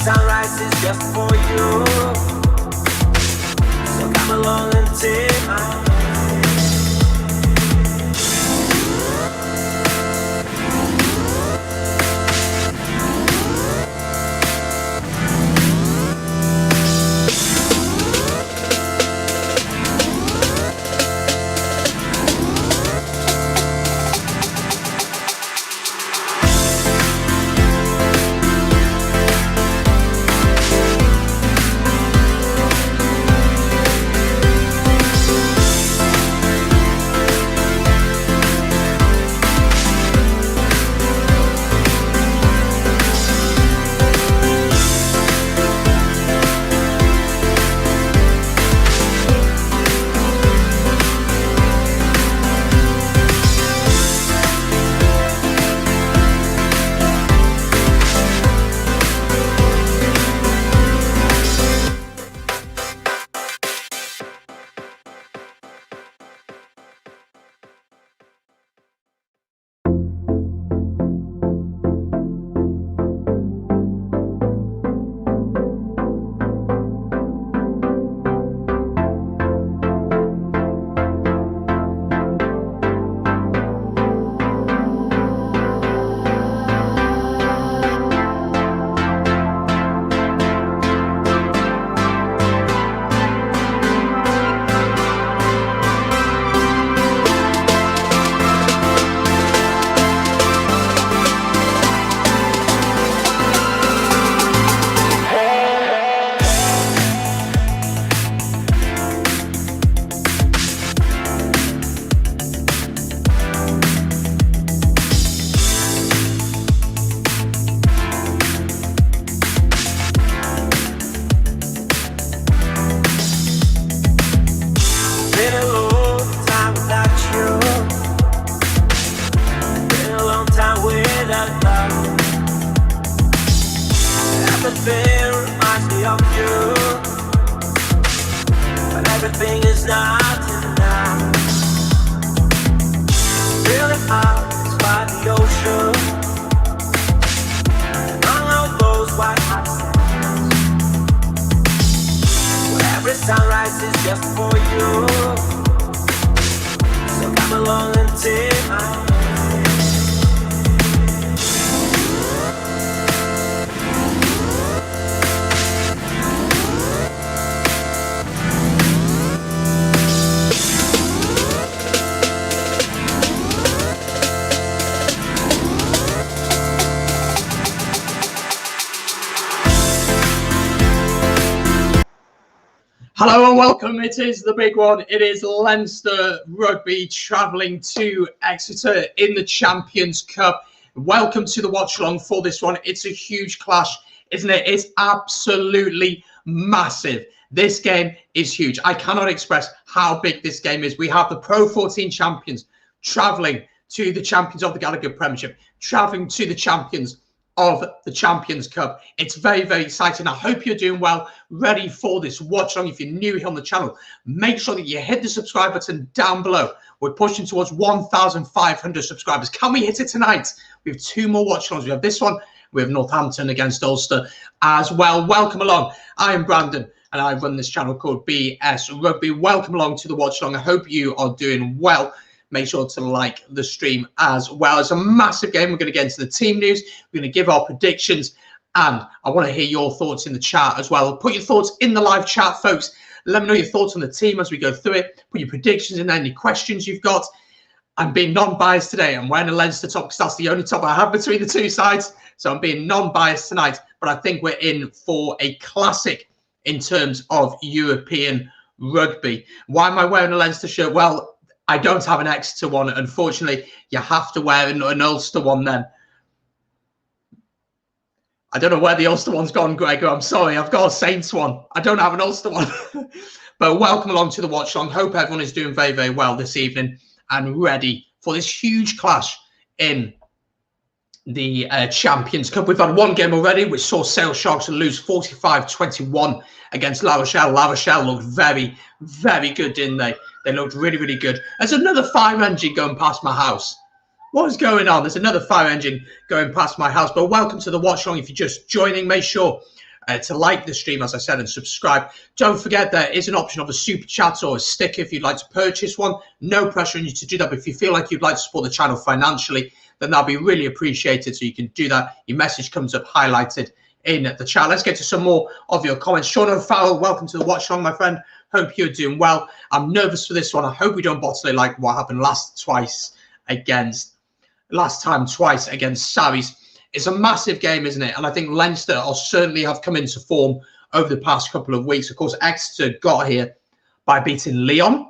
sunrise is just for you. So come along and take my hand. Everything reminds me of you, but everything is not enough. Really out by the ocean, and all those white hot sands, where every sunrise is just for you. So come along and take my hand. Hello and welcome. It is the big one. It is Leinster Rugby travelling to Exeter in the Champions Cup. Welcome to the watch along for this one. It's a huge clash, isn't it? It's absolutely massive. This game is huge. I cannot express how big this game is. We have the Pro 14 champions travelling to the champions of the Gallagher Premiership, travelling to the champions of the Champions Cup. It's very, very exciting. I hope you're doing well, ready for this watch along. If you're new here on the channel, make sure that you hit the subscribe button down below. We're pushing towards 1,500 subscribers. Can we hit it tonight? We have two more watch alongs. We have this one. We have Northampton against Ulster as well. Welcome along. I am Brandon and I run this channel called BS Rugby. Welcome along to the watch along. I hope you are doing well. Make sure to like the stream as well. It's a massive game. We're going to get into the team news. We're going to give our predictions. And I want to hear your thoughts in the chat as well. Put your thoughts in the live chat, folks. Let me know your thoughts on the team as we go through it. Put your predictions in there, any questions you've got. I'm being non-biased today. I'm wearing a Leinster top because that's the only top I have between the two sides. So I'm being non-biased tonight. But I think we're in for a classic in terms of European rugby. Why am I wearing a Leinster shirt? Well, I don't have an Exeter one. Unfortunately, you have to wear an Ulster one then. I don't know where the Ulster one's gone, Gregor. I'm sorry. I've got a Saints one. I don't have an Ulster one. But welcome along to the watch along. Hope everyone is doing very, very well this evening and ready for this huge clash in the Champions Cup. We've had one game already, which saw Sale Sharks lose 45-21 against La Rochelle. La Rochelle looked very, very good, didn't they? They looked really, really good. There's another fire engine going past my house. What is going on? There's another fire engine going past my house. But welcome to the watch along. If you're just joining, make sure to like the stream, as I said, and subscribe. Don't forget there is an option of a super chat or a sticker if you'd like to purchase one. No pressure on you to do that, but if you feel like you'd like to support the channel financially, then that'll be really appreciated. So you can do that. Your message comes up highlighted in the chat. Let's get to some more of your comments. Sean O'Farrell, welcome to the watch along, my friend. Hope you're doing well. I'm nervous for this one. I hope we don't bottle it like what happened last time twice against Sarries. It's a massive game, isn't it? And I think Leinster will certainly have come into form over the past couple of weeks. Of course, Exeter got here by beating Lyon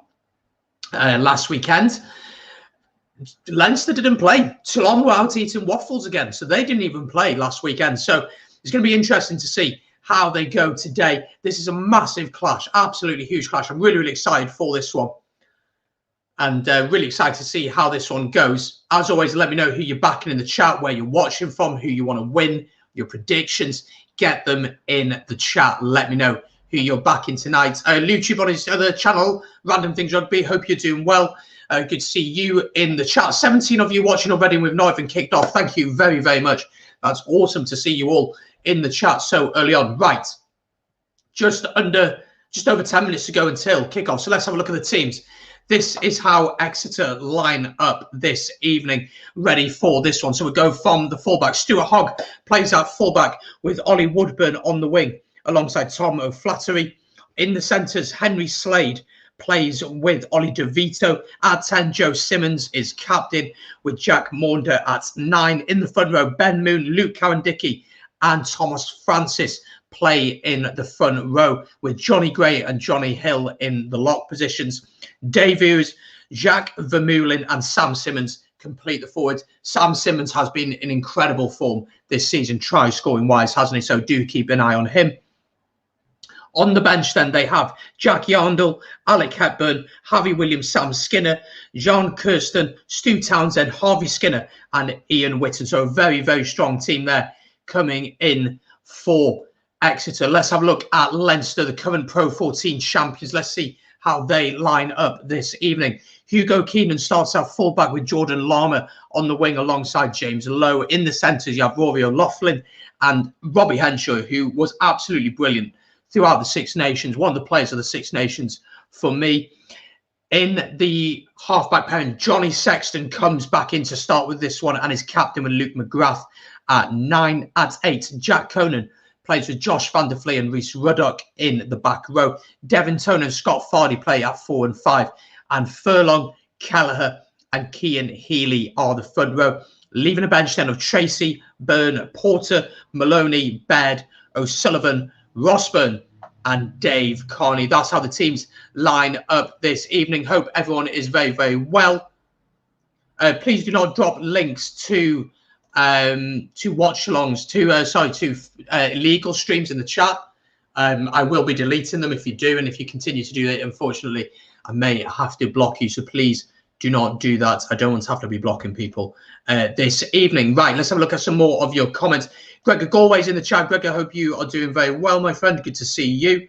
last weekend. Leinster didn't play. Toulon were out eating waffles again, so they didn't even play last weekend. So it's going to be interesting to see how they go today. This is a massive clash, absolutely huge clash. I'm really, really excited for this one. And really excited to see how this one goes. As always, let me know who you're backing in the chat, where you're watching from, who you want to win, your predictions. Get them in the chat. Let me know who you're backing tonight. YouTube on his other channel, Random Things Rugby. Hope you're doing well. Good to see you in the chat. 17 of you watching already, and we've not even kicked off. Thank you very, very much. That's awesome to see you all in the chat so early on. Right, just over 10 minutes to go until kickoff. So let's have a look at the teams. This is how Exeter line up this evening, ready for this one. So we go from the fullback. Stuart Hogg plays at fullback with Ollie Woodburn on the wing alongside Tom O'Flaherty. In the centres, Henry Slade plays with Ollie DeVito. At 10, Joe Simmons is captain with Jack Maunder at 9. In the front row, Ben Moon, Luke Cowan-Dickey and Thomas Francis play in the front row with Johnny Gray and Johnny Hill in the lock positions. Dave Hughes, Jacques Vermeulen and Sam Simmons complete the forwards. Sam Simmons has been in incredible form this season, try scoring wise, hasn't he? So do keep an eye on him. On the bench then they have Jack Yarndall, Alec Hepburn, Harvey Williams, Sam Skinner, John Kirsten, Stu Townsend, Harvey Skinner and Ian Whitton. So a very, very strong team there coming in for Exeter. Let's have a look at Leinster, the current Pro 14 champions. Let's see how they line up this evening. Hugo Keenan starts at fullback with Jordan Lama on the wing alongside James Lowe. In the centres, you have Rory O'Loughlin and Robbie Henshaw, who was absolutely brilliant throughout the Six Nations. One of the players of the Six Nations for me. In the halfback pairing, Johnny Sexton comes back in to start with this one and is captain with Luke McGrath at 9. At 8, Jack Conan plays with Josh van der Vlie and Rhys Ruddock in the back row. Devin Tone and Scott Fardy play at 4 and 5. And Furlong, Kelleher and Cian Healy are the front row. Leaving a bench then of Tracy, Byrne, Porter, Maloney, Baird, O'Sullivan, Rossburn and Dave Carney. That's how the teams line up this evening. Hope everyone is very, very well. Please do not drop links to watch-alongs, to illegal streams in the chat. I will be deleting them if you do, and if you continue to do that, unfortunately, I may have to block you. So please do not do that. I don't want to have to be blocking people this evening. Right, let's have a look at some more of your comments. Gregor Galway's in the chat. Gregor, I hope you are doing very well, my friend. Good to see you.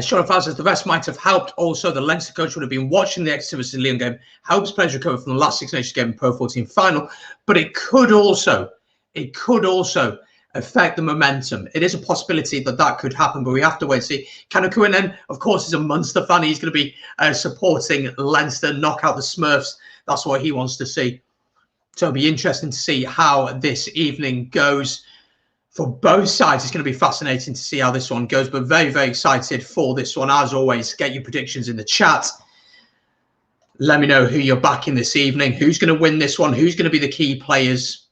Sean Fowler says the rest might have helped. Also, the Leinster coach would have been watching the Exeter vs Lyon game, helps players recover from the last Six Nations game in Pro 14 final. But it could also affect the momentum. It is a possibility that could happen, but we have to wait and see. Canon Quinnan, of course, is a Munster fan. He's going to be supporting Leinster, knock out the Smurfs. That's what he wants to see. So it'll be interesting to see how this evening goes. For both sides, it's going to be fascinating to see how this one goes, but very, very excited for this one. As always, get your predictions in the chat. Let me know who you're backing this evening, who's going to win this one, who's going to be the key players.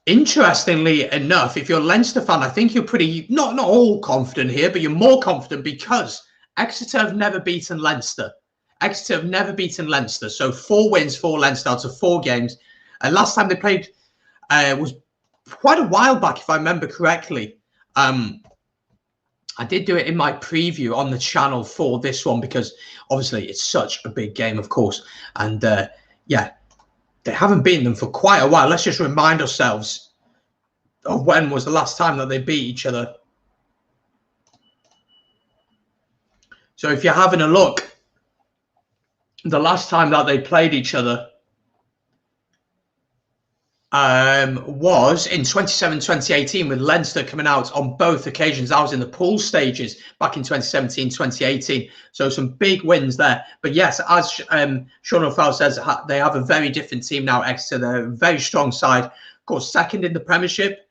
Interestingly enough, if you're a Leinster fan, I think you're pretty, not all confident here, but you're more confident because Exeter have never beaten Leinster. Exeter have never beaten Leinster. So 4 wins for Leinster out of 4 games. And last time they played was quite a while back, if I remember correctly. I did do it in my preview on the channel for this one because obviously it's such a big game, of course. And yeah, they haven't beaten them for quite a while. Let's just remind ourselves of when was the last time that they beat each other. So if you're having a look, the last time that they played each other was in 2018 with Leinster coming out on both occasions. I was in the pool stages back in 2017, 2018. So some big wins there. But yes, as Sean O'Farrell says, they have a very different team now, Exeter. They're a very strong side. Of course, second in the Premiership.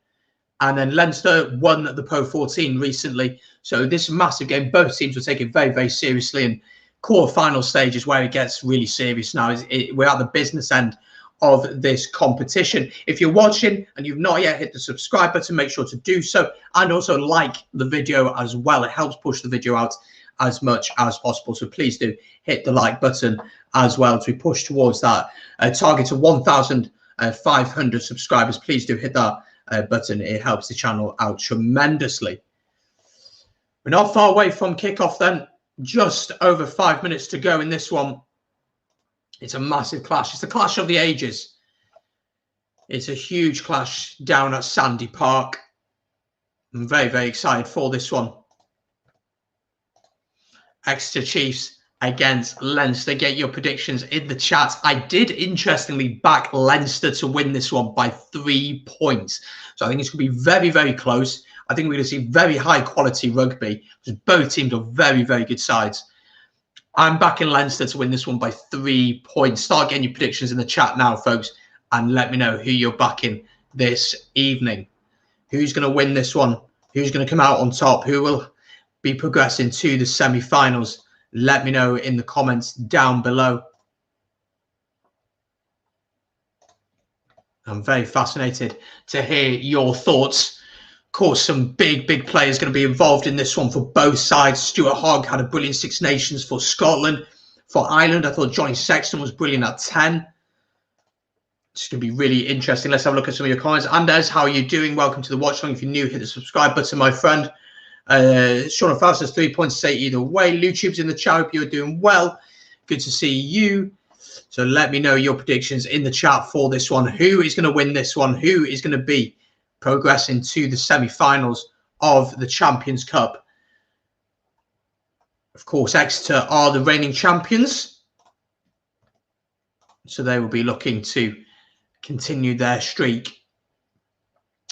And then Leinster won the Pro 14 recently. So this massive game, both teams will take it very, very seriously. And quarter-final stage is where it gets really serious now. We're at the business end of this competition. If you're watching and you've not yet hit the subscribe button, make sure to do so, and also like the video as well. It helps push the video out as much as possible, so please do hit the like button as well as we push towards that target of 1,500 subscribers. Please do hit that button. It helps the channel out tremendously. We're not far away from kickoff then, just over 5 minutes to go in this one. It's a massive clash. It's the clash of the ages. It's a huge clash down at Sandy Park. I'm very, very excited for this one. Exeter Chiefs against Leinster. Get your predictions in the chat. I did, interestingly, back Leinster to win this one by 3 points. So I think it's going to be very, very close. I think we're going to see very high quality rugby because both teams are very, very good sides. I'm backing Leinster to win this one by 3 points. Start getting your predictions in the chat now, folks, and let me know who you're backing this evening. Who's going to win this one? Who's going to come out on top? Who will be progressing to the semi-finals? Let me know in the comments down below. I'm very fascinated to hear your thoughts. Of course, some big players going to be involved in this one for both sides. Stuart Hogg had a brilliant Six Nations for Scotland. For Ireland, I thought Johnny Sexton was brilliant at 10. It's going to be really interesting. Let's have a look at some of your comments. Anders, how are you doing? Welcome to the watch along. If you're new, hit the subscribe button, my friend. Sean O'Farrell says 3 points to say either way. LuTube's in the chat. Hope you're doing well. Good to see you. So let me know your predictions in the chat for this one. Who is going to win this one? Who is going to be progressing to the semi-finals of the Champions Cup? Of course, Exeter are the reigning champions, so they will be looking to continue their streak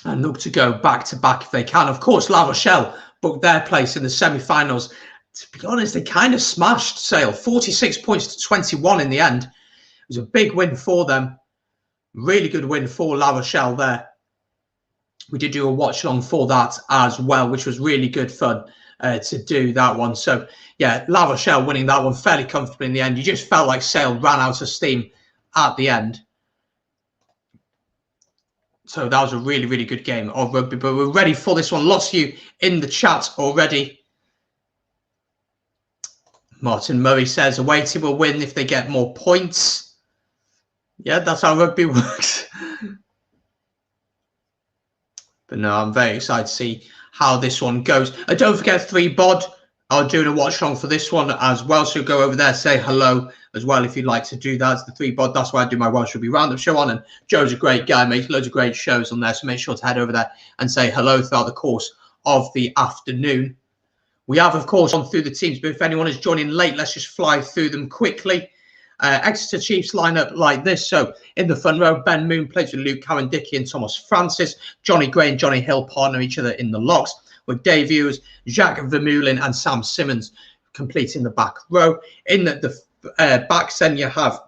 and look to go back-to-back if they can. Of course, La Rochelle booked their place in the semi-finals. To be honest, they kind of smashed Sale. 46 points to 21 in the end. It was a big win for them. Really good win for La Rochelle there. We did do a watch along for that as well, which was really good fun to do that one. So, yeah, La Rochelle winning that one fairly comfortably in the end. You just felt like Sale ran out of steam at the end. So that was a really good game of rugby. But we're ready for this one. Lots of you in the chat already. Martin Murray says away team will win if they get more points. Yeah, that's how rugby works. But no, I'm very excited to see how this one goes. Don't forget 3bod. I'm doing a watch along for this one as well. So go over there, say hello as well if you'd like to do that. It's the 3bod. That's why I do my Welsh Rugby Roundup show on. And Joe's a great guy, makes loads of great shows on there. So make sure to head over there and say hello throughout the course of the afternoon. We have, of course, gone through the teams. But if anyone is joining late, let's just fly through them quickly. Exeter Chiefs line up like this. So in the front row, Ben Moon plays with Luke Cowan-Dickey and Thomas Francis. Johnny Gray and Johnny Hill partner each other in the locks, with Dave Ewers, Jacques Vermeulen and Sam Simmons completing the back row. In the backs then you have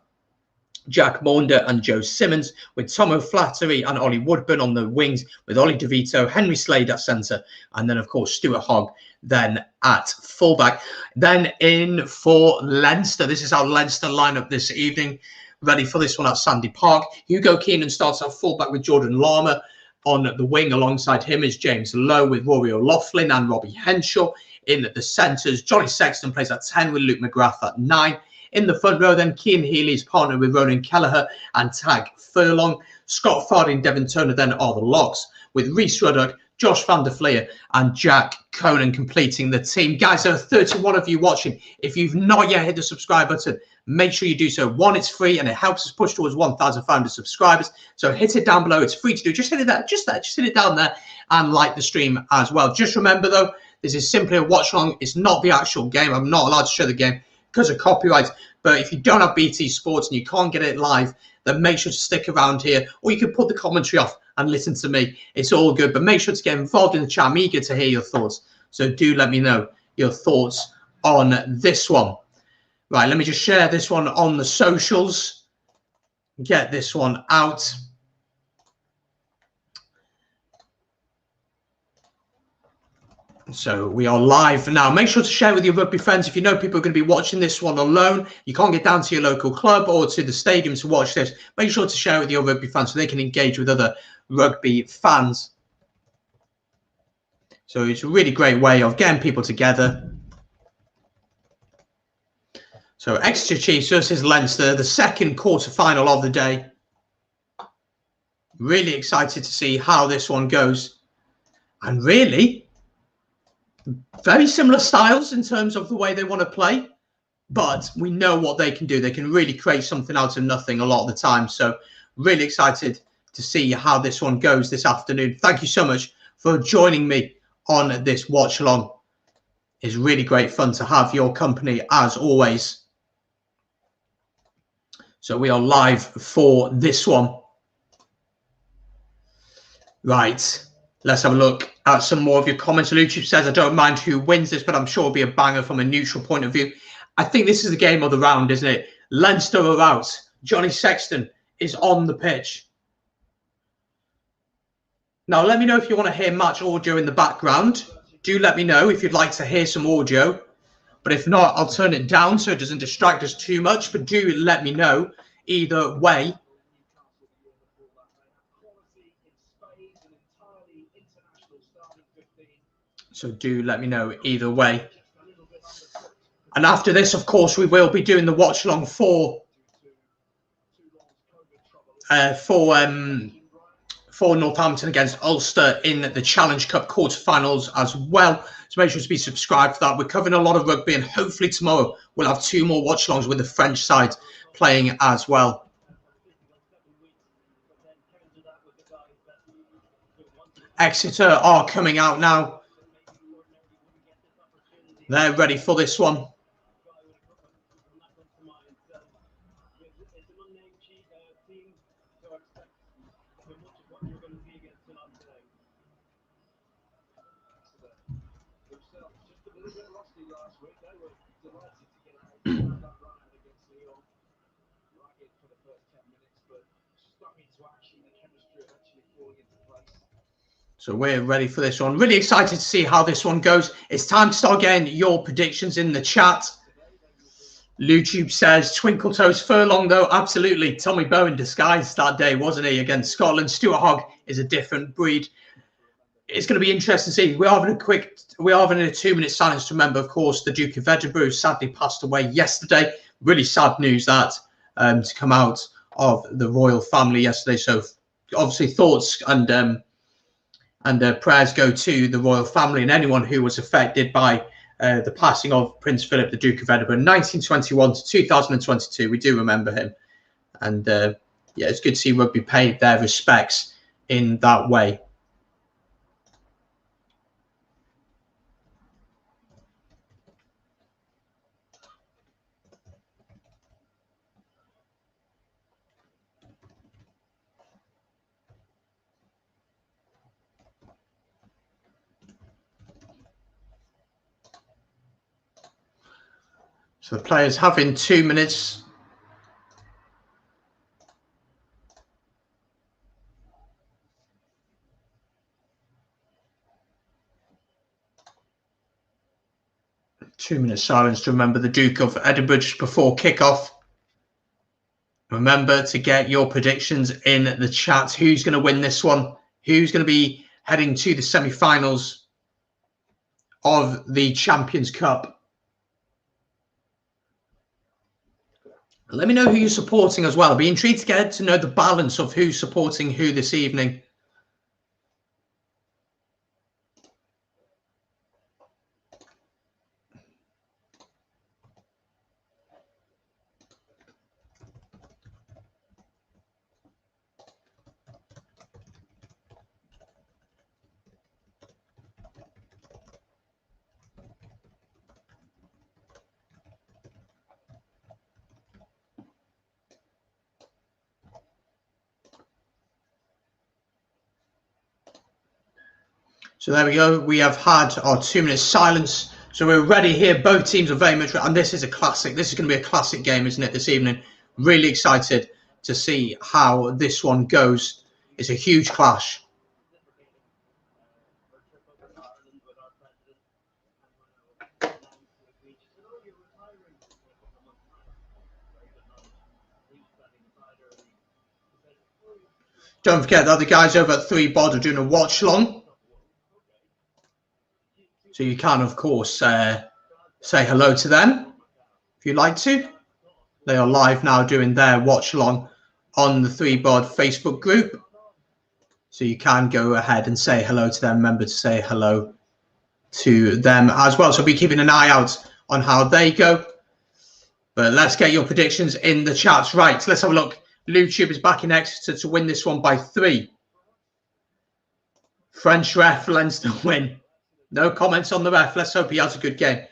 Jack Maunder and Joe Simmons, with Tom O'Flaherty and Ollie Woodburn on the wings, with Ollie DeVito, Henry Slade at centre, and then, of course, Stuart Hogg then at fullback. Then in for Leinster. This is our Leinster lineup this evening. Ready for this one at Sandy Park. Hugo Keenan starts at fullback with Jordan Lama. On the wing alongside him is James Lowe, with Rory O'Loughlin and Robbie Henshaw. In the centres, Johnny Sexton plays at 10 with Luke McGrath at 9. In the front row, then Cian Healy's partner with Ronan Kelleher and Tag Furlong. Scott Fardy and Devon Turner then are the locks, with Rhys Ruddock, Josh van der Fleer and Jack Conan completing the team. Guys, there are 31 of you watching. If you've not yet hit the subscribe button, make sure you do so. One, it's free and it helps us push towards 1,500 subscribers. So hit it down below. It's free to do. Just hit it there, just hit it down there and like the stream as well. Just remember, though, this is simply a watch along. It's not the actual game. I'm not allowed to show the game because of copyright. But if you don't have BT Sports and you can't get it live, then make sure to stick around here, or you can put the commentary off and listen to me. It's all good, but make sure to get involved in the chat. I'm eager to hear your thoughts. So do let me know your thoughts on this one. Right, let me just share this one on the socials. Get this one out. So we are live now. Make sure to share with your rugby friends. If you know people are going to be watching this one alone, you can't get down to your local club or to the stadium to watch this, make sure to share with your rugby fans so they can engage with other rugby fans. So it's a really great way of getting people together. So Exeter Chiefs versus Leinster, the second quarter-final of the day. Really excited to see how this one goes. And really, very similar styles in terms of the way they want to play, but we know what they can do. They can really create something out of nothing a lot of the time. So really excited to see how this one goes this afternoon. Thank you so much for joining me on this watch along. It's really great fun to have your company as always. So we are live for this one. Right. Let's have a look at some more of your comments. Lucius says, I don't mind who wins this, but I'm sure it'll be a banger from a neutral point of view. I think this is the game of the round, isn't it? Leinster are out. Johnny Sexton is on the pitch. Now, let me know if you want to hear much audio in the background. Do let me know if you'd like to hear some audio. But if not, I'll turn it down so it doesn't distract us too much. But do let me know either way. So do let me know either way. And after this, of course, we will be doing the watch along for Northampton against Ulster in the Challenge Cup quarterfinals as well. So make sure to be subscribed for that. We're covering a lot of rugby, and hopefully tomorrow we'll have 2 more watch alongs with the French side playing as well. Exeter are coming out now. They're ready for this one. So we're ready for this one. Really excited to see how this one goes. It's time to start getting your predictions in the chat. YouTube says, Twinkle Toes Furlong, though. Absolutely. Tommy Bowen disguised that day, wasn't he, against Scotland. Stuart Hogg is a different breed. It's going to be interesting to see. We're having a 2-minute silence to remember, of course, the Duke of Edinburgh, who sadly passed away yesterday. Really sad news that to come out of the royal family yesterday. So obviously thoughts and prayers go to the royal family and anyone who was affected by the passing of Prince Philip, the Duke of Edinburgh, 1921 to 2022. We do remember him. And yeah, it's good to see rugby paid their respects in that way. So the players having 2 minutes. Two-minute silence to remember the Duke of Edinburgh just before kickoff. Remember to get your predictions in the chat. Who's going to win this one? Who's going to be heading to the semi-finals of the Champions Cup? Let me know who you're supporting as well. I'll be intrigued to get to know the balance of who's supporting who this evening. So there we go. We have had our 2 minutes silence. So we're ready here. Both teams are very much, and this is a classic. This is going to be a classic game, isn't it, this evening? Really excited to see how this one goes. It's a huge clash. Don't forget that the guys over at 3bod are doing a watch long. So you can, of course, say hello to them if you'd like to. They are live now doing their watch along on the 3bod Facebook group. So you can go ahead and say hello to them. Remember to say hello to them as well. So we'll be keeping an eye out on how they go. But let's get your predictions in the chats. Right, let's have a look. Lutube is back in Exeter to win this one by 3. French ref, Leinster win. No comments on the ref. Let's hope he has a good game.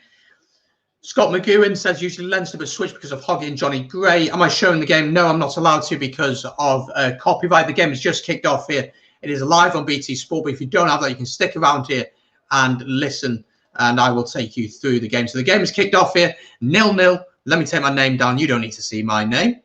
Scott McGowan says usually Leinster but switch because of Hoggy and Johnny Gray. Am I showing the game? No, I'm not allowed to because of copyright. The game has just kicked off here. It is live on BT Sport, but if you don't have that, you can stick around here and listen, and I will take you through the game. So the game has kicked off here, 0-0. Let me take my name down. You don't need to see my name.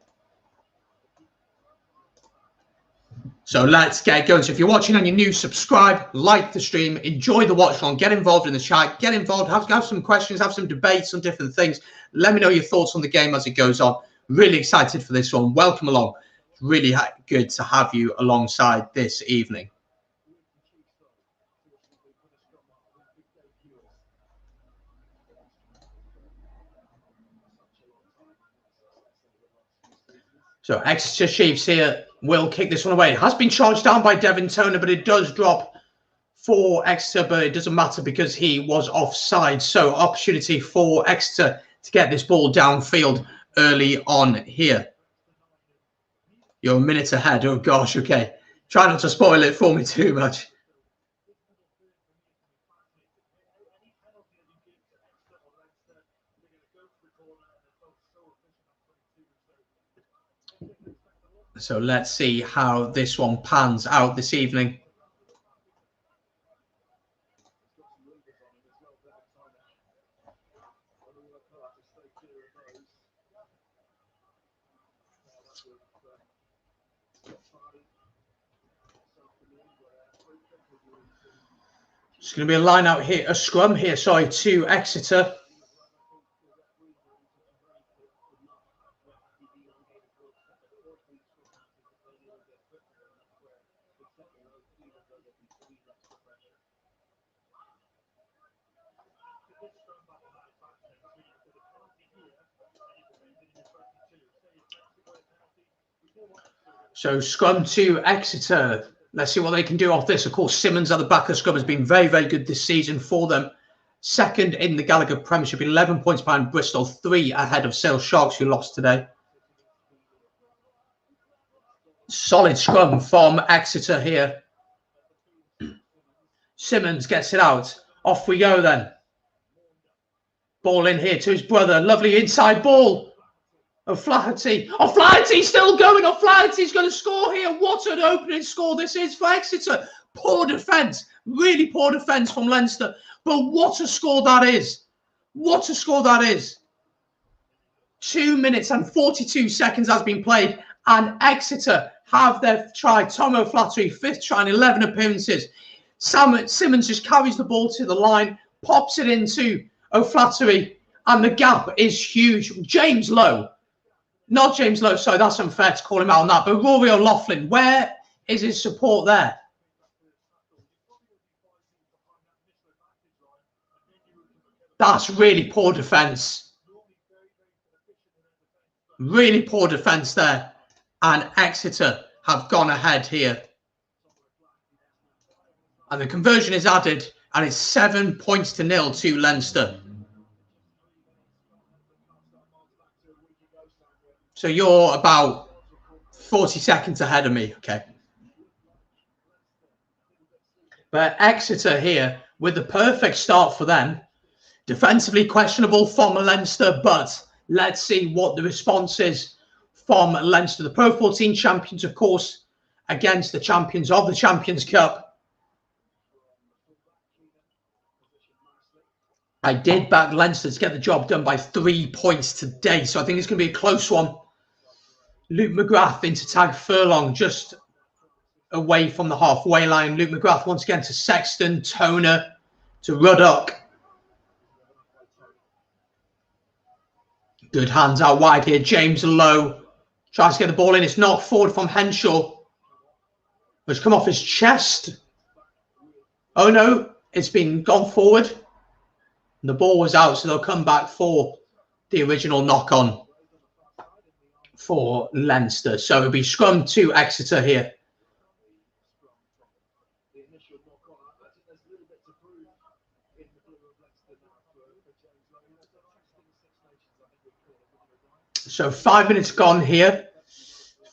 So let's get going. So if you're watching and you're new, subscribe, like the stream, enjoy the watch along, get involved in the chat, get involved, have some questions, have some debates on different things. Let me know your thoughts on the game as it goes on. Really excited for this one. Welcome along. Really good to have you alongside this evening. So Exeter Chiefs here will kick this one away. It has been charged down by Devin Toner, but it does drop for Exeter, but it doesn't matter because he was offside. So opportunity for Exeter to get this ball downfield early on here. You're a minute ahead. Oh, gosh, okay. Try not to spoil it for me too much. So let's see how this one pans out this evening. It's going to be a line out here, a scrum here, sorry, to Exeter. So scrum to Exeter. Let's see what they can do off this. Of course, Simmons at the back of scrum has been very, very good this season for them. Second in the Gallagher Premiership, 11 points behind Bristol, 3 ahead of Sale Sharks, who lost today. Solid scrum from Exeter here. Simmons gets it out. Off we go then. Ball in here to his brother. Lovely inside ball. O'Flaherty. O'Flaherty's still going. O'Flaherty's going to score here. What an opening score this is for Exeter. Poor defence. Really poor defence from Leinster. But what a score that is. What a score that is. 2 minutes and 42 seconds has been played. And Exeter have their try. Tom O'Flaherty, 5th try in 11 appearances. Simmons just carries the ball to the line. Pops it into O'Flaherty. And the gap is huge. James Lowe. Not James Lowe, sorry, that's unfair to call him out on that. But Rory O'Loughlin, where is his support there? That's really poor defence. Really poor defence there. And Exeter have gone ahead here. And the conversion is added. And it's 7 points to 0 to Leinster. So you're about 40 seconds ahead of me. Okay. But Exeter here with the perfect start for them. Defensively questionable from Leinster, but let's see what the response is from Leinster. The Pro 14 champions, of course, against the champions of the Champions Cup. I did back Leinster to get the job done by 3 points today, so I think it's going to be a close one. Luke McGrath into tag Furlong, just away from the halfway line. Luke McGrath once again to Sexton, Toner to Ruddock. Good hands out wide here. James Lowe tries to get the ball in. It's knocked forward from Henshaw, which come off his chest. Oh no, it's been gone forward. And the ball was out, so they'll come back for the original knock-on for Leinster. So it'll be scrum to Exeter here. So 5 minutes gone here.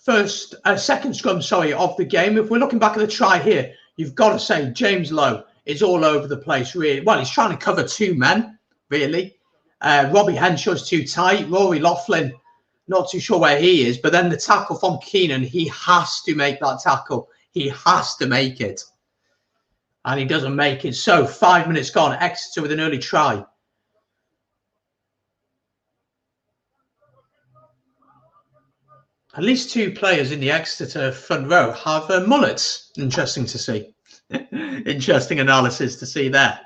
Second scrum, of the game. If we're looking back at the try here, you've got to say James Lowe is all over the place, really. Well, he's trying to cover two men, really. Robbie Henshaw's too tight. Rory Loughlin, not too sure where he is. But then the tackle from Keenan, he has to make that tackle. He has to make it. And he doesn't make it. So 5 minutes gone. Exeter with an early try. At least two players in the Exeter front row have mullets. Interesting to see. Interesting analysis to see there.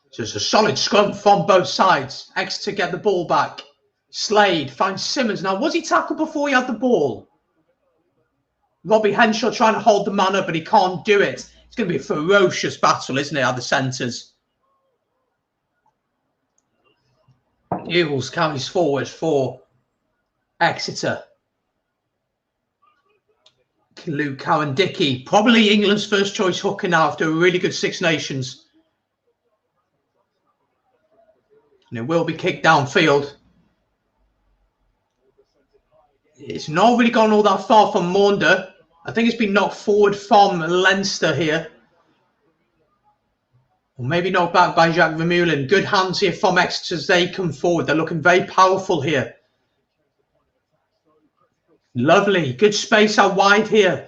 So it's a solid scrum from both sides. Exeter get the ball back. Slade finds Simmons. Now, was he tackled before he had the ball? Robbie Henshaw trying to hold the man up, but he can't do it. It's going to be a ferocious battle, isn't it, at the centres? Eagles carries forward for Exeter. Luke Cowan-Dickey, probably England's first choice hooker now after a really good Six Nations. And it will be kicked downfield. It's not really gone all that far from Maunder. I think it's been knocked forward from Leinster here. Or maybe knocked back by Jacques Vermeulen. Good hands here from Exeter as they come forward. They're looking very powerful here. Lovely. Good space out wide here.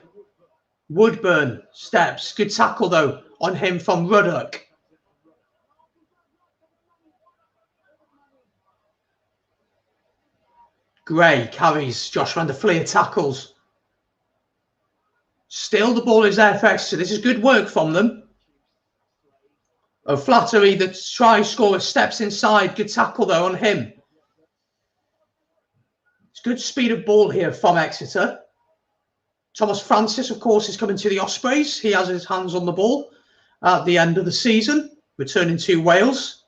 Woodburn steps. Good tackle, though, on him from Ruddock. Gray carries. Josh van der Fleer tackles. Still the ball is there for Exeter. This is good work from them. O'Flaherty, the try scorer, steps inside. Good tackle, though, on him. It's good speed of ball here from Exeter. Thomas Francis, of course, is coming to the Ospreys. He has his hands on the ball at the end of the season, returning to Wales,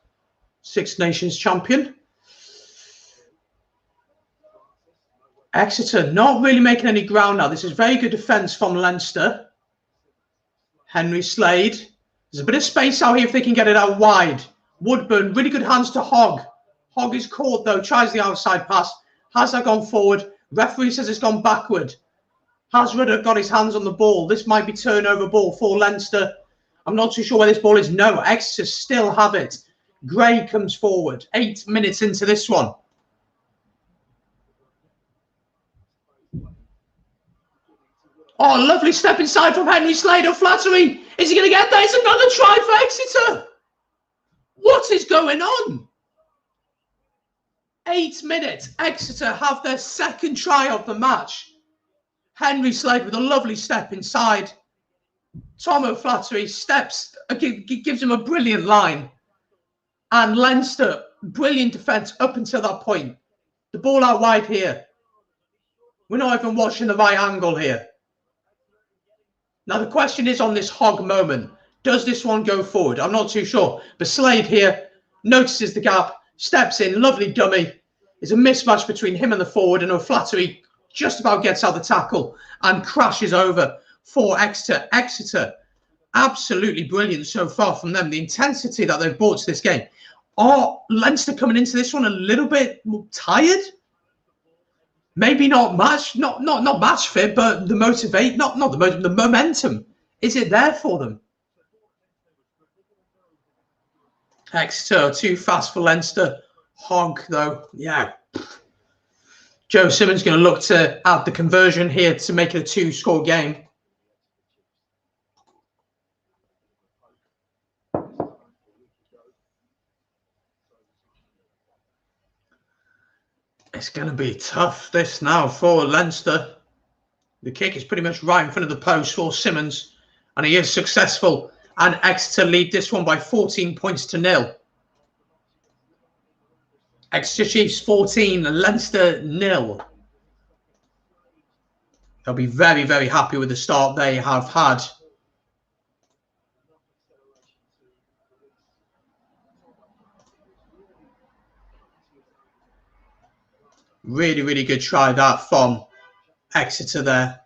Six Nations champion. Exeter not really making any ground now. This is very good defence from Leinster. Henry Slade. There's a bit of space out here if they can get it out wide. Woodburn, really good hands to Hogg. Hogg is caught, though, tries the outside pass. Has that gone forward? Referee says it's gone backward. Has Ruddock got his hands on the ball? This might be turnover ball for Leinster. I'm not too sure where this ball is. No, Exeter still have it. Gray comes forward. 8 minutes into this one. Oh, lovely step inside from Henry Slade. O'Flaherty. Is he going to get there? It's another try for Exeter. What is going on? 8 minutes. Exeter have their second try of the match. Henry Slade with a lovely step inside. Tom O'Flaherty steps, gives him a brilliant line. And Leinster, brilliant defence up until that point. The ball out wide here. We're not even watching the right angle here. Now, the question is on this Hogg moment. Does this one go forward? I'm not too sure. But Slade here notices the gap, steps in, lovely dummy. There's a mismatch between him and the forward, and O'Flaherty just about gets out the tackle and crashes over for Exeter. Exeter, absolutely brilliant so far from them. The intensity that they've brought to this game. Are Leinster coming into this one a little bit tired? Maybe not match fit, but the the momentum. Is it there for them? Exeter too fast for Leinster Hogg, though, yeah. Joe Simmons going to look to add the conversion here to make it a 2-score game. It's going to be tough, this now, for Leinster. The kick is pretty much right in front of the post for Simmons, and he is successful. And Exeter lead this one by 14 points to 0. Exeter Chiefs 14, Leinster 0. They'll be very, very happy with the start they have had. Really, really good try that from Exeter there.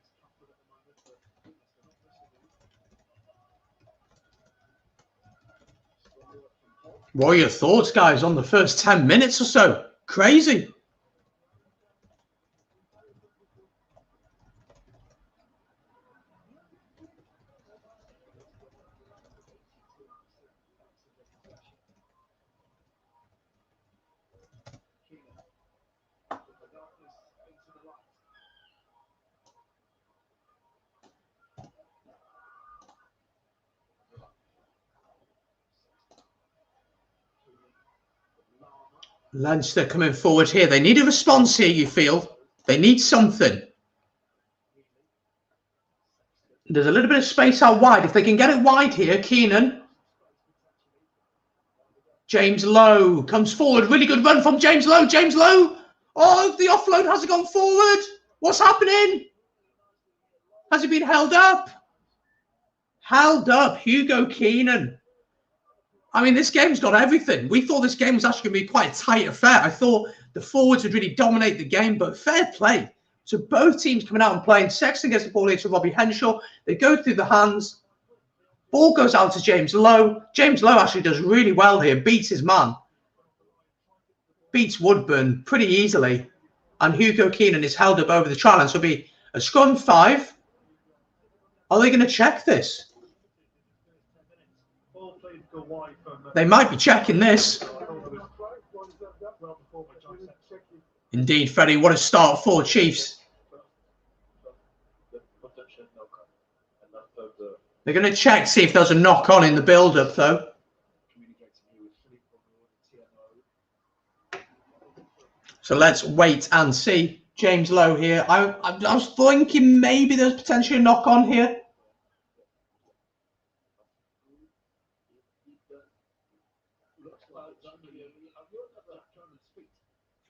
What are your thoughts, guys, on the first 10 minutes or so? Crazy. Leinster coming forward here. They need a response here, you feel. They need something. There's a little bit of space out wide. If they can get it wide here, Keenan. James Lowe comes forward. Really good run from James Lowe. James Lowe. Oh, the offload hasn't gone forward. What's happening? Has he been held up? Held up. Hugo Keenan. I mean, this game's got everything. We thought this game was actually going to be quite a tight affair. I thought the forwards would really dominate the game, but fair play. So both teams coming out and playing. Sexton gets the ball here to Robbie Henshaw. They go through the hands. Ball goes out to James Lowe. James Lowe actually does really well here. Beats his man. Beats Woodburn pretty easily. And Hugo Keenan is held up over the try line. So it'll be a scrum 5. Are they going to check this? They might be checking this. Indeed, Freddie, what a start for Chiefs. They're going to check, see if there's a knock-on in the build-up, though. So let's wait and see. James Lowe here. I was thinking maybe there's potentially a knock-on here.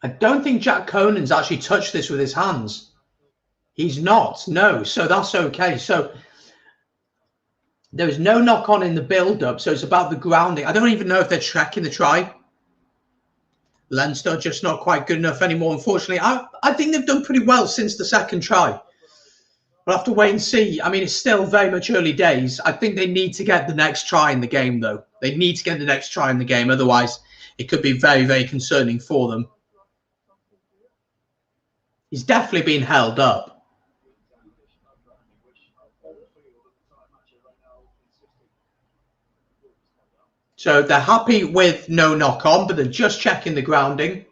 I don't think Jack Conan's actually touched this with his hands. He's not, no. So that's okay. So there is no knock-on in the build-up. So it's about the grounding. I don't even know if they're checking the try. Leinster just not quite good enough anymore, unfortunately. I think they've done pretty well since the second try. We'll have to wait and see. I mean, it's still very much early days. I think they need to get the next try in the game, though. They need to get the next try in the game. Otherwise, it could be very, very concerning for them. He's definitely been held up. So they're happy with no knock-on, but they're just checking the grounding.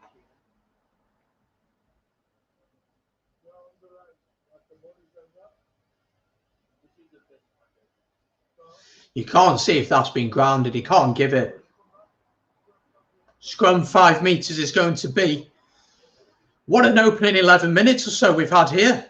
You can't see if that's been grounded. He can't give it. Scrum 5 meters is going to be. What an opening 11 minutes or so we've had here.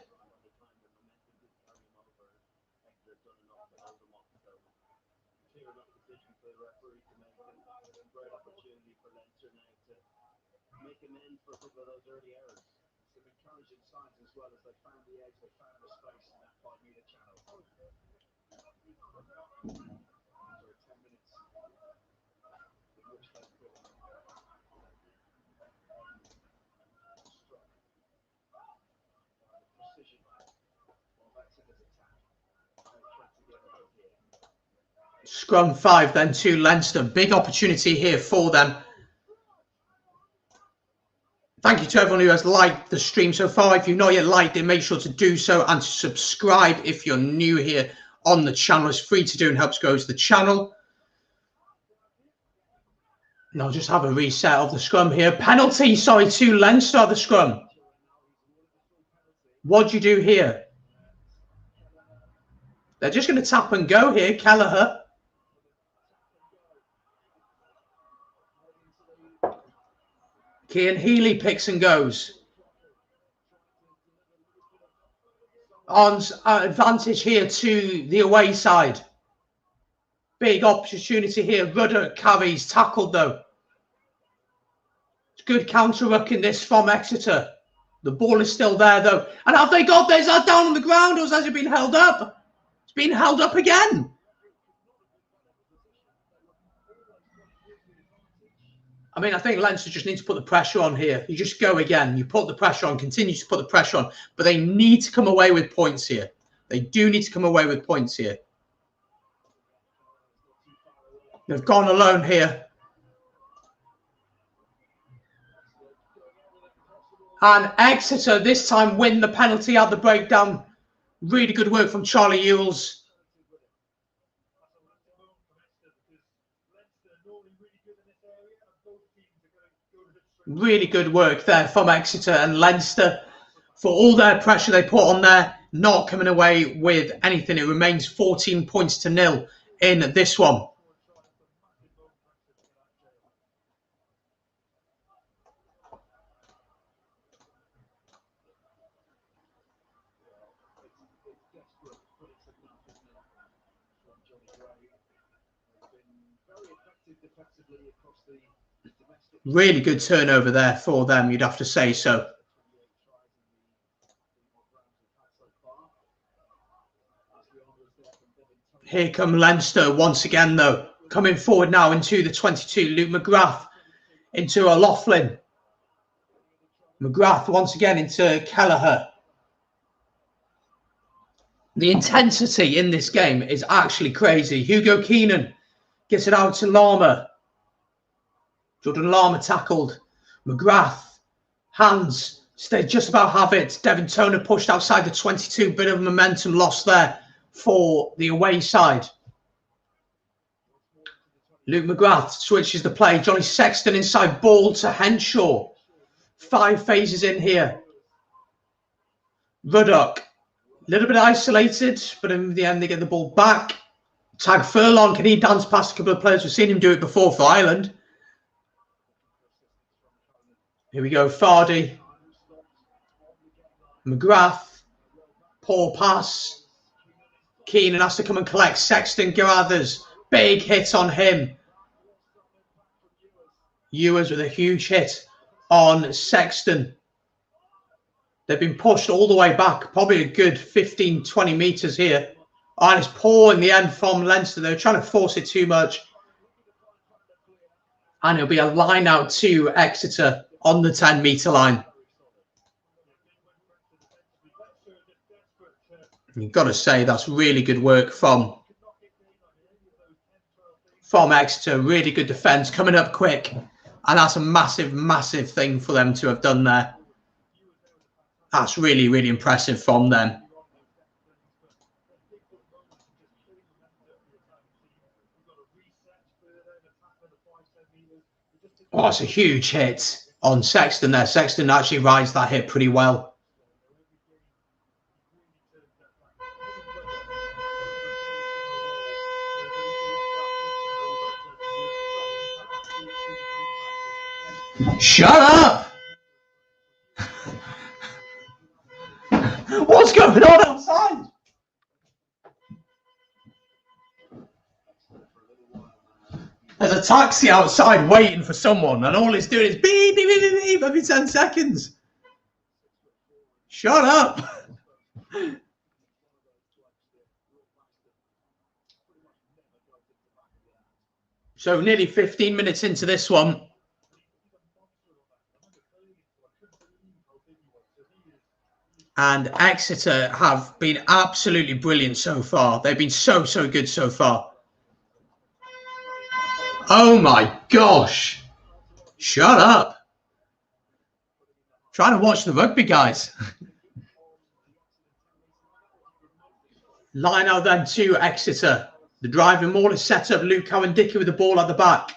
Scrum 5 then to Leinster. Big opportunity here for them. Thank you to everyone who has liked the stream so far. If you've not yet liked it, make sure to do so and to subscribe if you're new here on the channel. It's free to do and helps grow the channel. And I'll just have a reset of the scrum here. Penalty, sorry, to Leinster, the scrum. What do you do here? They're just going to tap and go here, Kelleher. Cian Healy picks and goes. On advantage here to the away side. Big opportunity here. Ruddock carries, tackled though. It's good counter-ruck in this from Exeter. The ball is still there though. And have they got this? Is that down on the ground or has it been held up? It's been held up again. I mean, I think Leinster just need to put the pressure on here. You just go again. You put the pressure on, continue to put the pressure on. But they need to come away with points here. They do need to come away with points here. They've gone alone here. And Exeter this time win the penalty at the breakdown. Really good work from Charlie Ewells. Really good work there from Exeter and Leinster for all their pressure they put on there, not coming away with anything. It remains 14 points to 0 in this one. Really good turnover there for them, you'd have to say so. Here come Leinster once again, though. Coming forward now into the 22. Luke McGrath into O'Loughlin. McGrath once again into Kelleher. The intensity in this game is actually crazy. Hugo Keenan gets it out to Lama. Jordan Lama tackled. McGrath, hands, they just about have it. Devin Toner pushed outside the 22. Bit of momentum lost there for the away side. Luke McGrath switches the play. Johnny Sexton inside, ball to Henshaw. 5 phases in here. Ruddock, a little bit isolated, but in the end they get the ball back. Tag Furlong, can he dance past a couple of players? We've seen him do it before for Ireland. Here we go, Fardy. McGrath. Poor pass. Keenan has to come and collect. Sexton gathers. Big hit on him. Ewers with a huge hit on Sexton. They've been pushed all the way back. Probably a good 15, 20 metres here. And it's poor in the end from Leinster. They're trying to force it too much. And it'll be a line out to Exeter on the 10-metre line. You've got to say that's really good work from Exeter. Really good defence, coming up quick. And that's a massive, massive thing for them to have done there. That's really, really impressive from them. Oh, it's a huge hit on Sexton there. Sexton actually rides that hit pretty well. Shut up! What's going on outside? There's a taxi outside waiting for someone, and all it's doing is beep, beep, beep, beep, beep every 10 seconds. Shut up. So nearly 15 minutes into this one. And Exeter have been absolutely brilliant so far. They've been so, so good so far. Oh my gosh. Shut up. Trying to watch the rugby, guys. Line out then to Exeter. The driving maul is set up. Luke Cowan-Dickey with the ball at the back.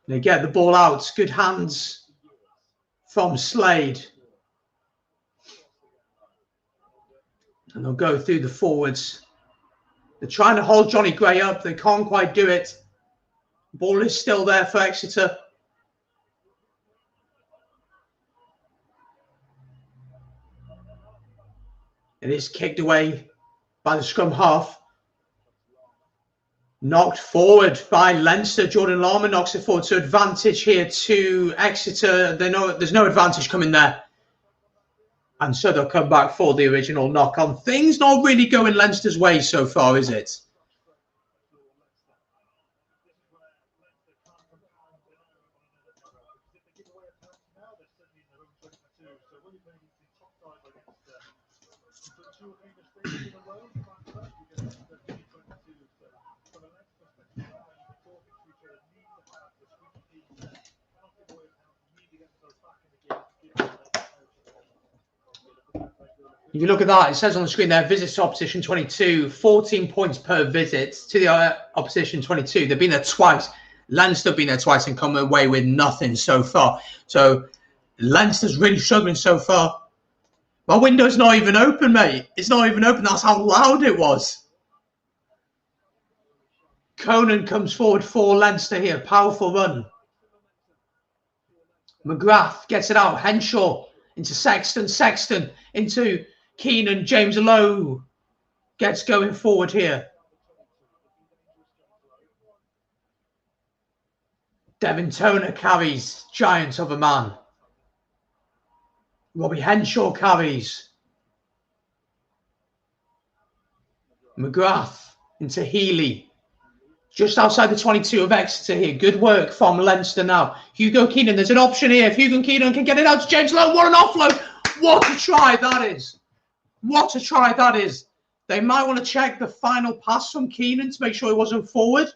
They get the ball out. Good hands from Slade. And they'll go through the forwards. They're trying to hold Johnny Gray up. They can't quite do it. Ball is still there for Exeter. It is kicked away by the scrum half. Knocked forward by Leinster. Jordan Larman knocks it forward. So advantage here to Exeter. There's no advantage coming there. And so they'll come back for the original knock on. Things not really going Leinster's way so far, is it? If you look at that, it says on the screen there, visits to opposition 22, 14 points per visit to the opposition 22. They've been there twice. Leinster have been there twice and come away with nothing so far. So Leinster's really struggling so far. My window's not even open, mate. It's not even open. That's how loud it was. Conan comes forward for Leinster here. Powerful run. McGrath gets it out. Henshaw into Sexton. Sexton into Keenan. James Lowe gets going forward here. Devin Toner carries. Giant of a man. Robbie Henshaw carries. McGrath into Healy. Just outside the 22 of Exeter here. Good work from Leinster now. Hugo Keenan, there's an option here. If Hugo Keenan can get it out to James Lowe, what an offload. What a try that is. What a try that is. They might want to check the final pass from Keenan to make sure he wasn't forward.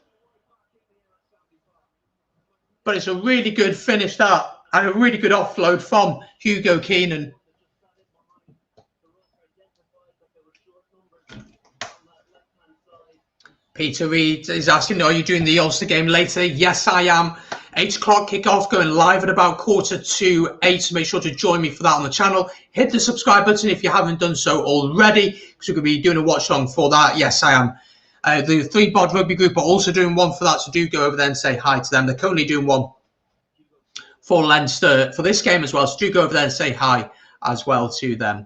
But it's a really good finish that. And a really good offload from Hugo Keenan. Peter Reid is asking, are you doing the Ulster game later? Yes, I am. 8 o'clock kickoff, going live at about 7:45. So make sure to join me for that on the channel. Hit the subscribe button if you haven't done so already, because we're going to be doing a watch along for that. Yes, I am. The 3-bod rugby group are also doing one for that, so do go over there and say hi to them. They're currently doing one for Leinster for this game as well, so do go over there and say hi as well to them.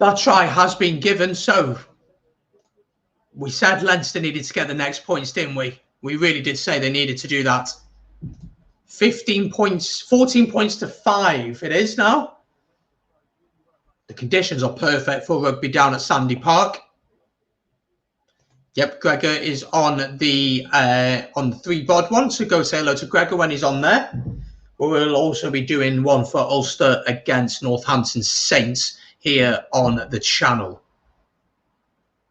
That try has been given, so we said Leinster needed to get the next points, didn't we? We really did say they needed to do that. 15 points, 14 points to 5 it is now. The conditions are perfect for rugby down at Sandy Park. Yep, Gregor is on the 3-bod one, so go say hello to Gregor when he's on there. We'll also be doing one for Ulster against Northampton Saints here on the channel.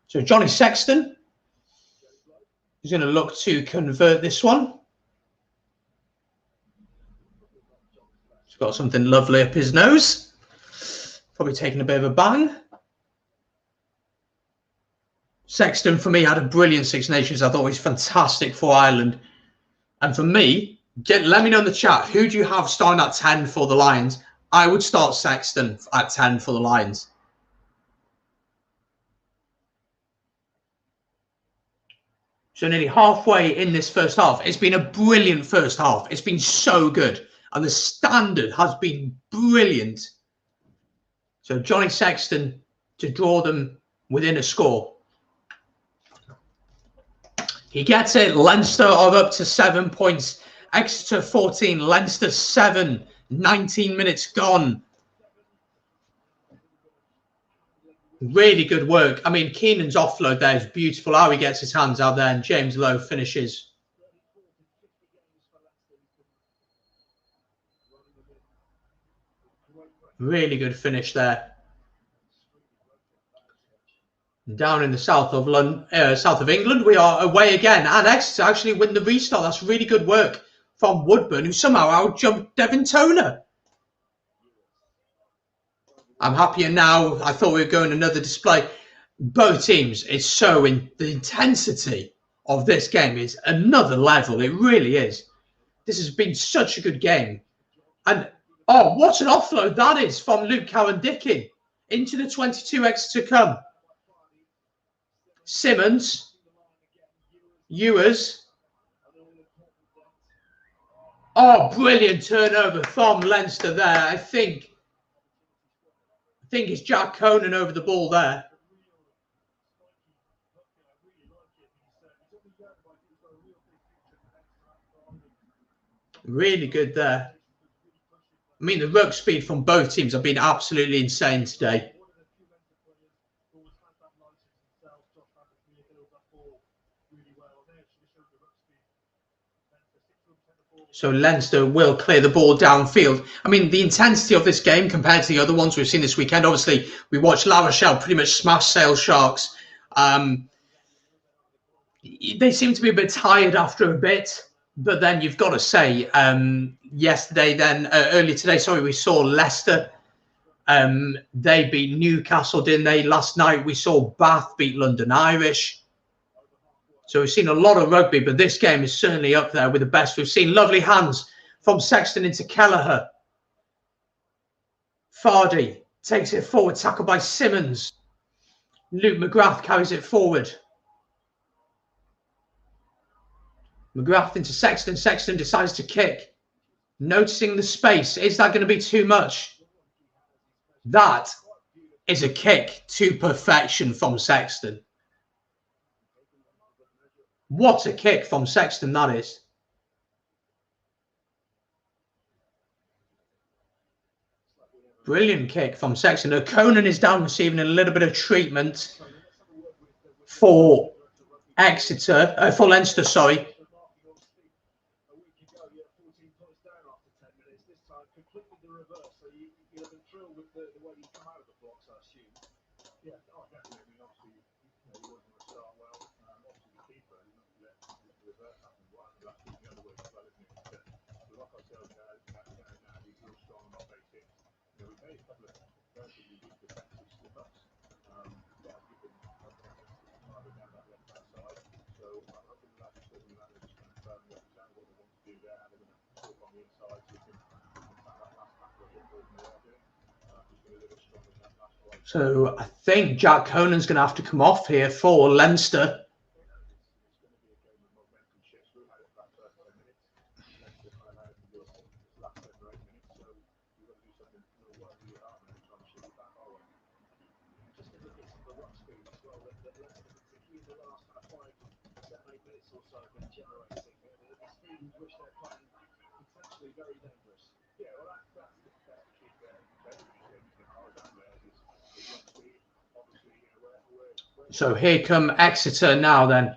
So Johnny Sexton is going to look to convert this one. He's got something lovely up his nose. Probably taking a bit of a bang. Sexton, for me, had a brilliant Six Nations. I thought he was fantastic for Ireland. And for me, let me know in the chat, who do you have starting at 10 for the Lions? I would start Sexton at 10 for the Lions. So nearly halfway in this first half. It's been a brilliant first half. It's been so good. And the standard has been brilliant. So Johnny Sexton to draw them within a score. He gets it. Leinster are up to 7 points. Exeter 14. Leinster 7. 19 minutes gone. Really good work. I mean, Keenan's offload there is beautiful. How he gets his hands out there, and James Lowe finishes. Really good finish there. Down in the south of England, we are away again, and Exeter actually win the restart. That's really good work from Woodburn, who somehow out-jumped Devin Toner. I'm happier now. I thought we were going another display. both teams is so in the intensity of this game is another level. It really is. This has been such a good game. And oh, what an offload that is from Luke Cowan-Dickie into the 22 Exeter come. Simmons, Ewers. Oh, brilliant turnover from Leinster there. I think it's Jack Conan over the ball there. Really good there. I mean, the ruck speed from both teams have been absolutely insane today. So Leinster will clear the ball downfield. I mean, the intensity of this game compared to the other ones we've seen this weekend, obviously, we watched La Rochelle pretty much smash Sale Sharks. They seem to be a bit tired after a bit. But then you've got to say, earlier today, sorry, we saw Leicester. They beat Newcastle, didn't they? Last night we saw Bath beat London Irish. So we've seen a lot of rugby, but this game is certainly up there with the best. We've seen lovely hands from Sexton into Kelleher. Fardy takes it forward, tackled by Simmons. Luke McGrath carries it forward. McGrath into Sexton. Sexton decides to kick. Noticing the space. Is that going to be too much? That is a kick to perfection from Sexton. What a kick from Sexton that is. Brilliant kick from Sexton. Conan is down receiving a little bit of treatment for Exeter. For Leinster, sorry. So I think Jack Conan's going to have to come off here for Leinster. So here come Exeter now then.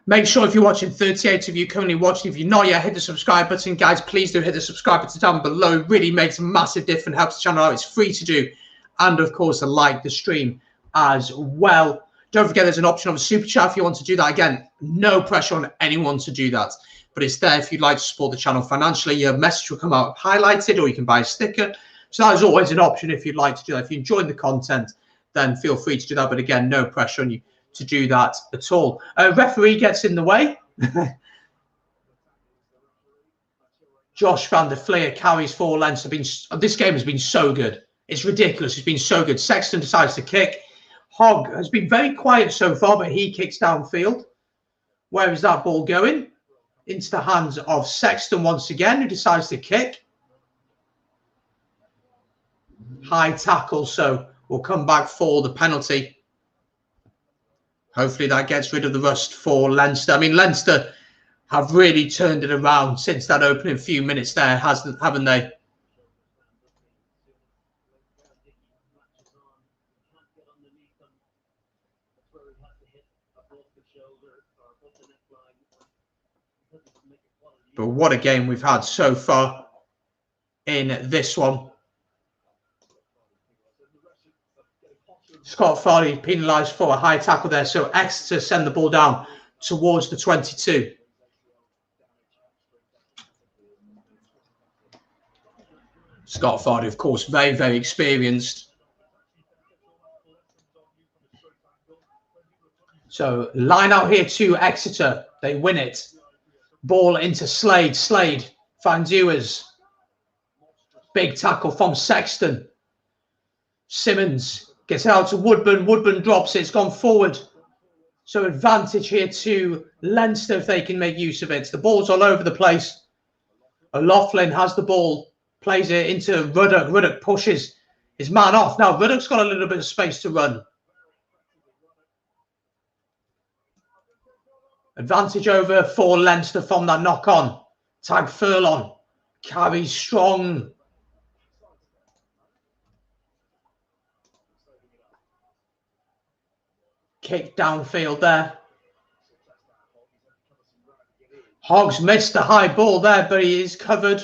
Make sure if you're watching, 38 of you currently watching, if you're not yet, hit the subscribe button. Guys, please do hit the subscribe button down below. It really makes a massive difference, helps the channel out. It's free to do. And of course, like the stream as well. Don't forget there's an option of a super chat if you want to do that. Again, no pressure on anyone to do that. But it's there if you'd like to support the channel financially. Your message will come out highlighted, or you can buy a sticker. So that is always an option if you'd like to do that. If you enjoyed the content, then feel free to do that. But again, no pressure on you to do that at all. Referee gets in the way. Josh van der Fleer carries for Leinster. This game has been so good. It's ridiculous. It's been so good. Sexton decides to kick. Hogg has been very quiet so far, but he kicks downfield. Where is that ball going? Into the hands of Sexton once again, who decides to kick. High tackle, so we'll come back for the penalty. Hopefully that gets rid of the rust for Leinster. I mean, Leinster have really turned it around since that opening few minutes there, haven't they? But what a game we've had so far in this one. Scott Farley penalised for a high tackle there. So Exeter send the ball down towards the 22. Scott Farley, of course, very, very experienced. So line out here to Exeter. They win it. Ball into Slade. Slade finds Ewers. Big tackle from Sexton. Simmons gets out to Woodburn. Woodburn drops it. It's gone forward. So advantage here to Leinster if they can make use of it. The ball's all over the place. O'Loughlin has the ball. Plays it into Ruddock. Ruddock pushes his man off. Now Ruddock's got a little bit of space to run. Advantage over for Leinster from that knock on. Tag Furlong. Carries strong. Kick downfield there. Hoggs missed the high ball there, but he is covered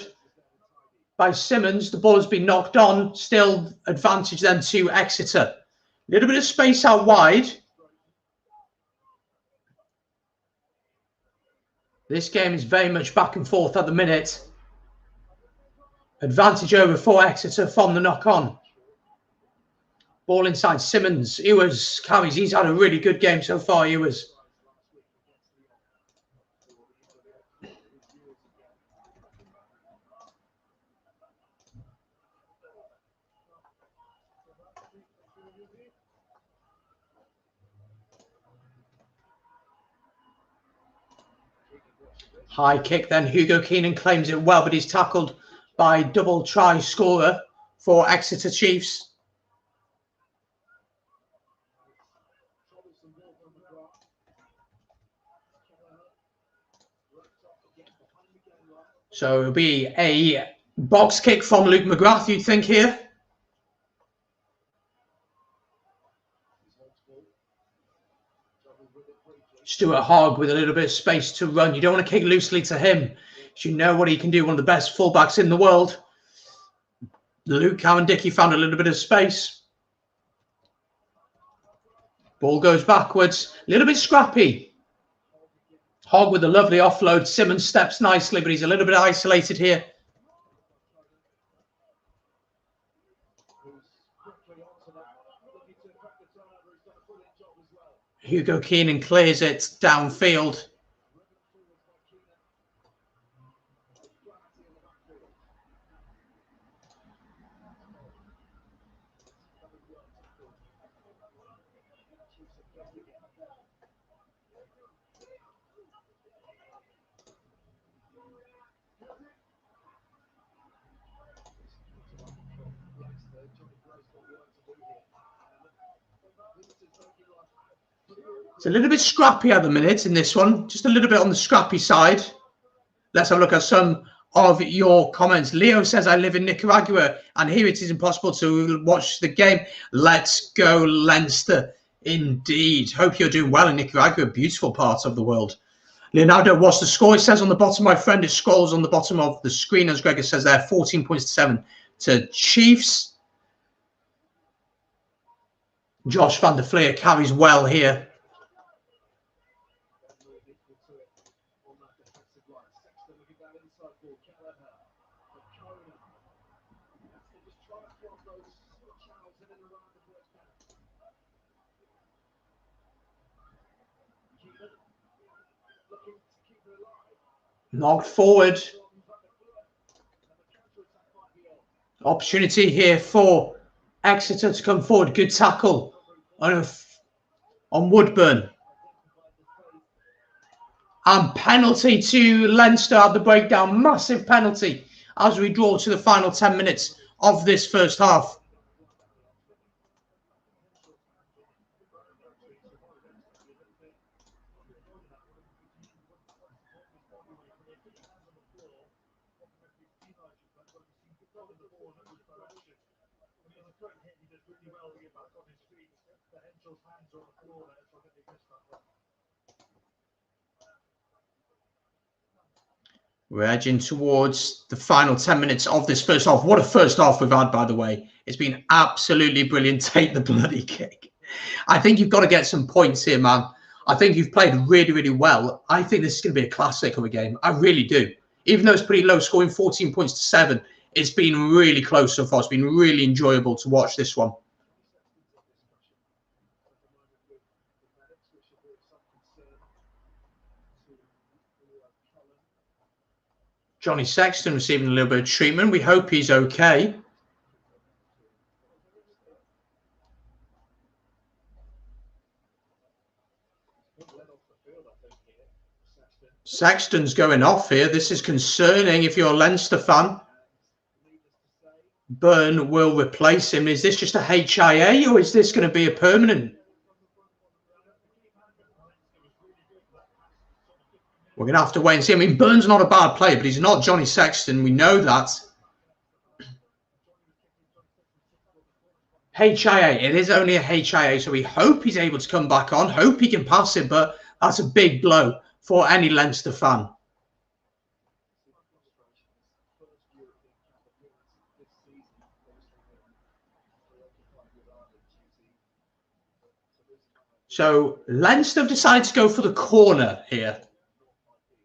by Simmons. The ball has been knocked on. Still advantage then to Exeter. A little bit of space out wide. This game is very much back and forth at the minute. Advantage over for Exeter from the knock-on. Ball inside Simmons. Ewers carries. He's had a really good game so far, Ewers. High kick then. Hugo Keenan claims it well, but he's tackled by double try scorer for Exeter Chiefs. So it'll be a box kick from Luke McGrath, you'd think here. Stuart Hogg with a little bit of space to run. You don't want to kick loosely to him. You know what he can do, one of the best fullbacks in the world. Luke Cowan-Dickey found a little bit of space. Ball goes backwards. A little bit scrappy. Hogg with a lovely offload. Simmons steps nicely, but he's a little bit isolated here. Hugo Keenan clears it downfield. It's a little bit scrappy at the minute in this one. Just a little bit on the scrappy side. Let's have a look at some of your comments. Leo says, I live in Nicaragua and here it is impossible to watch the game. Let's go Leinster. Indeed. Hope you're doing well in Nicaragua. Beautiful part of the world. Leonardo, what's the score? It says on the bottom, my friend, it scrolls on the bottom of the screen, as Gregor says there, 14 points to 7 to Chiefs. Josh van der Fleer carries well here. Knocked forward. Opportunity here for Exeter to come forward. Good tackle on Woodburn. And penalty to Leinster at the breakdown. Massive penalty as we draw to the final 10 minutes of this first half. We're edging towards the final 10 minutes of this first half. What a first half we've had, by the way. It's been absolutely brilliant. Take the bloody kick. I think you've got to get some points here, man. I think you've played really, really well. I think this is going to be a classic of a game. I really do. Even though it's pretty low scoring, 14 points to 7, it's been really close so far. It's been really enjoyable to watch this one. Johnny Sexton receiving a little bit of treatment. We hope he's okay. Sexton's going off here. This is concerning if you're a Leinster fan. Byrne will replace him. Is this just a HIA or is this going to be a permanent? We're going to have to wait and see. I mean, Byrne's not a bad player, but he's not Johnny Sexton. We know that. HIA. It is only a HIA, so we hope he's able to come back on. Hope he can pass it, but that's a big blow for any Leinster fan. So Leinster have decided to go for the corner here.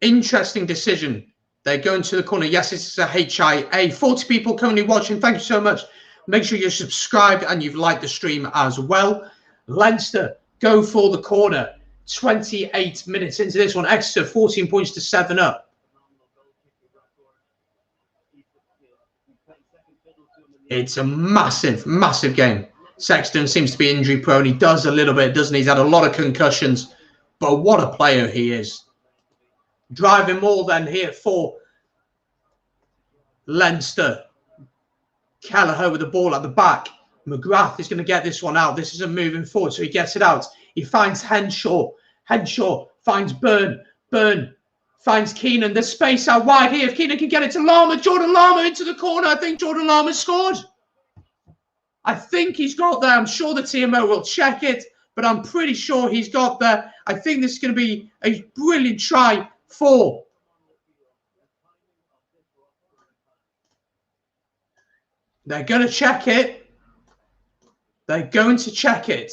Interesting decision. They're going to the corner. Yes, this is a HIA. 40 people currently watching. Thank you so much. Make sure you're subscribed and you've liked the stream as well. Leinster go for the corner. 28 minutes into this one. Exeter 14 points to 7 up. It's a massive, massive game. Sexton seems to be injury prone. He does a little bit, doesn't he? He's had a lot of concussions. But what a player he is. Driving more than here for Leinster. Kelleher with the ball at the back. McGrath is going to get this one out. This isn't moving forward, so he gets it out. He finds Henshaw. Henshaw finds Byrne. Byrne finds Keenan. There's space out wide here. If Keenan can get it to Lama. Jordan Lama into the corner. I think Jordan Lama scored. I think he's got there. I'm sure the TMO will check it, but I'm pretty sure he's got there. I think this is going to be a brilliant try for they're going to check it. They're going to check it.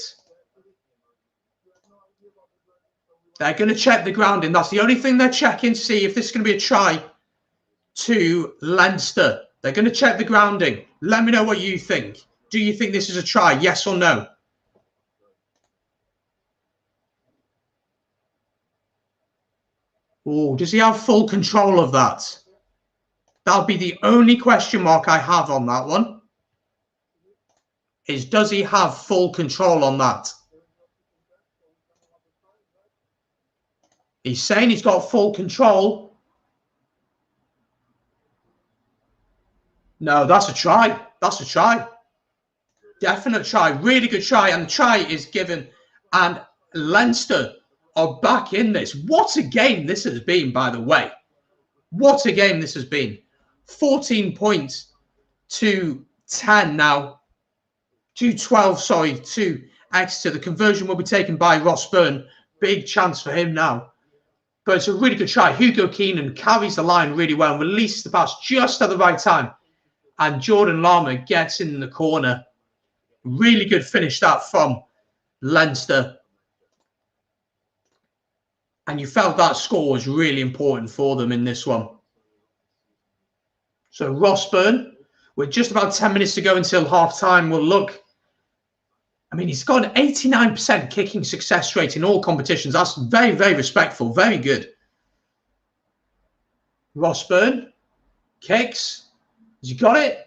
They're going to check the grounding. That's the only thing they're checking to see if this is going to be a try to Leinster. They're going to check the grounding. Let me know what you think. Do you think this is a try? Yes or no? Oh, does he have full control of that? That'll be the only question mark I have on that one. Is does he have full control on that? He's saying he's got full control. No, that's a try. That's a try. Definite try. Really good try. And the try is given. And Leinster are back in this. What a game this has been, by the way. What a game this has been. 14 points to 10 now. To 12, sorry, to Exeter. The conversion will be taken by Ross Byrne. Big chance for him now. But it's a really good try. Hugo Keenan carries the line really well and releases the pass just at the right time. And Jordan Lama gets in the corner. Really good finish that from Leinster. And you felt that score was really important for them in this one. So Ross Byrne, with just about 10 minutes to go until half-time, will look. I mean, he's got an 89% kicking success rate in all competitions. That's very, very respectful. Very good. Ross Byrne kicks. Has he got it?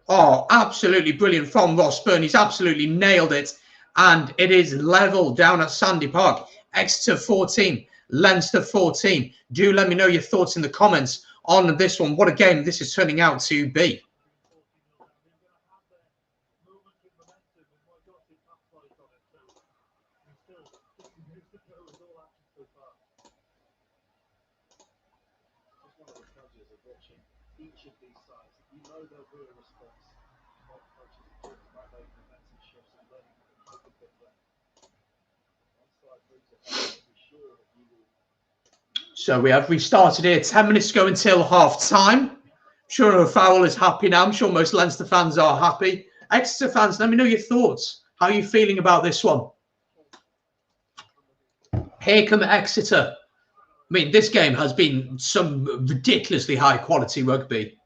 Oh, absolutely brilliant from Ross Byrne. He's absolutely nailed it. And it is level down at Sandy Park. Exeter 14, Leinster 14. Do let me know your thoughts in the comments on this one. What a game this is turning out to be. So we have restarted here. 10 minutes to go until half-time. I'm sure O'Farrell is happy now. I'm sure most Leinster fans are happy. Exeter fans, let me know your thoughts. How are you feeling about this one? Here come Exeter. I mean, this game has been some ridiculously high-quality rugby.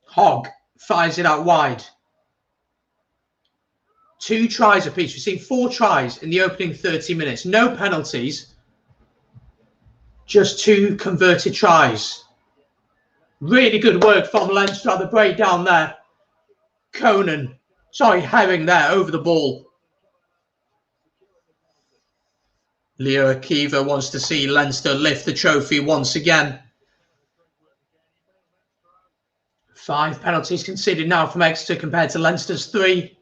Hogg fires it out wide. 2 tries apiece. We've seen 4 tries in the opening 30 minutes. No penalties. Just 2 converted tries. Really good work from Leinster at the breakdown there. Herring there over the ball. Leo Akiva wants to see Leinster lift the trophy once again. 5 penalties conceded now from Exeter compared to Leinster's 3.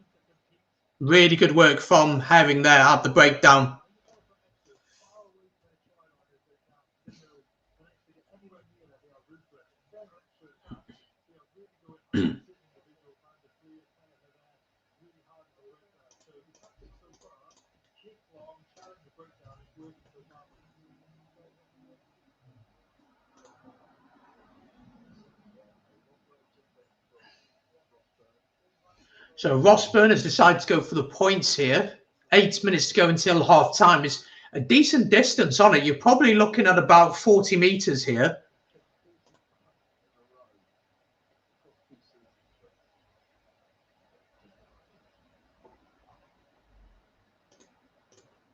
Really good work from Herring there at the breakdown. So Rossburn has decided to go for the points here. 8 minutes to go until half time. It's a decent distance on it. You're probably looking at about 40 metres here.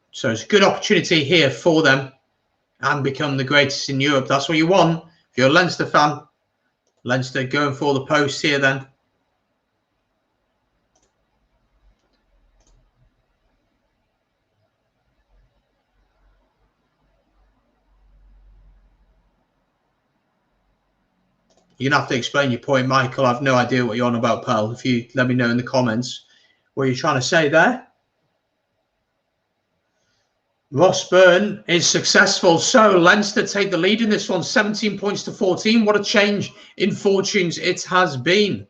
So it's a good opportunity here for them and become the greatest in Europe. That's what you want. If you're a Leinster fan, Leinster going for the post here then. You're going to have to explain your point, Michael. I have no idea what you're on about, pal. If you let me know in the comments what you're trying to say there. Rossburn is successful. So Leinster take the lead in this one, 17 points to 14. What a change in fortunes it has been.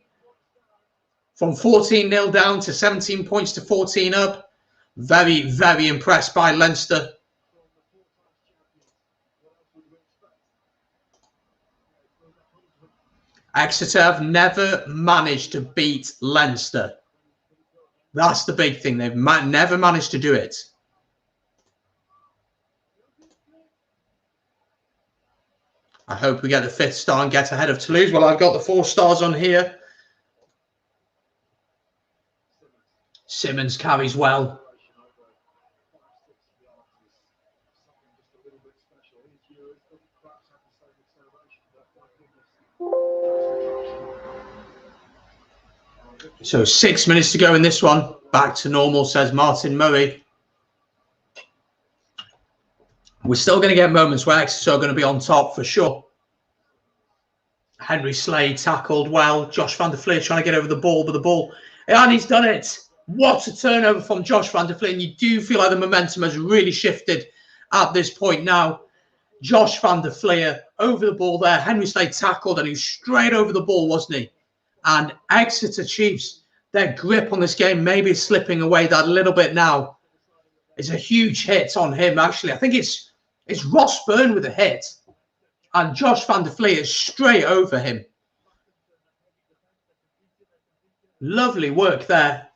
From 14-0 down to 17 points to 14 up. Very, very impressed by Leinster. Exeter have never managed to beat Leinster. That's the big thing. They've never managed to do it. I hope we get the 5th star and get ahead of Toulouse. Well, I've got the 4 stars on here. Simmons carries well. So 6 minutes to go in this one. Back to normal, says Martin Murray. We're still going to get moments where Exeter are going to be on top for sure. Henry Slade tackled well. Josh van der Fleer trying to get over the ball, but the ball... And he's done it. What a turnover from Josh van der Fleer. And you do feel like the momentum has really shifted at this point now. Josh van der Fleer over the ball there. Henry Slade tackled and he was straight over the ball, wasn't he? And Exeter Chiefs, their grip on this game maybe slipping away that little bit now. It's a huge hit on him, actually. I think it's Rossburn with a hit. And Josh van der Fleer is straight over him. Lovely work there.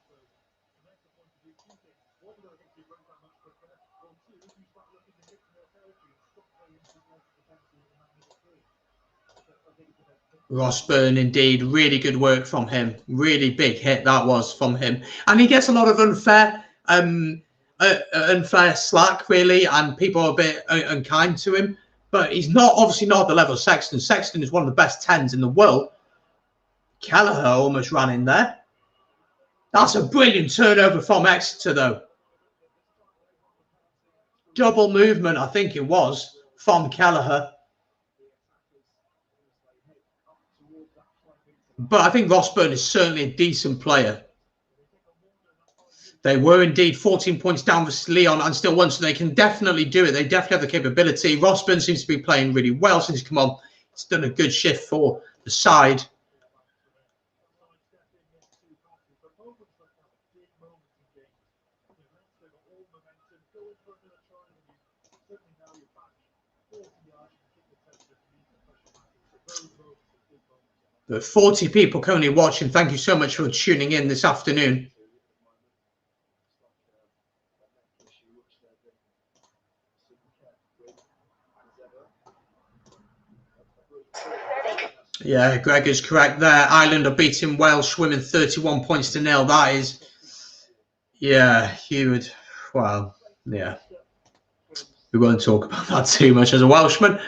Rossburn, indeed. Really good work from him. Really big hit that was from him. And he gets a lot of unfair slack, really, and people are a bit unkind to him. But he's obviously not at the level of Sexton. Sexton is one of the best 10s in the world. Kelleher almost ran in there. That's a brilliant turnover from Exeter, though. Double movement, I think it was, from Kelleher. But I think Rossburn is certainly a decent player. They were indeed 14 points down versus Leon and still won, so they can definitely do it. They definitely have the capability. Rossburn seems to be playing really well since he's come on. He's done a good shift for the side. But 40 people currently watching. Thank you so much for tuning in this afternoon. Yeah, Greg is correct there. Ireland are beating Welsh women 31 points to 0. That is, yeah, huge. Wow, yeah. We won't talk about that too much as a Welshman.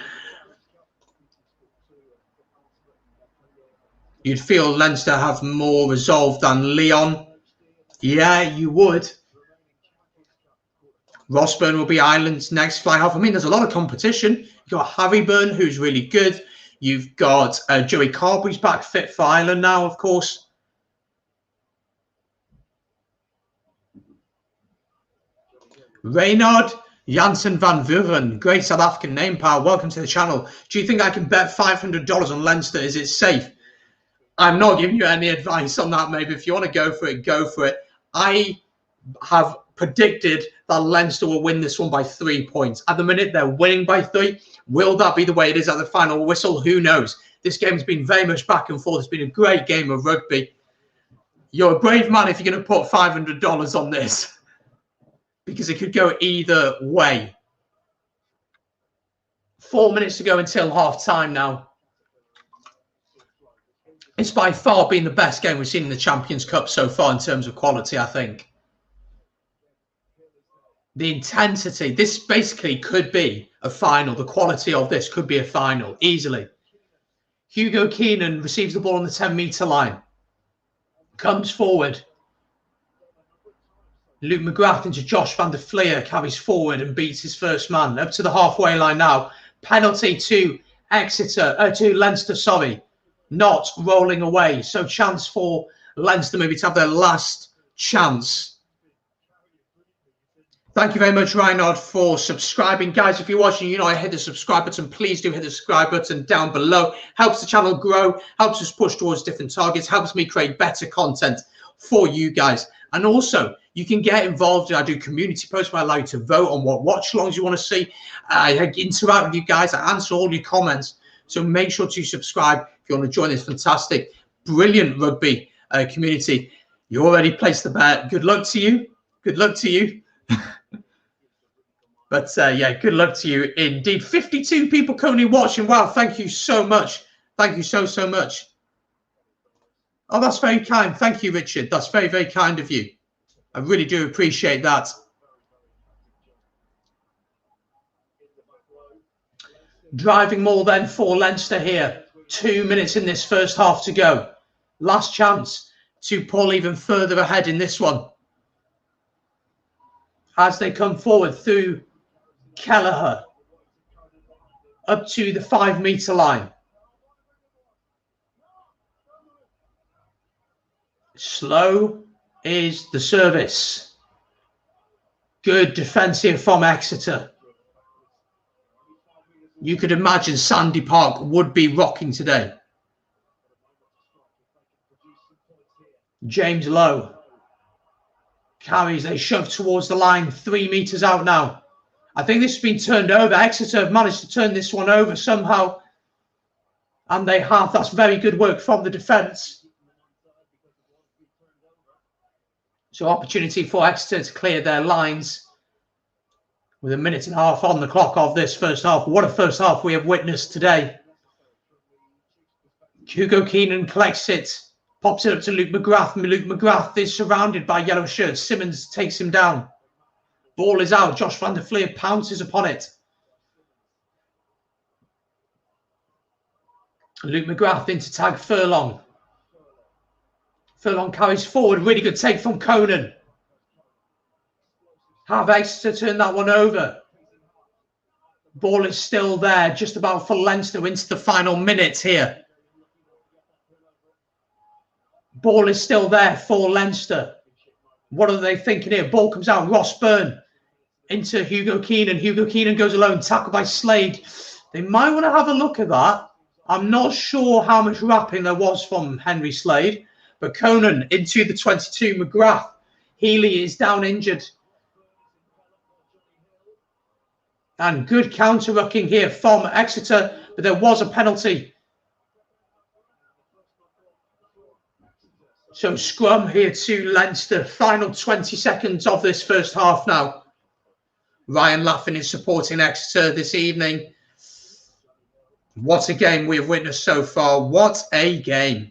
You'd feel Leinster have more resolve than Leon. Yeah, you would. Rossburn will be Ireland's next fly half. I mean, there's a lot of competition. You've got Harry Byrne, who's really good. You've got Joey Carberry's back fit for Ireland now, of course. Reynard Janssen van Vuren, great South African name, pal. Welcome to the channel. Do you think I can bet $500 on Leinster? Is it safe? I'm not giving you any advice on that, maybe. If you want to go for it, go for it. I have predicted that Leinster will win this one by 3 points. At the minute, they're winning by 3. Will that be the way it is at the final whistle? Who knows? This game's been very much back and forth. It's been a great game of rugby. You're a brave man if you're going to put $500 on this, because it could go either way. 4 minutes to go until half time now. It's by far been the best game we've seen in the Champions Cup so far in terms of quality, I think. The intensity, this basically could be a final. The quality of this could be a final, easily. Hugo Keenan receives the ball on the 10-metre line. Comes forward. Luke McGrath into Josh van der Fleer, carries forward and beats his first man. Up to the halfway line now. Penalty to Exeter, to Leinster, sorry. Not rolling away. So chance for Leinster maybe to have their last chance. Thank you very much, Reinhard, for subscribing. Guys, if you're watching, you know I hit the subscribe button. Please do hit the subscribe button down below. Helps the channel grow, helps us push towards different targets, helps me create better content for you guys. And also, you can get involved. I do community posts where I allow you to vote on what watch-alongs you want to see. I interact with you guys. I answer all your comments. So make sure to subscribe if you want to join this fantastic, brilliant rugby community. You already placed the bet. Good luck to you. Good luck to you. But yeah, good luck to you indeed. 52 people currently watching. Wow, thank you so much. Thank you so much. Oh, that's very kind. Thank you, Richard. That's very, very kind of you. I really do appreciate that. Driving more than for Leinster here. 2 minutes in this first half to go. Last chance to pull even further ahead in this one. As they come forward through Kelleher up to the 5-metre line. Slow is the service. Good defensive from Exeter. You could imagine Sandy Park would be rocking today. James Lowe carries, they shove towards the line, 3 metres out now. I think this has been turned over. Exeter have managed to turn this one over somehow. And they have. That's very good work from the defence. So opportunity for Exeter to clear their lines with 1.5 minutes on the clock of this first half. What a first half we have witnessed today. Hugo Keenan collects it. Pops it up to Luke McGrath. Luke McGrath is surrounded by yellow shirts. Simmons takes him down. Ball is out. Josh van der Fleer pounces upon it. Luke McGrath into tag Furlong. Furlong carries forward. Really good take from Conan. Have Exeter turn that one over. Ball is still there. Just about for Leinster into the final minutes here. Ball is still there for Leinster. What are they thinking here? Ball comes out. Ross Byrne into Hugo Keenan. Hugo Keenan goes alone. Tackled by Slade. They might want to have a look at that. I'm not sure how much wrapping there was from Henry Slade. But Conan into the 22. McGrath. Healy is down injured. And good counter-rucking here from Exeter. But there was a penalty. So scrum here to Leinster. Final 20 seconds of this first half now. Ryan Laffin is supporting Exeter this evening. What a game we have witnessed so far. What a game.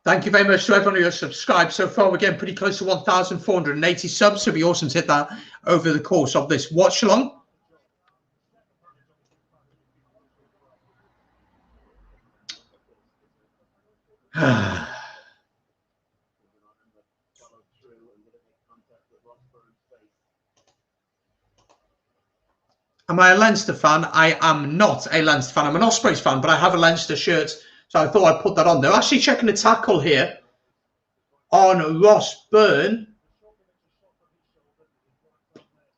Thank you very much to everyone who has subscribed so far. We're getting pretty close to 1,480 subs, so it'd be awesome to hit that over the course of this watch along. Am I a Leinster fan? I am not a Leinster fan. I'm an Ospreys fan, but I have a Leinster shirt, so I thought I'd put that on. They're actually checking the tackle here on Ross Byrne.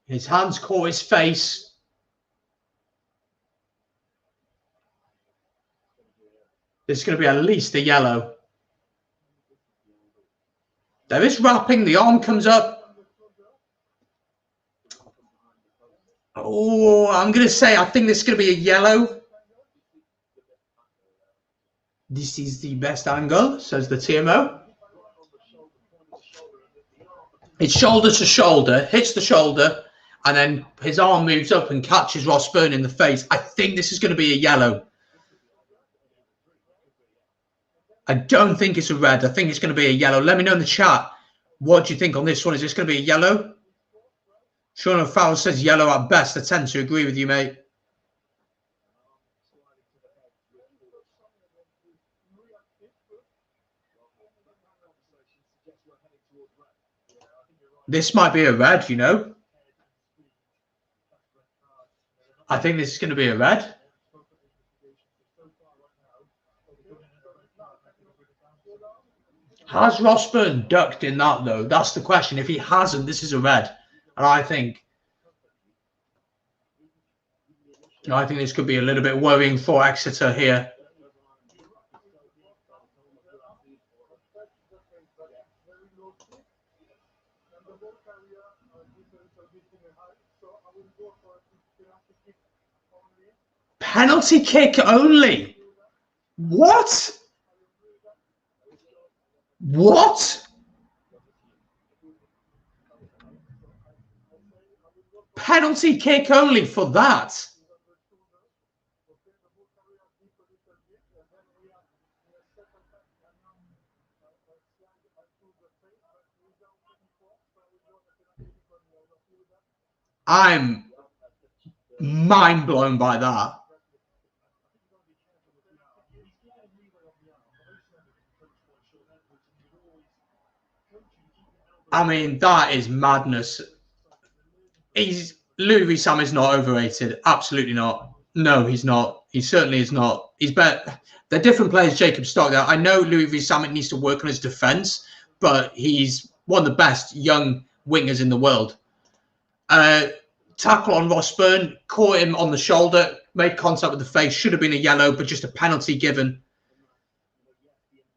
His hands caught his face. This is going to be at least a yellow. There is wrapping. The arm comes up. Oh, I'm going to say I think this is going to be a yellow. This is the best angle, says the TMO. It's shoulder to shoulder, hits the shoulder, and then his arm moves up and catches Ross Byrne in the face. I think this is going to be a yellow. I don't think it's a red. I think it's going to be a yellow. Let me know in the chat. What do you think on this one? Is this going to be a yellow? Sean O'Farrell says yellow at best. I tend to agree with you, mate. This might be a red, you know. I think this is going to be a red. Has Ross Byrne ducked in that, though? That's the question. If he hasn't, this is a red. And I think this could be a little bit worrying for Exeter here. Penalty kick only. What? What? Penalty kick only for that. I'm mind blown by that. I mean, that is madness. Louis Sam is not overrated. Absolutely not. No, he's not. He certainly is not. He's better. They're different players, Jacob Stockdale. I know Louis Sam needs to work on his defence, but he's one of the best young wingers in the world. Tackle on Ross Byrne, caught him on the shoulder, made contact with the face. Should have been a yellow, but just a penalty given.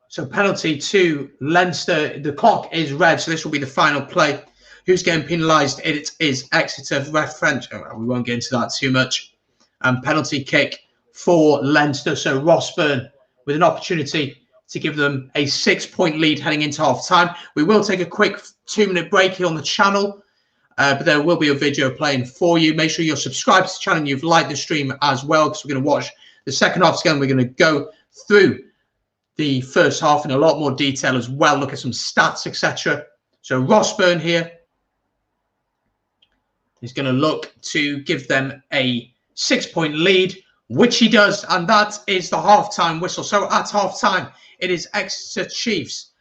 So penalty to Leinster. The clock is red, so this will be the final play. Who's getting penalised? It is Exeter. Ref French. Oh, we won't get into that too much. Penalty kick for Leinster. So Ross Byrne with an opportunity to give them a 6-point lead heading into half-time. We will take a quick 2-minute break here on the channel, but there will be a video playing for you. Make sure you're subscribed to the channel and you've liked the stream as well, because we're going to watch the second half again. We're going to go through the first half in a lot more detail as well, look at some stats, etc. So Ross Byrne here is going to look to give them a 6-point lead, which he does, and that is the half-time whistle. So at half-time, it is Exeter Chiefs.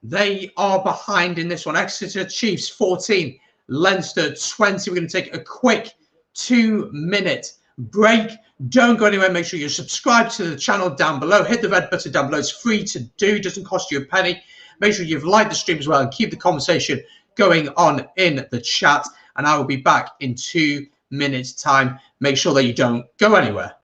They are behind in this one. Exeter Chiefs 14, Leinster 20. We're going to take a quick 2-minute break. Don't go anywhere. Make sure you're subscribed to the channel down below. Hit the red button down below. It's free to do. Doesn't cost you a penny. Make sure you've liked the stream as well and keep the conversation going on in the chat. And I will be back in 2 minutes' time. Make sure that you don't go anywhere.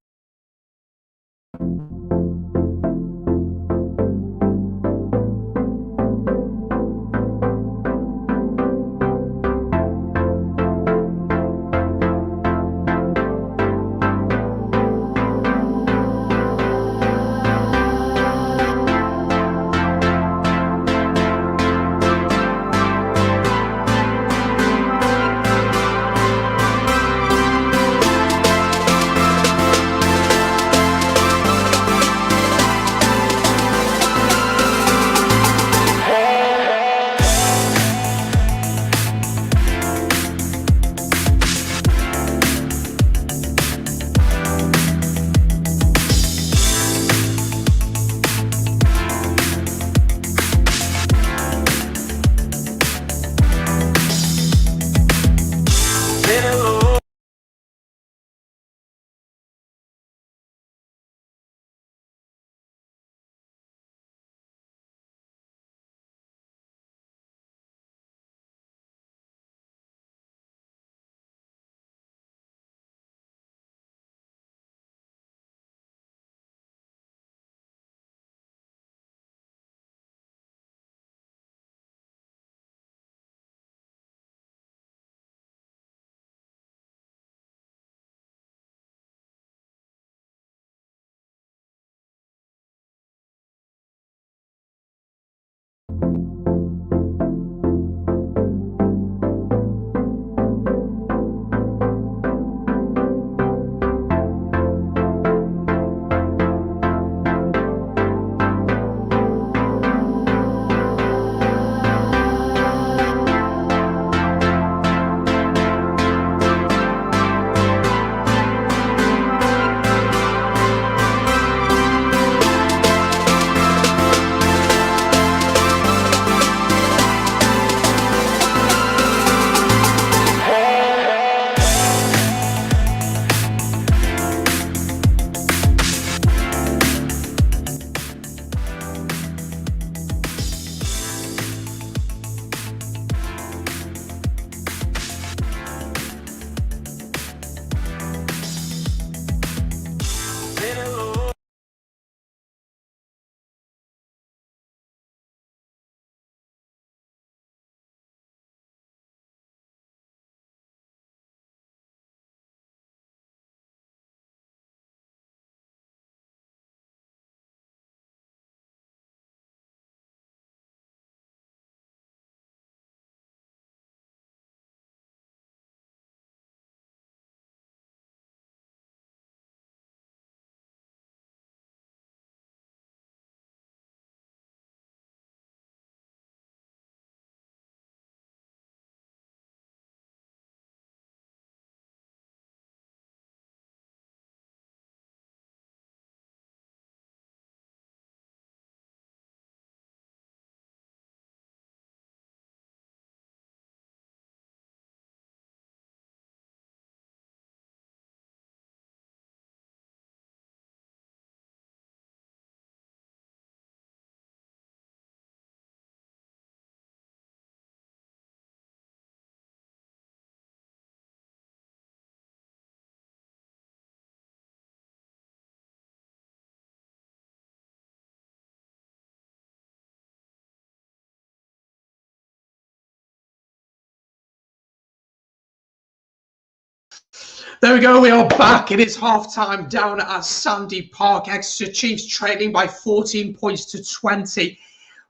There we go. We are back. It is half-time down at Sandy Park. Exeter Chiefs trailing by 14 points to 20.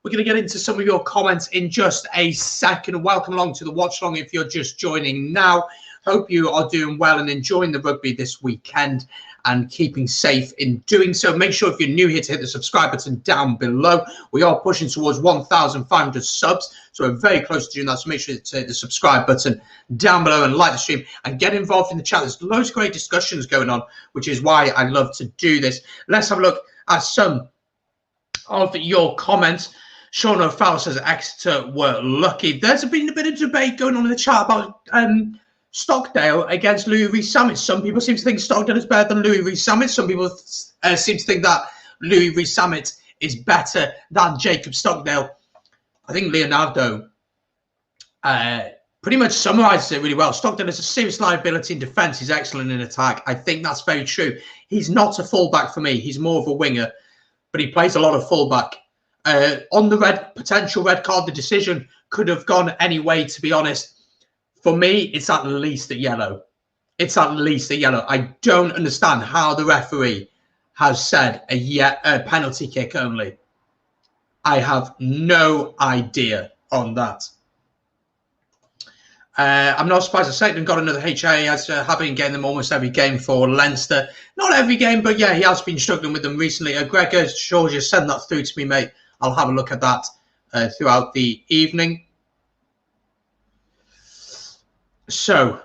We're going to get into some of your comments in just a second. Welcome along to the watch-along if you're just joining now. Hope you are doing well and enjoying the rugby this weekend and keeping safe in doing so. Make sure if you're new here to hit the subscribe button down below. We are pushing towards 1,500 subs, so we're very close to doing that. So make sure to hit the subscribe button down below and like the stream and get involved in the chat. There's loads of great discussions going on, which is why I love to do this. Let's have a look at some of your comments. Sean O'Farrell says Exeter were lucky. There's been a bit of debate going on in the chat about Stockdale against Louis Rees-Zammit. Some people seem to think Stockdale is better than Louis Rees-Zammit. Some people seem to think that Louis Rees-Zammit is better than Jacob Stockdale. I think Leonardo pretty much summarises it really well. Stockdale is a serious liability in defence. He's excellent in attack. I think that's very true. He's not a fullback for me. He's more of a winger, but he plays a lot of fullback. On the potential red card, the decision could have gone any way, to be honest. For me, it's at least a yellow. It's at least a yellow. I don't understand how the referee has said a penalty kick only. I have no idea on that. I'm not surprised that Satan got another HIA as having getting them almost every game for Leinster. Not every game, but yeah, he has been struggling with them recently. Gregor Georgia, send that through to me, mate. I'll have a look at that throughout the evening. So,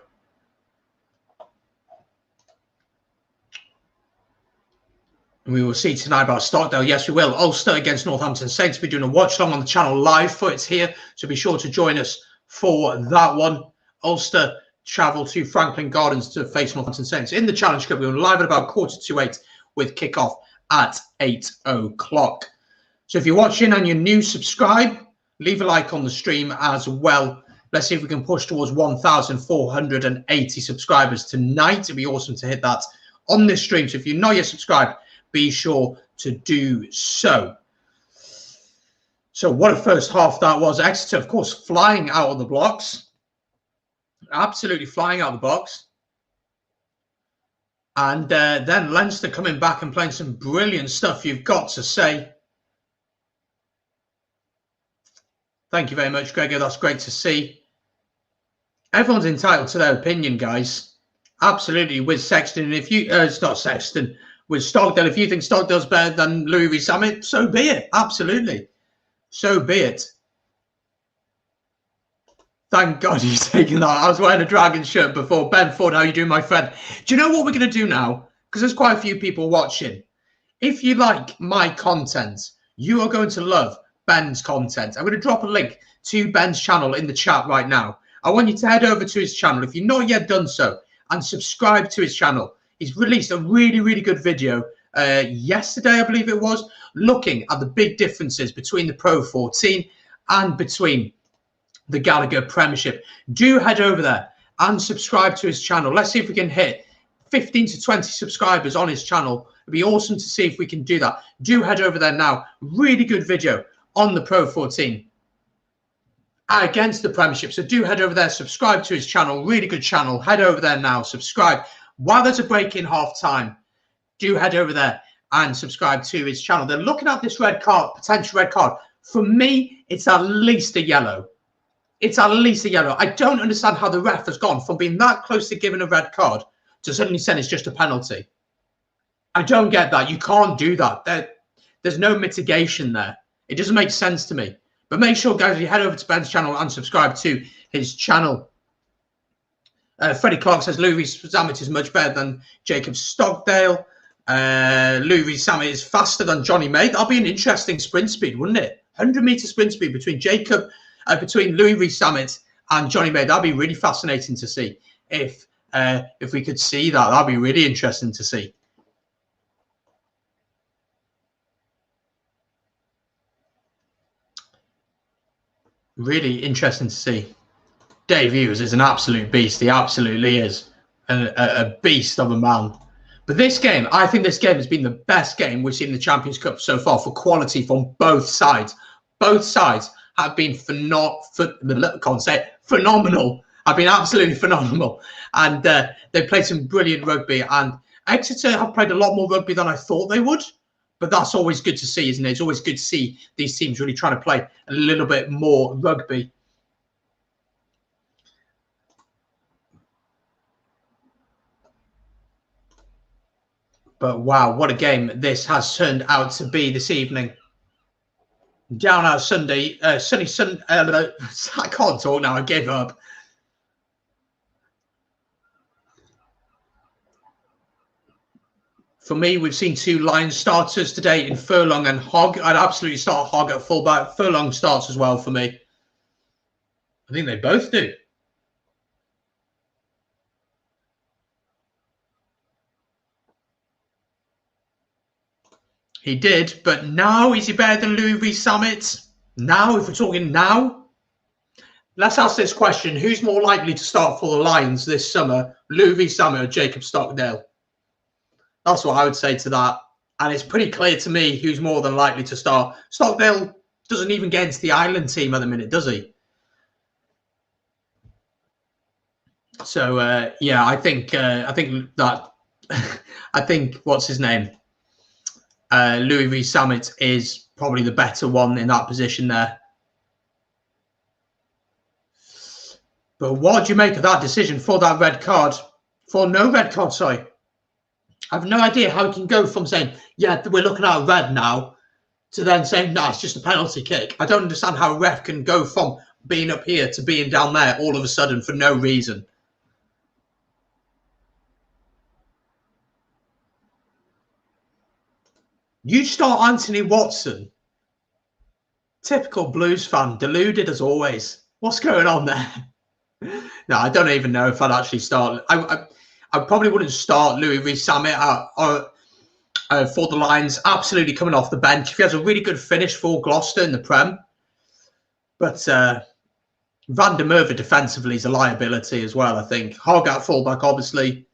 we will see tonight about Stockdale. Yes, we will. Ulster against Northampton Saints. We're doing a watch long on the channel live for it here. So be sure to join us for that one. Ulster travel to Franklin Gardens to face Northampton Saints in the Challenge Cup. We're live at about 7:45 with kickoff at 8 o'clock. So if you're watching and you're new, subscribe. Leave a like on the stream as well. Let's see if we can push towards 1,480 subscribers tonight. It'd be awesome to hit that on this stream. So if you're not yet subscribed, be sure to do so. So what a first half that was. Exeter, of course, flying out of the blocks. Absolutely flying out of the box. And then Leinster coming back and playing some brilliant stuff, you've got to say. Thank you very much, Gregor. That's great to see. Everyone's entitled to their opinion, guys. Absolutely. With Sexton, and if you, it's not Sexton, with Stockdale, if you think Stockdale's better than Louis Rees-Zammit, so be it. Absolutely. So be it. Thank God you've taken that. I was wearing a Dragon shirt before. Ben Ford, how you doing, my friend? Do you know what we're going to do now? Because there's quite a few people watching. If you like my content, you are going to love Ben's content. I'm going to drop a link to Ben's channel in the chat right now. I want you to head over to his channel if you've not yet done so and subscribe to his channel. He's released a really, really good video yesterday, I believe it was, looking at the big differences between the Pro 14 and between the Gallagher Premiership. Do head over there and subscribe to his channel. Let's see if we can hit 15 to 20 subscribers on his channel. It'd be awesome to see if we can do that. Do head over there now. Really good video on the Pro 14 against the Premiership. So do head over there, subscribe to his channel. Really good channel. Head over there now, subscribe. While there's a break in half time, do head over there and subscribe to his channel. They're looking at this red card, potential red card. For me, it's at least a yellow. It's at least a yellow. I don't understand how the ref has gone from being that close to giving a red card to suddenly saying it's just a penalty. I don't get that. You can't do that. There's no mitigation there. It doesn't make sense to me. But make sure, guys, you head over to Ben's channel and subscribe to his channel. Freddie Clark says Louis Rees-Zammit is much better than Jacob Stockdale. Louis Rees-Zammit is faster than Johnny May. That'll be an interesting sprint speed, wouldn't it? 100-meter sprint speed between between Louis Rees-Zammit and Johnny May. That'd be really fascinating to see. If we could see that, that'd be really interesting to see. Really interesting to see. Dave Hughes is an absolute beast. He absolutely is a beast of a man. But this game, I think this game has been the best game we've seen in the Champions Cup so far for quality from both sides. Both sides have been phenomenal. have been absolutely phenomenal, and they played some brilliant rugby. And Exeter have played a lot more rugby than I thought they would, but that's always good to see, isn't it? It's always good to see these teams really trying to play a little bit more rugby. But wow, what a game this has turned out to be this evening. Down out Sunday, sunny Sun. I can't talk now. I gave up. For me, we've seen two Lions starters today in Furlong and Hogg. I'd absolutely start Hogg at fullback. Furlong starts as well for me. I think they both do. He did, but now is he better than Louis Summit? Now, if we're talking now, let's ask this question: who's more likely to start for the Lions this summer, Louis Summit or Jacob Stockdale? That's what I would say to that, and it's pretty clear to me who's more than likely to start. Stockdale doesn't even get into the Ireland team at the minute, does he? So yeah, I think that I think what's his name? Louis Summit is probably the better one in that position there. But what do you make of that decision for that red card? For no red card, sorry. I have no idea how he can go from saying, yeah, we're looking at a red now, to then saying, no, it's just a penalty kick. I don't understand how a ref can go from being up here to being down there all of a sudden for no reason. You start Anthony Watson. Typical Blues fan, deluded as always. What's going on there? No, I don't even know if I'd actually start. I probably wouldn't start Louis Summit for the Lions. Absolutely coming off the bench. If he has a really good finish for Gloucester in the Prem. But Van der Merwe defensively is a liability as well, I think. Hogg at fullback, obviously.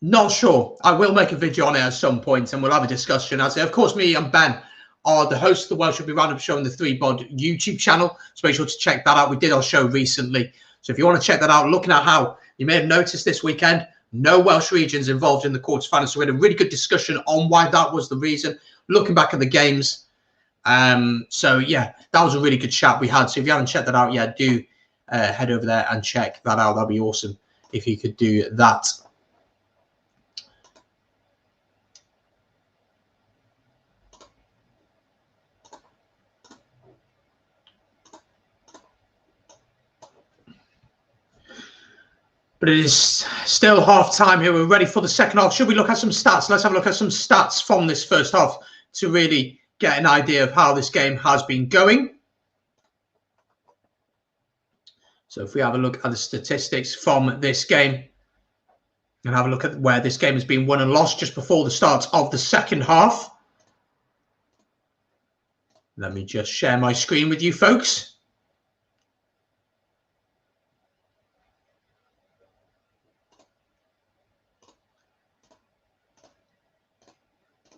Not sure. I will make a video on it at some point and we'll have a discussion. As of course, me and Ben are the hosts of the Welsh Rugby Roundup show on the 3bod YouTube channel. So make sure to check that out. We did our show recently. So if you want to check that out, looking at how you may have noticed this weekend, no Welsh regions involved in the quarterfinals. So we had a really good discussion on why that was the reason. Looking back at the games. So yeah, that was a really good chat we had. So if you haven't checked that out yet, do head over there and check that out. That'd be awesome if you could do that. But it is still half time here. We're ready for the second half. Should we look at some stats? Let's have a look at some stats from this first half to really get an idea of how this game has been going. So if we have a look at the statistics from this game and have a look at where this game has been won and lost just before the start of the second half. Let me just share my screen with you folks.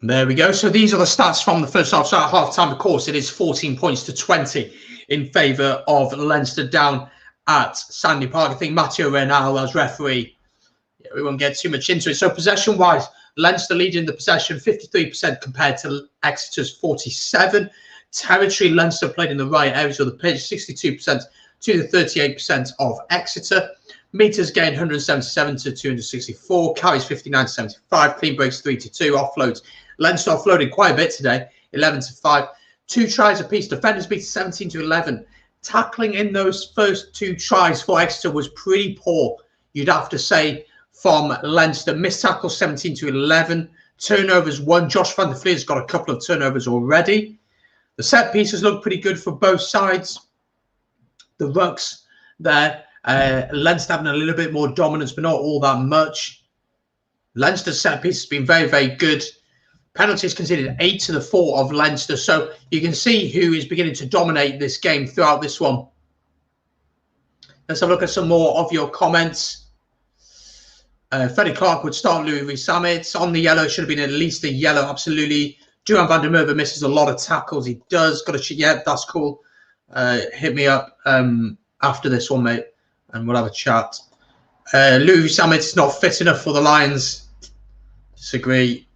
There we go. So these are the stats from the first half. So at half time, of course, it is 14 points to 20 in favour of Leinster down at Sandy Park. I think Matteo Renal as referee. Yeah, we won't get too much into it. So possession-wise, Leinster leading the possession 53% compared to Exeter's 47. Territory, Leinster played in the right areas of the pitch, 62% to the 38% of Exeter. Meters gained 177 to 264. Carries 59 to 75. Clean breaks 3 to 2. Offloads. Leinster offloaded quite a bit today, 11 to 5. 2 tries apiece. Defenders beat 17 to 11. Tackling in those first 2 tries for Exeter was pretty poor, you'd have to say, from Leinster. Missed tackles 17 to 11. Turnovers 1. Josh van der Vlier's got a couple of turnovers already. The set pieces look pretty good for both sides. The rucks there. Leinster having a little bit more dominance, but not all that much. Leinster's set piece has been very, very good. Penalties conceded 8 to the 4 of Leinster. So you can see who is beginning to dominate this game throughout this one. Let's have a look at some more of your comments. Freddie Clark would start Louis Summit. On the yellow, should have been at least a yellow, absolutely. Duran van der Merwe misses a lot of tackles. He does. Got a shoot. Yeah, that's cool. Hit me up after this one, mate. and we'll have a chat. Louis Sammet's not fit enough for the Lions. Disagree.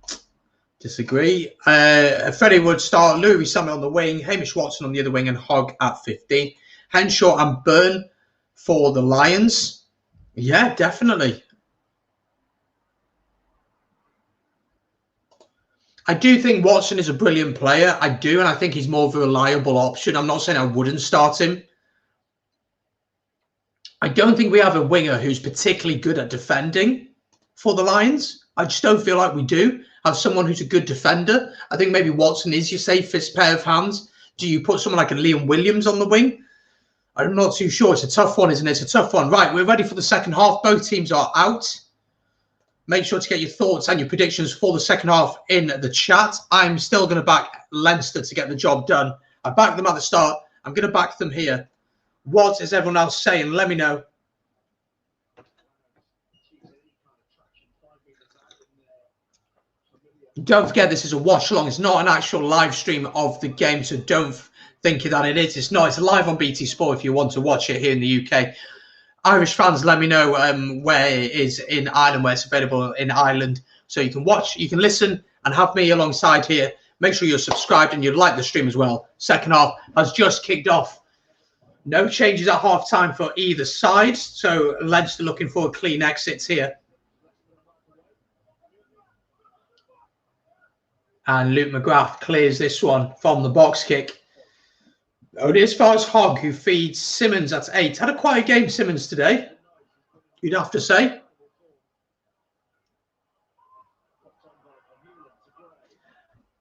Freddie would start Louis Sammet on the wing, Hamish Watson on the other wing, and Hogg at 15. Henshaw and Byrne for the Lions. Yeah, definitely. I do think Watson is a brilliant player. I do, and I think he's more of a reliable option. I'm not saying I wouldn't start him. I don't think we have a winger who's particularly good at defending for the Lions. I just don't feel like we do have someone who's a good defender. I think maybe Watson is your safest pair of hands. Do you put someone like a Liam Williams on the wing? I'm not too sure. It's a tough one, isn't it? It's a tough one. Right, we're ready for the second half. Both teams are out. Make sure to get your thoughts and your predictions for the second half in the chat. I'm still going to back Leinster to get the job done. I backed them at the start. I'm going to back them here. What is everyone else saying? Let me know. Don't forget, this is a watch along. It's not an actual live stream of the game, so don't think that it is. It's not. It's live on BT Sport if you want to watch it here in the UK. Irish fans, let me know where it is in Ireland, where it's available in Ireland. So you can watch, you can listen, and have me alongside here. Make sure you're subscribed and you like the stream as well. Second half has just kicked off. No changes at half time for either side. So Leinster looking for clean exits here. And Luke McGrath clears this one from the box kick. Only as far as Hogg, who feeds Simmons at 8. Had a quiet game, Simmons, today, you'd have to say.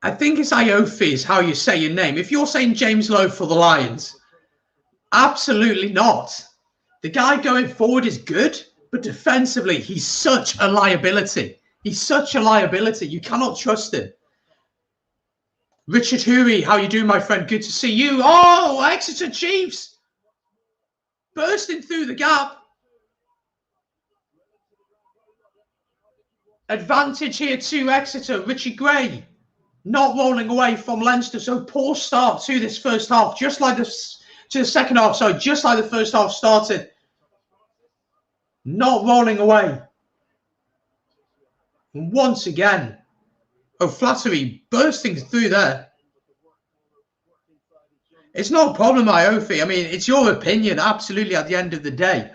I think it's Iofi is how you say your name. If you're saying James Lowe for the Lions, absolutely not. The guy going forward is good, but defensively, he's such a liability. He's such a liability. You cannot trust him. Richard Huey, how you doing, my friend? Good to see you. Oh, Exeter Chiefs bursting through the gap. Advantage here to Exeter. Richie Gray not rolling away from Leinster. So poor start to this first half, just like this to the second half. Sorry, just like the first half started. Not rolling away. And once again, O'Flaherty bursting through there. It's not a problem, Iofi. I mean, it's your opinion, absolutely, at the end of the day.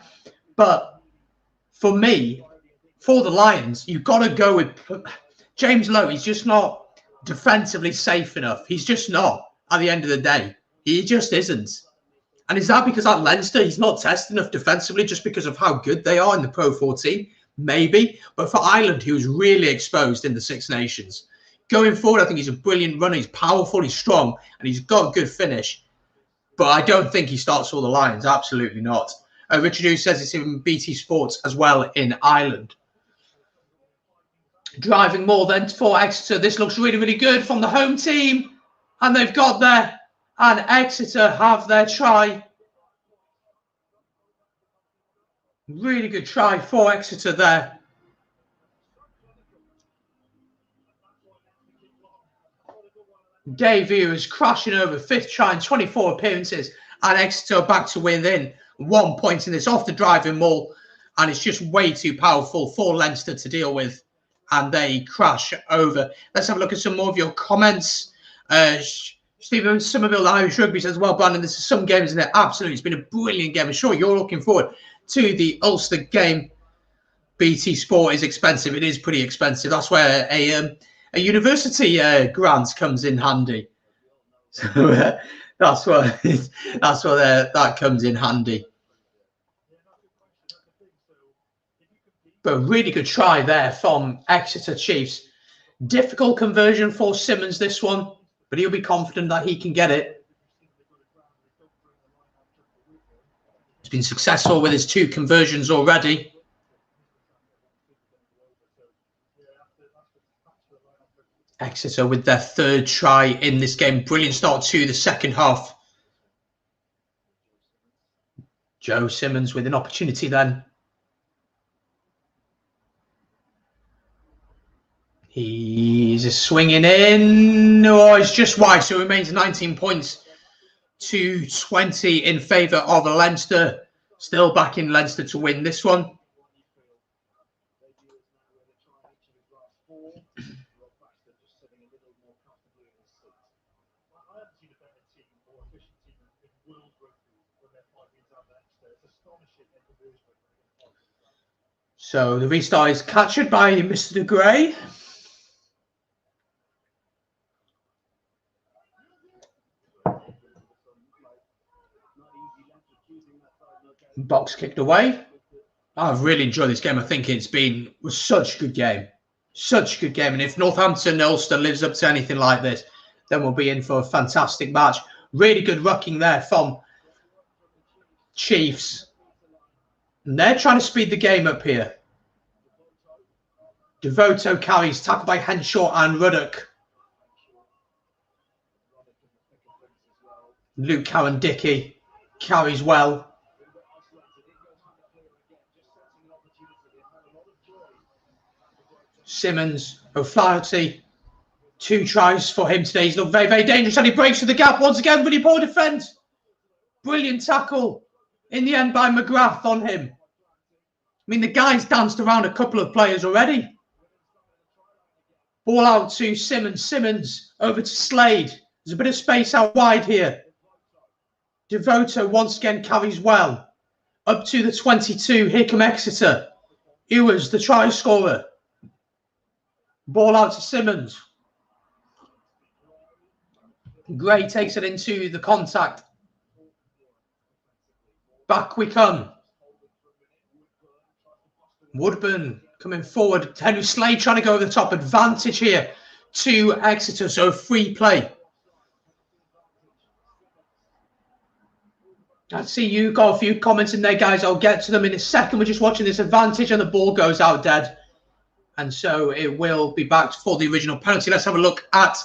But for me, for the Lions, you've got to go with James Lowe. He's just not defensively safe enough. He's just not at the end of the day. He just isn't. And is that because at Leinster, he's not tested enough defensively just because of how good they are in the Pro 14? Maybe. But for Ireland, he was really exposed in the Six Nations. Going forward, I think he's a brilliant runner. He's powerful, he's strong, and he's got a good finish. But I don't think he starts for the Lions. Absolutely not. Richard Hughes says it's in BT Sports as well in Ireland. Driving more than for Exeter. This looks really, really good from the home team. And they've got there. And Exeter have their try. Really good try for Exeter there. Dave is crashing over, fifth try in 24 appearances, and Exeter back to within 1 point in this off the driving maul, and it's just way too powerful for Leinster to deal with, and they crash over. Let's have a look at some more of your comments. Stephen Somerville, Irish Rugby says, well, Brandon, this is some games, isn't it? Absolutely, it's been a brilliant game. I'm sure you're looking forward to the Ulster game. BT Sport is expensive. It is pretty expensive. That's where a university grant comes in handy. So that's where that comes in handy. But a really good try there from Exeter Chiefs. Difficult conversion for Simmons, this one, but he'll be confident that he can get it. He's been successful with his 2 conversions already. Exeter with their 3rd try in this game. Brilliant start to the second half. Joe Simmons with an opportunity then. He's swinging in. Oh, it's just wide. So it remains 19 points to 20 in favour of Leinster. Still backing Leinster to win this one. So the restart is captured by Mr. De Grey. Box kicked away. I've really enjoyed this game. I think was such a good game. Such a good game. And if Northampton Ulster lives up to anything like this, then we'll be in for a fantastic match. Really good rucking there from Chiefs. And they're trying to speed the game up here. Devoto carries, tackled by Henshaw and Ruddock. Luke Cowan-Dickey carries well. Simmons, O'Flaherty, 2 tries for him today. He's looked very, very dangerous and he breaks through the gap once again. Really poor defence. Brilliant tackle in the end by McGrath on him. I mean, the guy's danced around a couple of players already. Ball out to Simmons. Simmons over to Slade. There's a bit of space out wide here. Devoto once again carries well. Up to the 22. Here come Exeter. Ewers, the try scorer. Ball out to Simmons. Gray takes it into the contact. Back we come. Woodburn coming forward. Henry Slade trying to go over the top. Advantage here to Exeter. So free play. I see you got a few comments in there, guys. I'll get to them in a second. We're just watching this advantage and the ball goes out dead. And so it will be back for the original penalty. Let's have a look at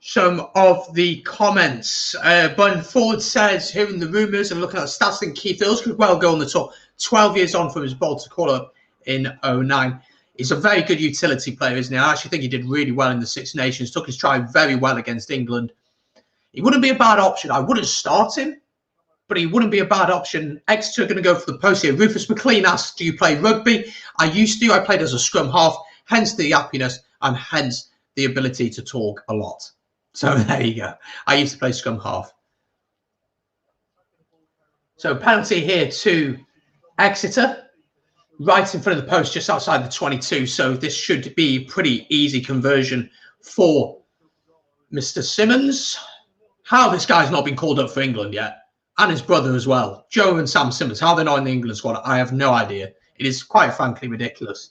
some of the comments. Bun Ford says, hearing the rumours and looking at the stats, I think Keith Earls could well go on the tour. 12 years on from his Baltic call-up in 09. He's a very good utility player, isn't he? I actually think he did really well in the Six Nations. Took his try very well against England. He wouldn't be a bad option. I wouldn't start him, but he wouldn't be a bad option. Exeter are going to go for the post here. Rufus McLean asks, do you play rugby? I used to. I played as a scrum half, hence the happiness and hence the ability to talk a lot. So there you go. I used to play scrum half. So penalty here to Exeter, right in front of the post, just outside the 22. So this should be pretty easy conversion for Mr. Simmons. How this guy's not been called up for England yet. And his brother as well. Joe and Sam Simmons. How they're not in the England squad, I have no idea. It is quite frankly ridiculous.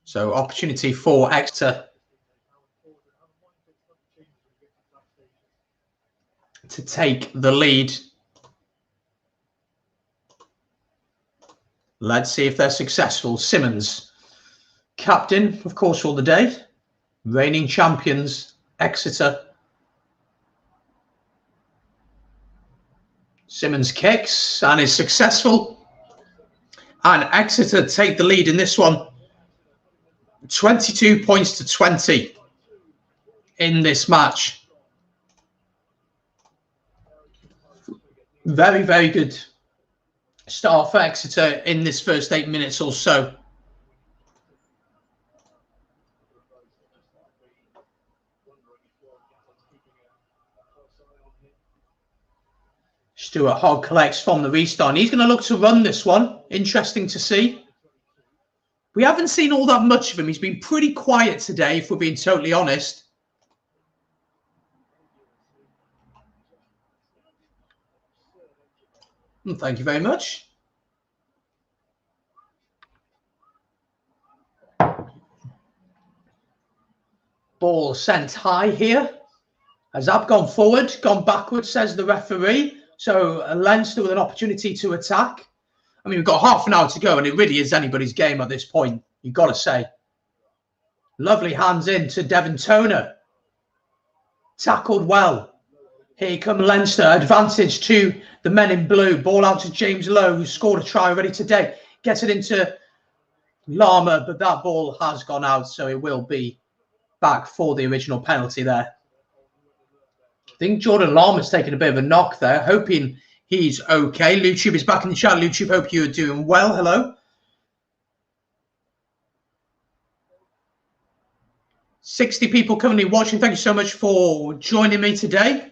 So opportunity for Exeter to take the lead. Let's see if they're successful. Simmons, captain, of course, for the day. Reigning champions, Exeter. Simmons kicks and is successful. And Exeter take the lead in this one. 22 points to 20 in this match. Very, very good start for Exeter in this first 8 minutes or so. Stuart Hogg collects from the restart. And he's going to look to run this one. Interesting to see. We haven't seen all that much of him. He's been pretty quiet today, if we're being totally honest. And thank you very much. Ball sent high here. Has Ab gone forward, gone backwards, says the referee. So Leinster with an opportunity to attack. I mean, we've got half an hour to go, and it really is anybody's game at this point, you've got to say. Lovely hands in to Devon Toner. Tackled well. Here come Leinster. Advantage to the men in blue. Ball out to James Lowe, who scored a try already today. Gets it into Lama, but that ball has gone out, so it will be back for the original penalty there. I think Jordan Lama's taken a bit of a knock there, hoping he's okay. LuTube is back in the chat. LuTube, hope you're doing well. Hello. 60 people currently watching. Thank you so much for joining me today.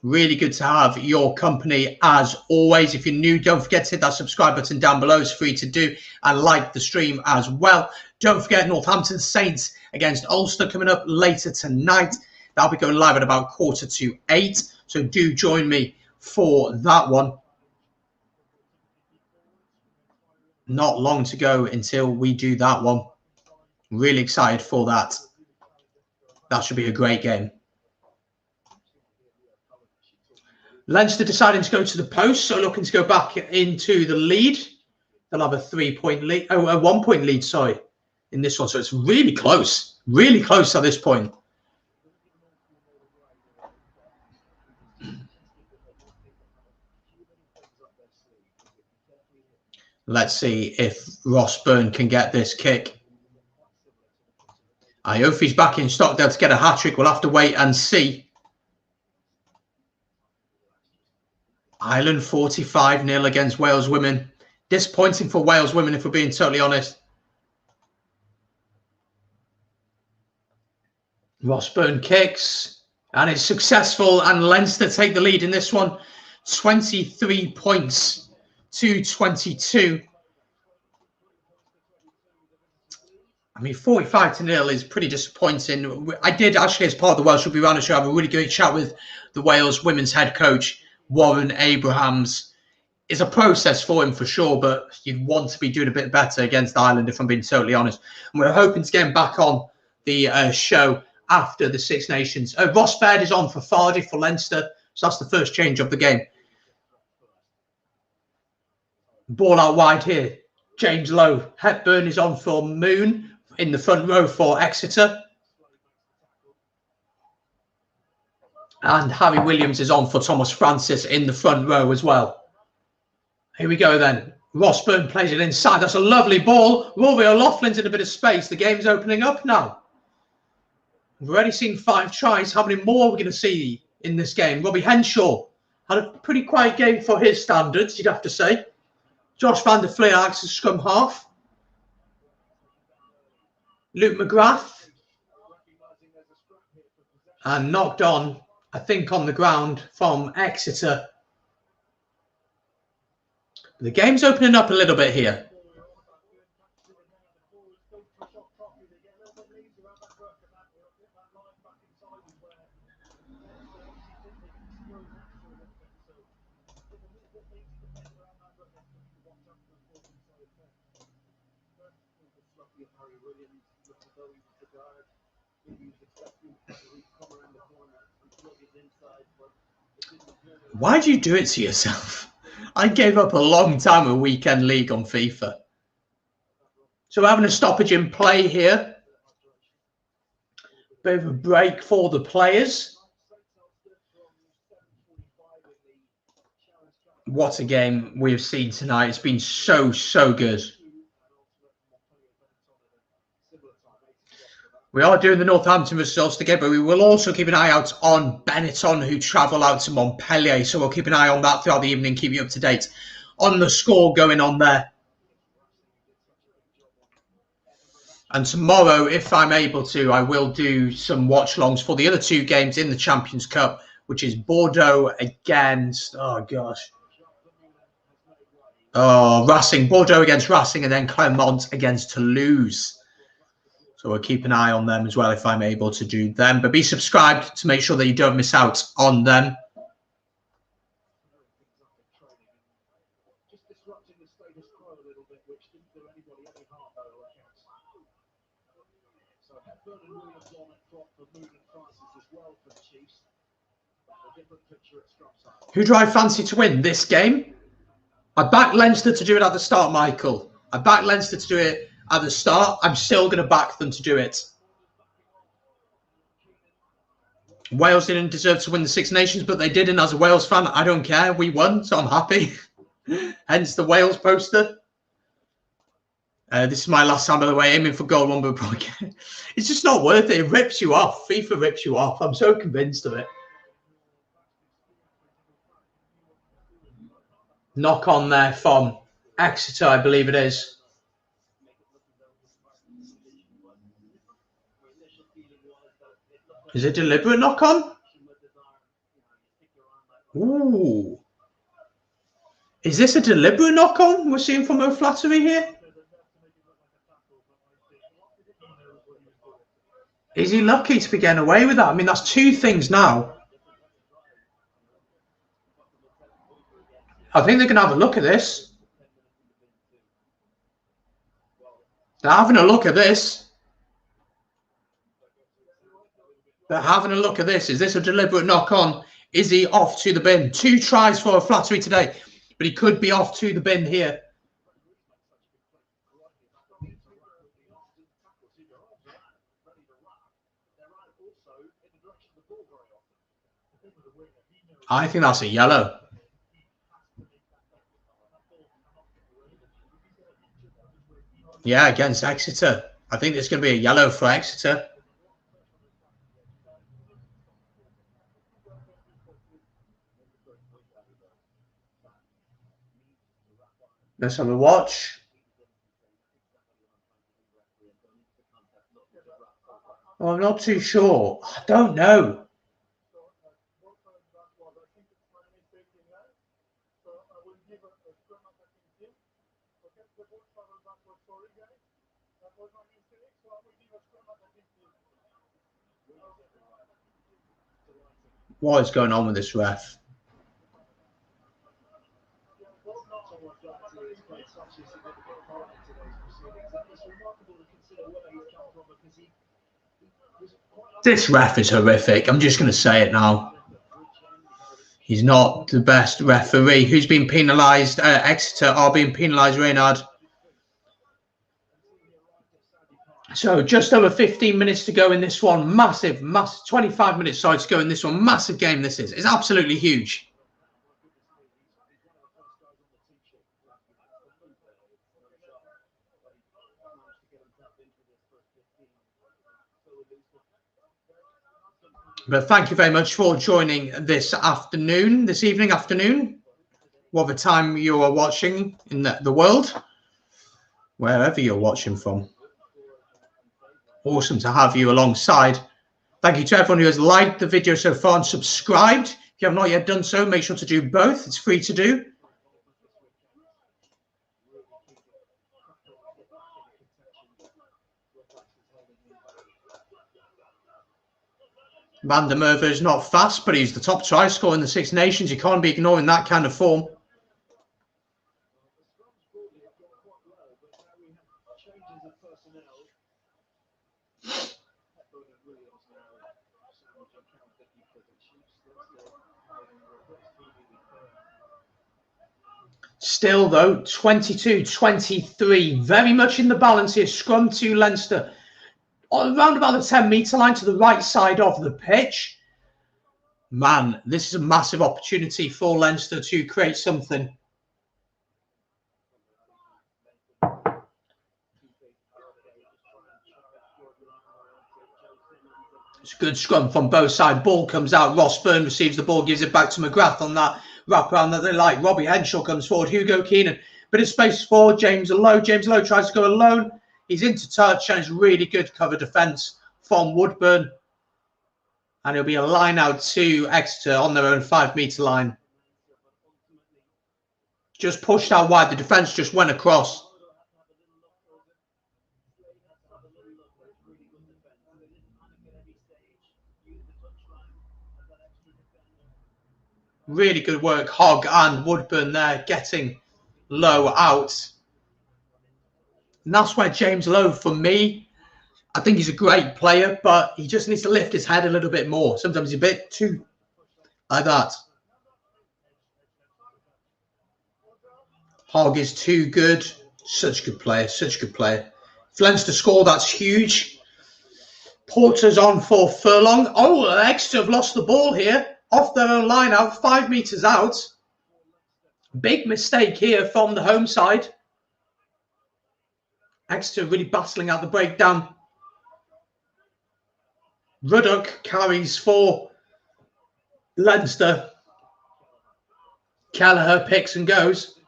Really good to have your company as always. If you're new, don't forget to hit that subscribe button down below. It's free to do, and like the stream as well. Don't forget Northampton Saints against Ulster coming up later tonight. That'll be going live at about 7:45. So do join me for that one. Not long to go until we do that one. Really excited for that. That should be a great game. Leinster deciding to go to the post, so looking to go back into the lead. They'll have a 3-point lead, a 1-point lead, sorry, in this one. So it's really close at this point. Let's see if Ross Byrne can get this kick. I hope he's back in Stockdale to get a hat-trick. We'll have to wait and see. Ireland 45-0 against Wales women. Disappointing for Wales women, if we're being totally honest. Ross Byrne kicks, and it's successful, and Leinster take the lead in this one. 23 points to 22. I mean, 45-0 is pretty disappointing. I did actually, as part of the Welsh Rugby Roundup show, have a really great chat with the Wales women's head coach, Warren Abrahams. It's a process for him for sure, but you'd want to be doing a bit better against Ireland, if I'm being totally honest. And we're hoping to get him back on the show after the Six Nations. Ross Baird is on for Fardy for Leinster, so that's the first change of the game. Ball out wide here. James Lowe. Hepburn is on for Moon in the front row for Exeter. And Harry Williams is on for Thomas Francis in the front row as well. Here we go then. Ross Byrne plays it inside. That's a lovely ball. Rory O'Loughlin's in a bit of space. The game's opening up now. We've already seen 5 tries. How many more are we going to see in this game? Robbie Henshaw had a pretty quiet game for his standards, you'd have to say. Josh van der Fleer acts as scrum half. Luke McGrath. And knocked on, I think, on the ground from Exeter. The game's opening up a little bit here. Why do you do it to yourself? I gave up a long time of weekend league on FIFA. So we're having a stoppage in play here. Bit of a break for the players. What a game we've seen tonight. It's been so good. We are doing the Northampton results together, but we will also keep an eye out on Benetton, who travel out to Montpellier. So we'll keep an eye on that throughout the evening, keep you up to date on the score going on there. And tomorrow, if I'm able to, I will do some watch-alongs for the other 2 games in the Champions Cup, which is Bordeaux against, Racing. Bordeaux against Racing, and then Clermont against Toulouse. So we'll keep an eye on them as well if I'm able to do them. But be subscribed to make sure that you don't miss out on them. Who do I fancy to win this game? I backed Leinster to do it at the start, Michael. I backed Leinster to do it at the start. I'm still going to back them to do it. Wales didn't deserve to win the Six Nations, but they did. And as a Wales fan, I don't care. We won, so I'm happy. Hence the Wales poster. This is my last time, by the way, aiming for goal one, but it's just not worth it. It rips you off. FIFA rips you off. I'm so convinced of it. Knock on there from Exeter, I believe it is. Is it deliberate knock on? Ooh. Is this a deliberate knock on we're seeing from O'Flaherty here? Is he lucky to be getting away with that? I mean, that's two things now. I think they're going to have a look at this. They're having a look at this. They're having a look at this. Is this a deliberate knock on? Is he off to the bin? 2 tries for O'Flaherty today, but he could be off to the bin here. I think that's a yellow. Yeah, against Exeter. I think there's going to be a yellow for Exeter. Let's have a watch. Well, I'm not too sure. I don't know. What is going on with this ref? This ref is horrific. I'm just going to say it now. He's not the best referee. Who's been penalised? Exeter are being penalised, Reynard. So just over 15 minutes to go in this one. Massive, 25 minutes, sorry, to go in this one. Massive game this is. It's absolutely huge. But thank you very much for joining this evening, whatever time you are watching in the world, wherever you're watching from. Awesome to have you alongside. Thank you to everyone who has liked the video so far and subscribed. If you have not yet done so, make sure to do both. It's free to do. Van der Merwe is not fast, but he's the top try scorer in the Six Nations. You can't be ignoring that kind of form. Still, though, 22-23, very much in the balance here. Scrum to Leinster. Around about the 10-metre line to the right side of the pitch. Man, this is a massive opportunity for Leinster to create something. It's a good scrum from both sides. Ball comes out. Ross Byrne receives the ball, gives it back to McGrath on that wraparound that they like. Robbie Henshaw comes forward. Hugo Keenan. Bit of space for James Lowe. James Lowe tries to go alone. He's into touch, and it's really good cover defence from Woodburn. And it'll be a line out to Exeter on their own 5-metre line. Just pushed out wide. The defence just went across. Really good work, Hogg and Woodburn there, getting Lowe out. And that's where James Lowe, for me, I think he's a great player, but he just needs to lift his head a little bit more. Sometimes he's a bit too like that. Hogg is too good. Such a good player, such a good player. If Leinster score, that's huge. Porter's on for Furlong. Oh, Exeter have lost the ball here. Off their own line out, 5 metres out. Big mistake here from the home side. Exeter really battling out the breakdown. Ruddock carries for Leinster. Kelleher picks and goes.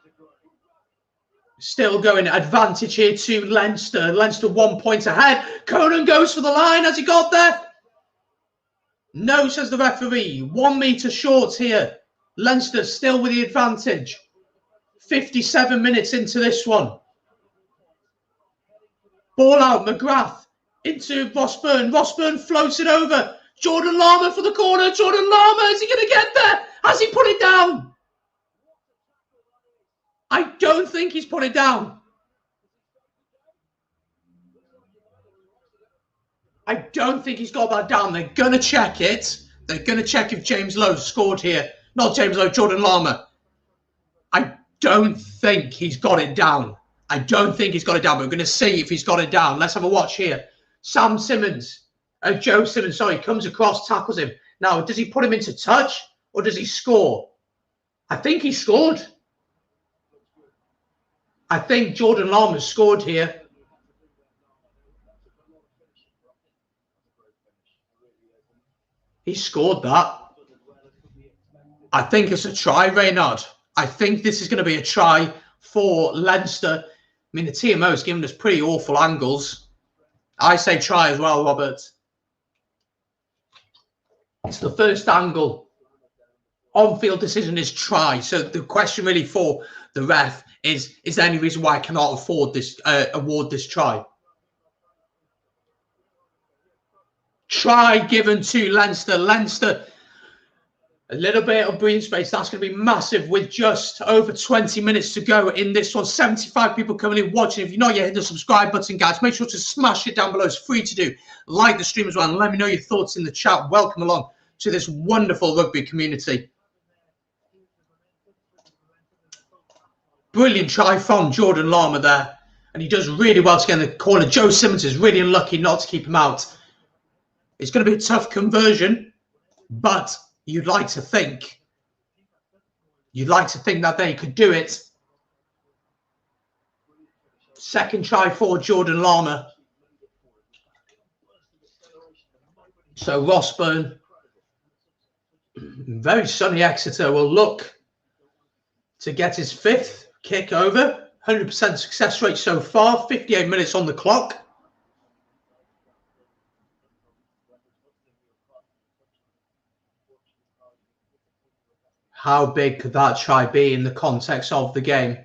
Still going advantage here to Leinster. Leinster 1 point ahead. Conan goes for the line. Has he got there? No, says the referee. 1 metre short here. Leinster still with the advantage. 57 minutes into this one. Ball out, McGrath into Rossburn. Rossburn floats it over. Jordan Lama for the corner. Jordan Lama, is he going to get there? Has he put it down? I don't think he's put it down. I don't think he's got that down. They're going to check it. They're going to check if James Lowe scored here. Not James Lowe, Jordan Lama. I don't think he's got it down. I don't think he's got it down, but we're going to see if he's got it down. Let's have a watch here. Joe Simmons, comes across, tackles him. Now, does he put him into touch or does he score? I think he scored. I think Jordan Lama scored here. He scored that. I think it's a try, Reynard. I think this is going to be a try for Leinster. I mean, the TMO has given us pretty awful angles. I say try as well, Robert. It's the first angle. On-field decision is try. So the question really for the ref is there any reason why I cannot afford this, award this try? Try given to Leinster. Leinster, a little bit of breathing space. That's going to be massive with just over 20 minutes to go in this one. 75 people coming in watching. If you're not yet, hit the subscribe button, guys. Make sure to smash it down below. It's free to do. Like the stream as well. And let me know your thoughts in the chat. Welcome along to this wonderful rugby community. Brilliant try from Jordan Lama there. And he does really well to get in the corner. Joe Simmons is really unlucky not to keep him out. It's going to be a tough conversion, but you'd like to think that they could do it. Second try for Jordan Lama. So Rossburn, very sunny Exeter, will look to get his fifth kick over. 100% success rate so far. 58 minutes on the clock. How big could that try be in the context of the game?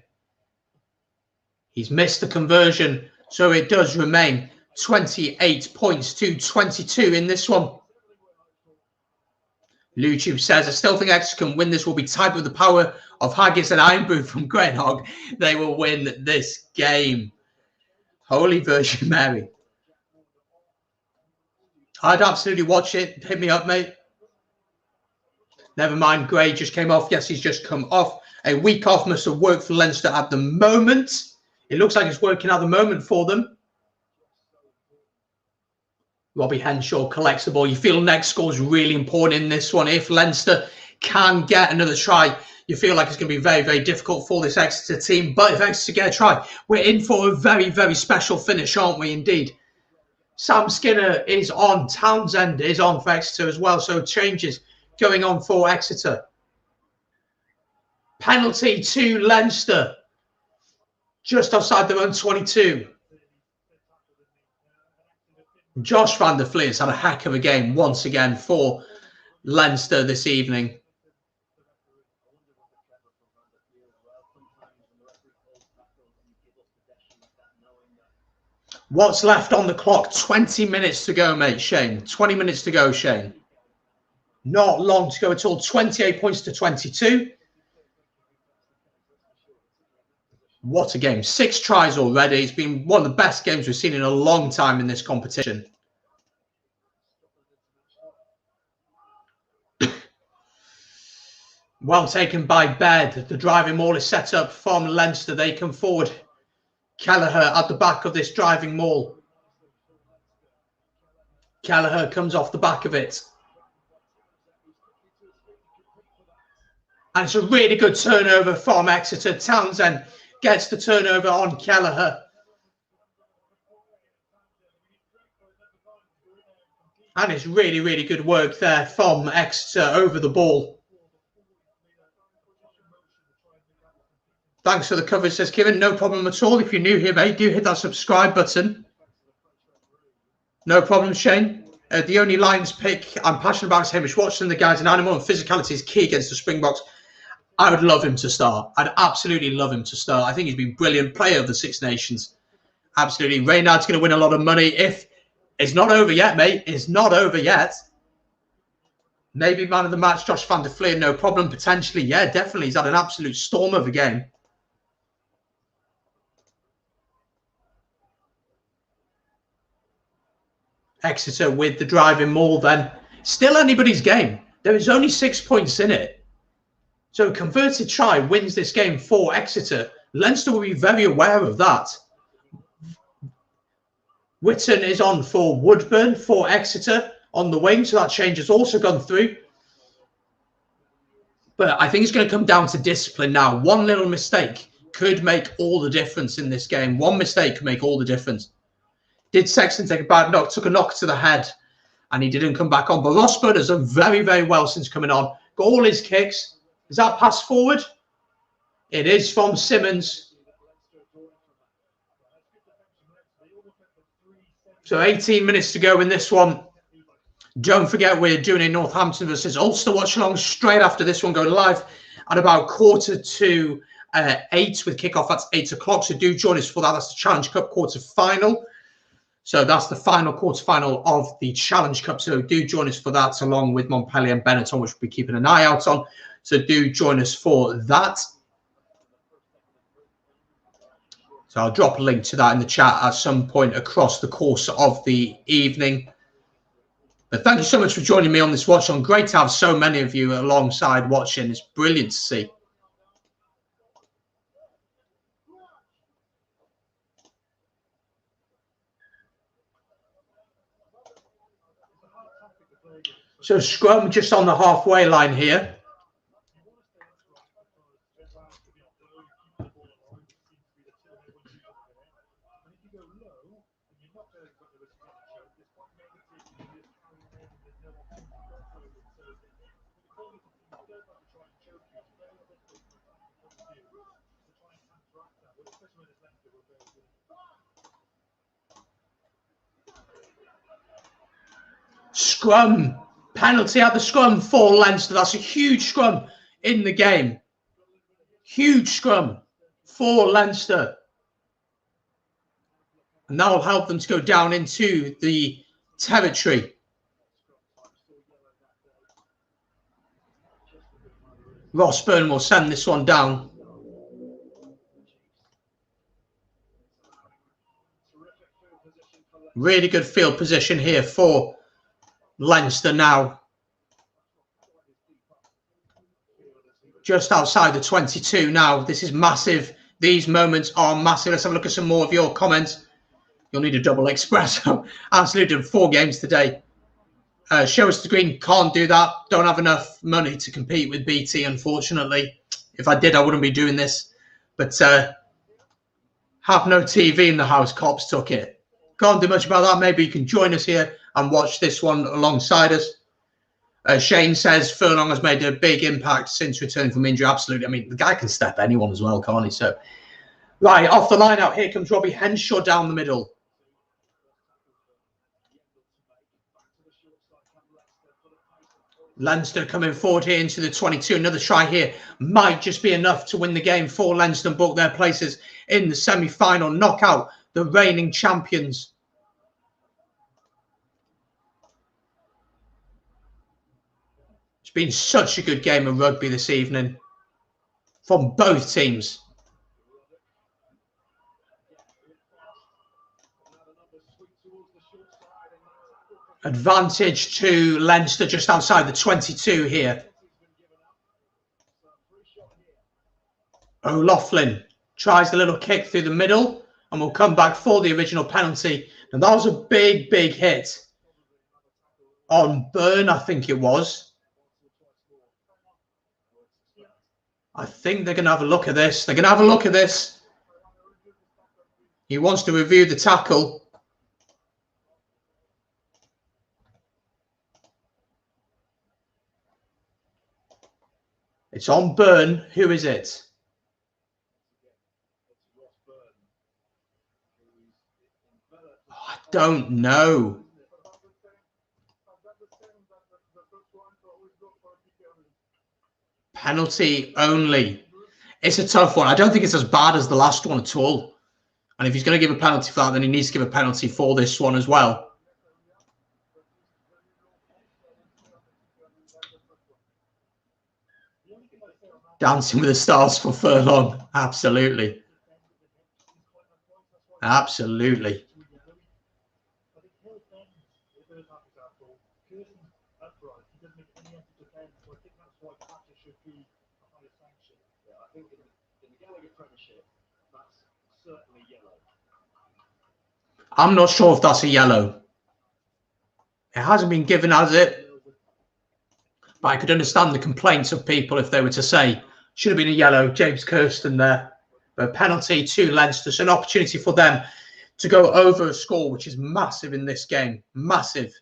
He's missed the conversion, so it does remain 28 points to 22 in this one. YouTube says, I still think Exeter can win this. Will be tied with the power of Haggis and Ironbrew from Greyhog. They will win this game. Holy Virgin Mary. I'd absolutely watch it. Hit me up, mate. Never mind, Gray just came off. Yes, he's just come off. A week off must have worked for Leinster at the moment. It looks like it's working at the moment for them. Robbie Henshaw collects the ball. You feel next score is really important in this one. If Leinster can get another try, you feel like it's going to be very, very difficult for this Exeter team. But if Exeter get a try, we're in for a very, very special finish, aren't we, indeed? Sam Skinner is on. Townsend is on for Exeter as well. So changes going on for Exeter. Penalty to Leinster. Just outside their own 22. Josh van der Vliet has had a heck of a game once again for Leinster this evening. What's left on the clock? 20 minutes to go, mate, Shane. 20 minutes to go, Shane. Not long to go at all. 28 points to 22. What a game. 6 tries already. It's been one of the best games we've seen in a long time in this competition. Well taken by Baird. The driving maul is set up from Leinster. They come forward. Kelleher at the back of this driving maul. Kelleher comes off the back of it. And it's a really good turnover from Exeter. Townsend gets the turnover on Kelleher. And it's really, really good work there from Exeter over the ball. Thanks for the coverage, says Kevin. No problem at all. If you're new here, mate, do hit that subscribe button. No problem, Shane. The only Lions pick I'm passionate about is Hamish Watson. The guy's an animal, and physicality is key against the Springboks. I would love him to start. I'd absolutely love him to start. I think he's been brilliant player of the Six Nations. Absolutely. Reynard's going to win a lot of money. If it's not over yet, mate. It's not over yet. Maybe man of the match, Josh van der Fleer, no problem. Potentially, yeah, definitely. He's had an absolute storm of a game. Exeter with the driving maul then. Still anybody's game. There is only 6 points in it. So a converted try wins this game for Exeter. Leinster will be very aware of that. Whitton is on for Woodburn for Exeter on the wing. So that change has also gone through. But I think it's going to come down to discipline now. One little mistake could make all the difference in this game. One mistake could make all the difference. Did Sexton take a bad knock? Took a knock to the head. And he didn't come back on. But Rosberg has done very, very well since coming on. Got all his kicks. Is that pass forward? It is from Simmons. So 18 minutes to go in this one. Don't forget we're doing in Northampton versus Ulster watch along straight after this one, going live at about 7:45 with kickoff. That's 8 o'clock. So do join us for that. That's the Challenge Cup quarter final. So that's the final quarter final of the Challenge Cup. So do join us for that, along with Montpellier and Benetton, which we'll be keeping an eye out on. So do join us for that. So I'll drop a link to that in the chat at some point across the course of the evening. But thank you so much for joining me on this watch on. Great to have so many of you alongside watching. It's brilliant to see. So scrum just on the halfway line here. Scrum. Penalty at the scrum for Leinster. That's a huge scrum in the game. Huge scrum for Leinster. And that will help them to go down into the territory. Rosburn will send this one down. Really good field position here for Leinster now. Just outside the 22 now. This is massive. These moments are massive. Let's have a look at some more of your comments. You'll need a double espresso. Absolutely done 4 games today. Show us the green. Can't do that. Don't have enough money to compete with BT, unfortunately. If I did, I wouldn't be doing this. But have no TV in the house. Cops took it. Can't do much about that. Maybe you can join us here and watch this one alongside us. Shane says Furlong has made a big impact since returning from injury. Absolutely. I mean, the guy can step anyone as well, can't he? So, right, off the line out. Here comes Robbie Henshaw down the middle. Leinster coming forward here into the 22. Another try here might just be enough to win the game for Leinster and book their places in the semi-final. Knockout the reigning champions. It's been such a good game of rugby this evening from both teams. Advantage to Leinster just outside the 22 here. O'Loughlin tries the little kick through the middle and will come back for the original penalty. And that was a big, big hit on Byrne, I think it was. I think they're going to have a look at this. They're going to have a look at this. He wants to review the tackle. It's on Burn. Who is it? Oh, I don't know. Penalty only. It's a tough one. I don't think it's as bad as the last one at all. And if he's going to give a penalty for that, then he needs to give a penalty for this one as well. Dancing with the Stars for Furlong. Absolutely. Absolutely. I'm not sure if that's a yellow. It hasn't been given, has it? But I could understand the complaints of people if they were to say, should have been a yellow, James Kirsten there. But penalty to Leinster. So an opportunity for them to go over a score, which is massive in this game. Massive.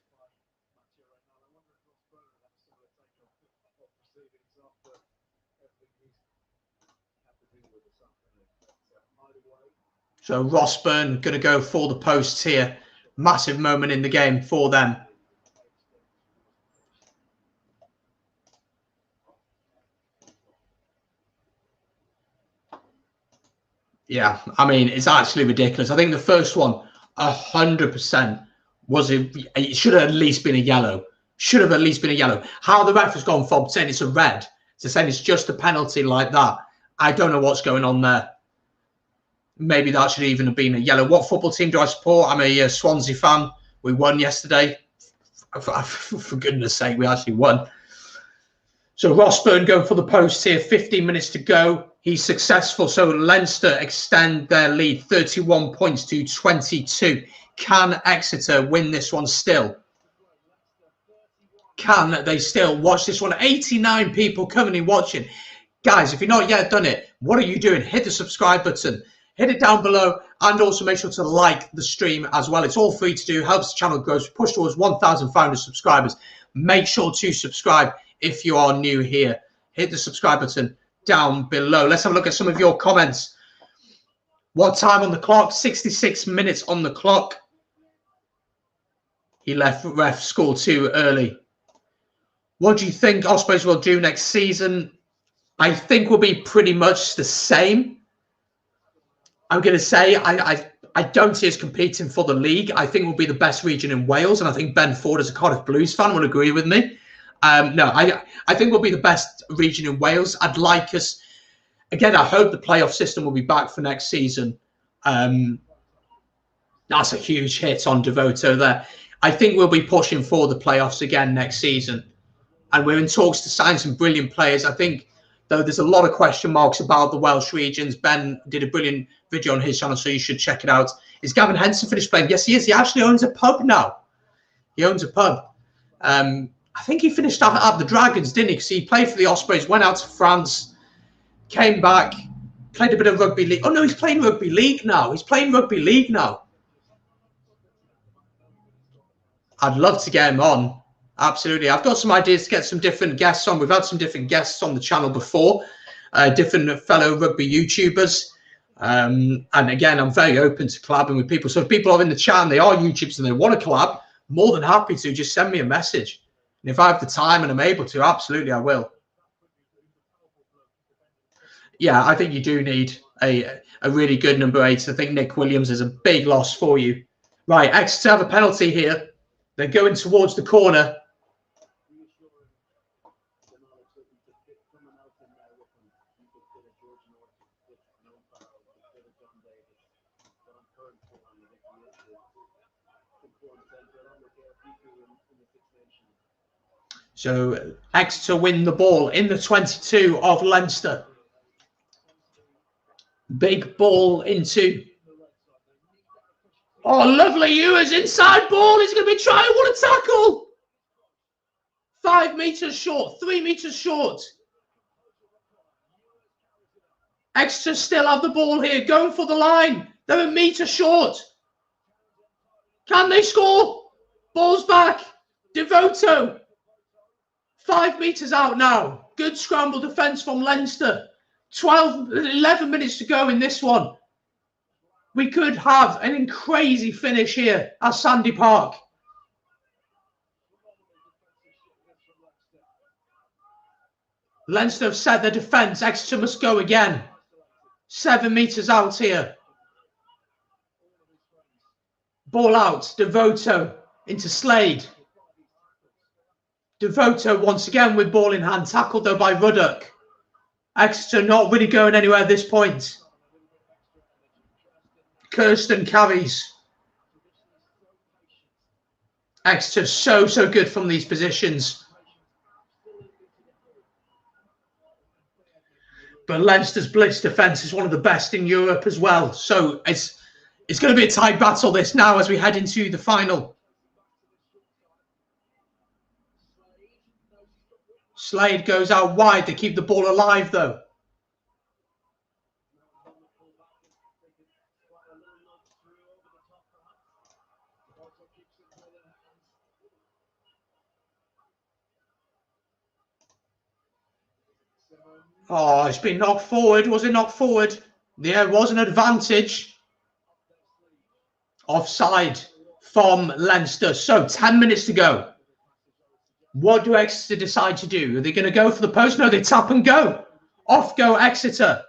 So Rossburn going to go for the posts here. Massive moment in the game for them. Yeah, I mean, it's actually ridiculous. I think the first one, 100% it should have at least been a yellow. Should have at least been a yellow. How the ref has gone from saying it's a red to saying it's just a penalty like that, I don't know what's going on there. Maybe that should even have been a yellow. What football team do I support? I'm a Swansea fan. We won yesterday. For goodness sake, we actually won. So Rossburn going for the post here. 15 minutes to go. He's successful. So Leinster extend their lead 31 points to 22. Can Exeter win this one still? Can they still watch this one? 89 people currently watching. Guys, if you've not yet done it, what are you doing? Hit the subscribe button. Hit it down below and also make sure to like the stream as well. It's all free to do. Helps the channel grow. Push towards 1,500 subscribers. Make sure to subscribe if you are new here. Hit the subscribe button down below. Let's have a look at some of your comments. What time on the clock? 66 minutes on the clock. He left ref school too early. What do you think Ospreys will do next season? I think will be pretty much the same. I'm going to say I don't see us competing for the league. I think we'll be the best region in Wales. And I think Ben Ford, as a Cardiff Blues fan, will agree with me. No, I think we'll be the best region in Wales. I'd like us, again, I hope the playoff system will be back for next season. That's a huge hit on Devoto there. I think we'll be pushing for the playoffs again next season. And we're in talks to sign some brilliant players. I think, though, there's a lot of question marks about the Welsh regions. Ben did a brilliant video on his channel, so you should check it out. Is Gavin Henson finished playing? Yes, he is. He actually owns a pub now. He owns a pub. I think he finished at the Dragons, didn't he? Because he played for the Ospreys, went out to France, came back, played a bit of rugby league. Oh, no, he's playing rugby league now. He's playing rugby league now. I'd love to get him on. Absolutely. I've got some ideas to get some different guests on. We've had some different guests on the channel before, different fellow rugby YouTubers. And again, I'm very open to collabing with people. So if people are in the chat and they are YouTubers and they want to collab, more than happy to. Just send me a message. And if I have the time and I'm able to, absolutely, I will. Yeah, I think you do need a really good number 8. I think Nick Williams is a big loss for you. Right, Exeter have a penalty here. They're going towards the corner. So Exeter win the ball in the 22 of Leinster. Big ball into. Oh, lovely. Ewers inside ball. He's going to be trying. What a tackle. 5 meters short. 3 meters short. Exeter still have the ball here. Going for the line. They're a meter short. Can they score? Ball's back. Devoto. 5 meters out now. Good scramble defence from Leinster. 11 minutes to go in this one. We could have an crazy finish here at Sandy Park. Leinster have set their defence. Exeter must go again. 7 metres out here. Ball out. Devoto into Slade. Devoto once again with ball in hand. Tackled though by Ruddock. Exeter not really going anywhere at this point. Kirsten carries. Exeter so good from these positions. But Leinster's blitz defence is one of the best in Europe as well. So it's going to be a tight battle this now as we head into the final. Slade goes out wide to keep the ball alive though. Oh, it's been knocked forward. Was it knocked forward? There was an advantage. Offside from Leinster. So 10 minutes to go. What do Exeter decide to do? Are they going to go for the post? No, they tap and go. Off go Exeter.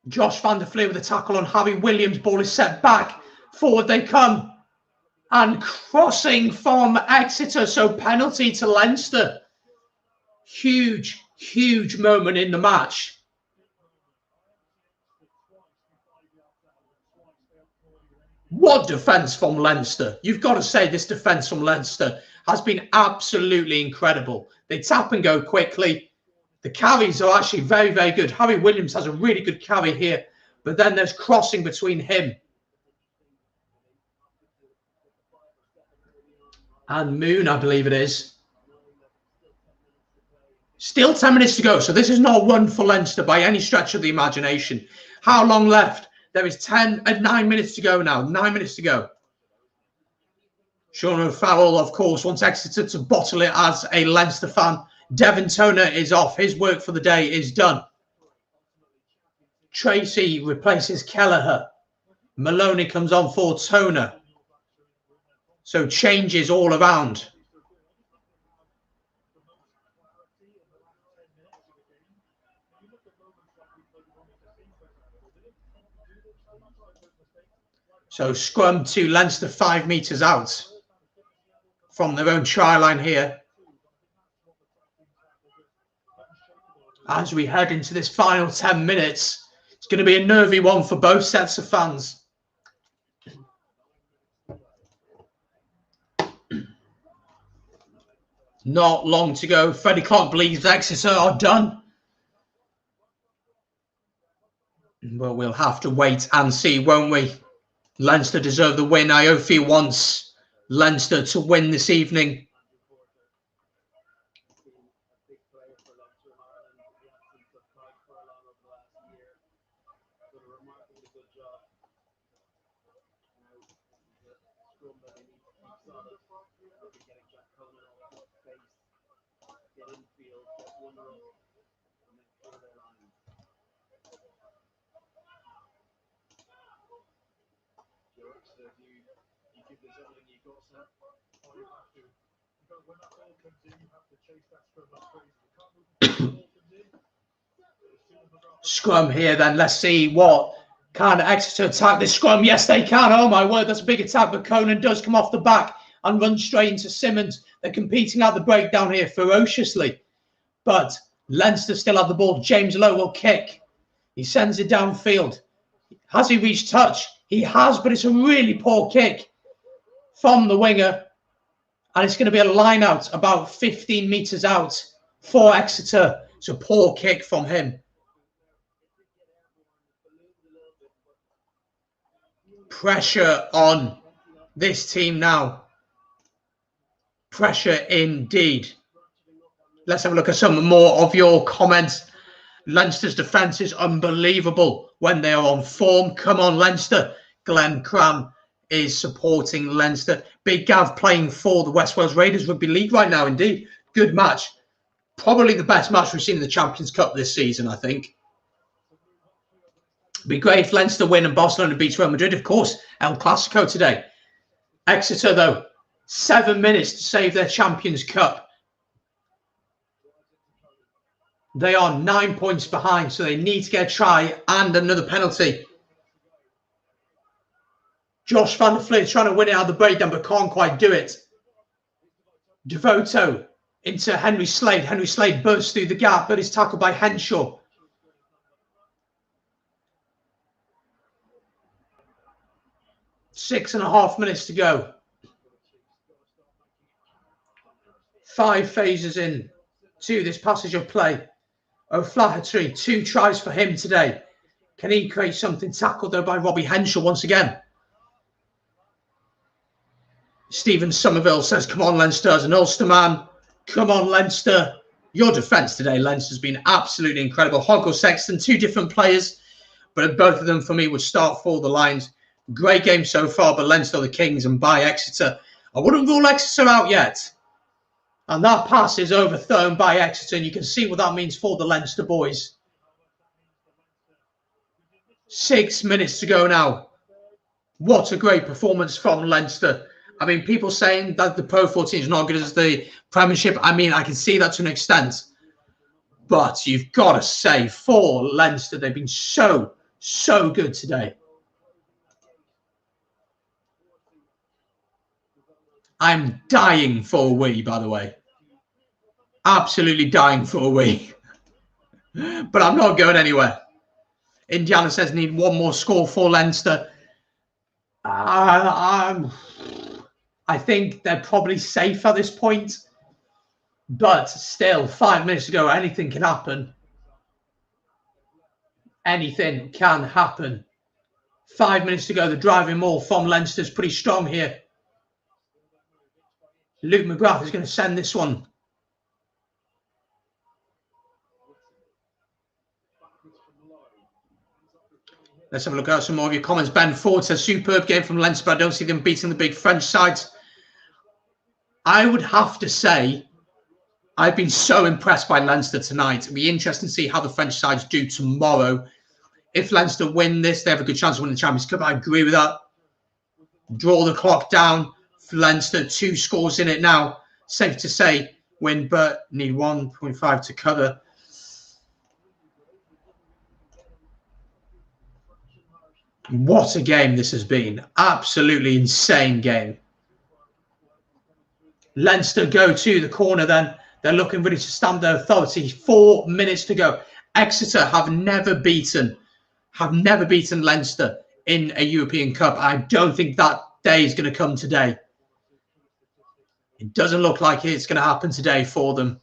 Josh van der Fleer with a tackle on Harry Williams. Ball is set back. Forward they come. And crossing from Exeter. So penalty to Leinster. Huge moment in the match. What defence from Leinster. You've got to say this defence from Leinster has been absolutely incredible. They tap and go quickly. The carries are actually very good. Harry Williams has a really good carry here. But then there's crossing between him and Moon, I believe it is. Still 10 minutes to go. So this is not one for Leinster by any stretch of the imagination. How long left? There is 9 minutes to go now. 9 minutes to go. Sean O'Farrell, of course, wants Exeter to bottle it as a Leinster fan. Devon Toner is off. His work for the day is done. Tracy replaces Kelleher. Maloney comes on for Toner. So changes all around. So scrum to Leinster 5 metres out from their own try line here. As we head into this final 10 minutes, it's going to be a nervy one for both sets of fans. Not long to go. Freddie Clark believes Exeter are done. But we'll have to wait and see, won't we? Leinster deserve the win. Iofi wants Leinster to win this evening. Scrum here then. Let's see what can Exeter attack this scrum. Yes, they can. Oh my word, that's a big attack. But Conan does come off the back and run straight into Simmons. They're competing out the breakdown here ferociously. But Leinster still have the ball. James Lowe will kick. He sends it downfield. Has he reached touch? He has, but it's a really poor kick from the winger. And it's going to be a line out about 15 metres out for Exeter. It's a poor kick from him. Pressure on this team now. Pressure indeed. Let's have a look at some more of your comments. Leinster's defence is unbelievable when they are on form. Come on, Leinster. Glenn Cram is supporting Leinster. Big Gav playing for the West Wales Raiders Rugby League right now, indeed. Good match. Probably the best match we've seen in the Champions Cup this season, I think. It'd be great if Leinster win and Barcelona beats Real Madrid. Of course, El Clasico today. Exeter, though, 7 minutes to save their Champions Cup. They are 9 points behind, so they need to get a try and another penalty. Josh van der Vliet trying to win it out of the breakdown, but can't quite do it. Devoto into Henry Slade. Henry Slade bursts through the gap, but is tackled by Henshaw. Six and a half minutes to go. 5 phases in to this passage of play. O'Flaherty, 2 tries for him today. Can he create something? Tackled though by Robbie Henshaw once again. Stephen Somerville says, come on, Leinster, as an Ulster man. Come on, Leinster. Your defence today, Leinster's been absolutely incredible. Hoggle Sexton, 2 different players, but both of them for me would start for the Lions. Great game so far, but Leinster the Kings and by Exeter. I wouldn't rule Exeter out yet. And that pass is overthrown by Exeter, and you can see what that means for the Leinster boys. 6 minutes to go now. What a great performance from Leinster. I mean, people saying that the Pro 14 is not good as the Premiership. I mean, I can see that to an extent. But you've got to say, for Leinster, they've been so good today. I'm dying for a wee, by the way. Absolutely dying for a wee. But I'm not going anywhere. Indiana says need 1 more score for Leinster. I think they're probably safe at this point. But still, 5 minutes to go. Anything can happen. Anything can happen. 5 minutes to go. The driving maul from Leinster is pretty strong here. Luke McGrath is going to send this one. Let's have a look at some more of your comments. Ben Ford says, superb game from Leinster, but I don't see them beating the big French sides. I would have to say, I've been so impressed by Leinster tonight. It'll be interesting to see how the French sides do tomorrow. If Leinster win this, they have a good chance of winning the Champions Cup. I agree with that. Draw the clock down for Leinster. 2 scores in it now. Safe to say, win, but need 1.5 to cover. What a game this has been. Absolutely insane game. Leinster go to the corner then. They're looking ready to stamp their authority. 4 minutes to go. Exeter have never beaten Leinster in a European Cup. I don't think that day is going to come today. It doesn't look like it's going to happen today for them.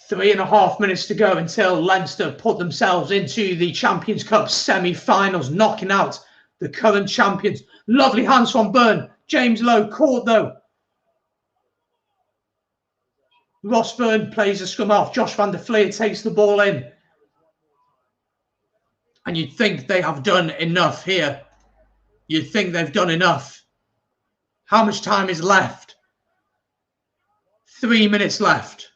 Three and a half minutes to go until Leinster put themselves into the Champions Cup semi-finals, knocking out the current champions. Lovely hands from Byrne. James Lowe caught though. Ross Byrne plays a scrum off. Josh van der Vliet takes the ball in. And you'd think they have done enough here. You'd think they've done enough. How much time is left? 3 minutes left.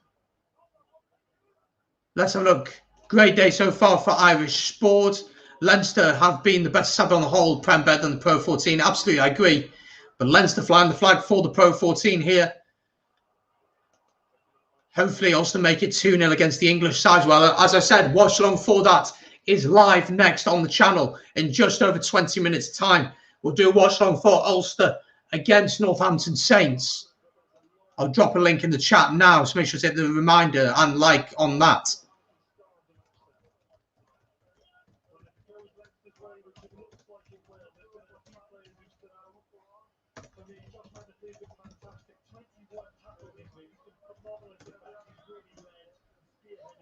Let's have a look. Great day so far for Irish sport. Leinster have been the best side on the whole, Prem better than the Pro 14. Absolutely, I agree. But Leinster flying the flag for the Pro 14 here. Hopefully also make it 2-0 against the English side. Well, as I said, watch along for that is live next on the channel in just over 20 minutes time. We'll do a watch along for Ulster against Northampton Saints. I'll drop a link in the chat now, so make sure to hit the reminder and like on that.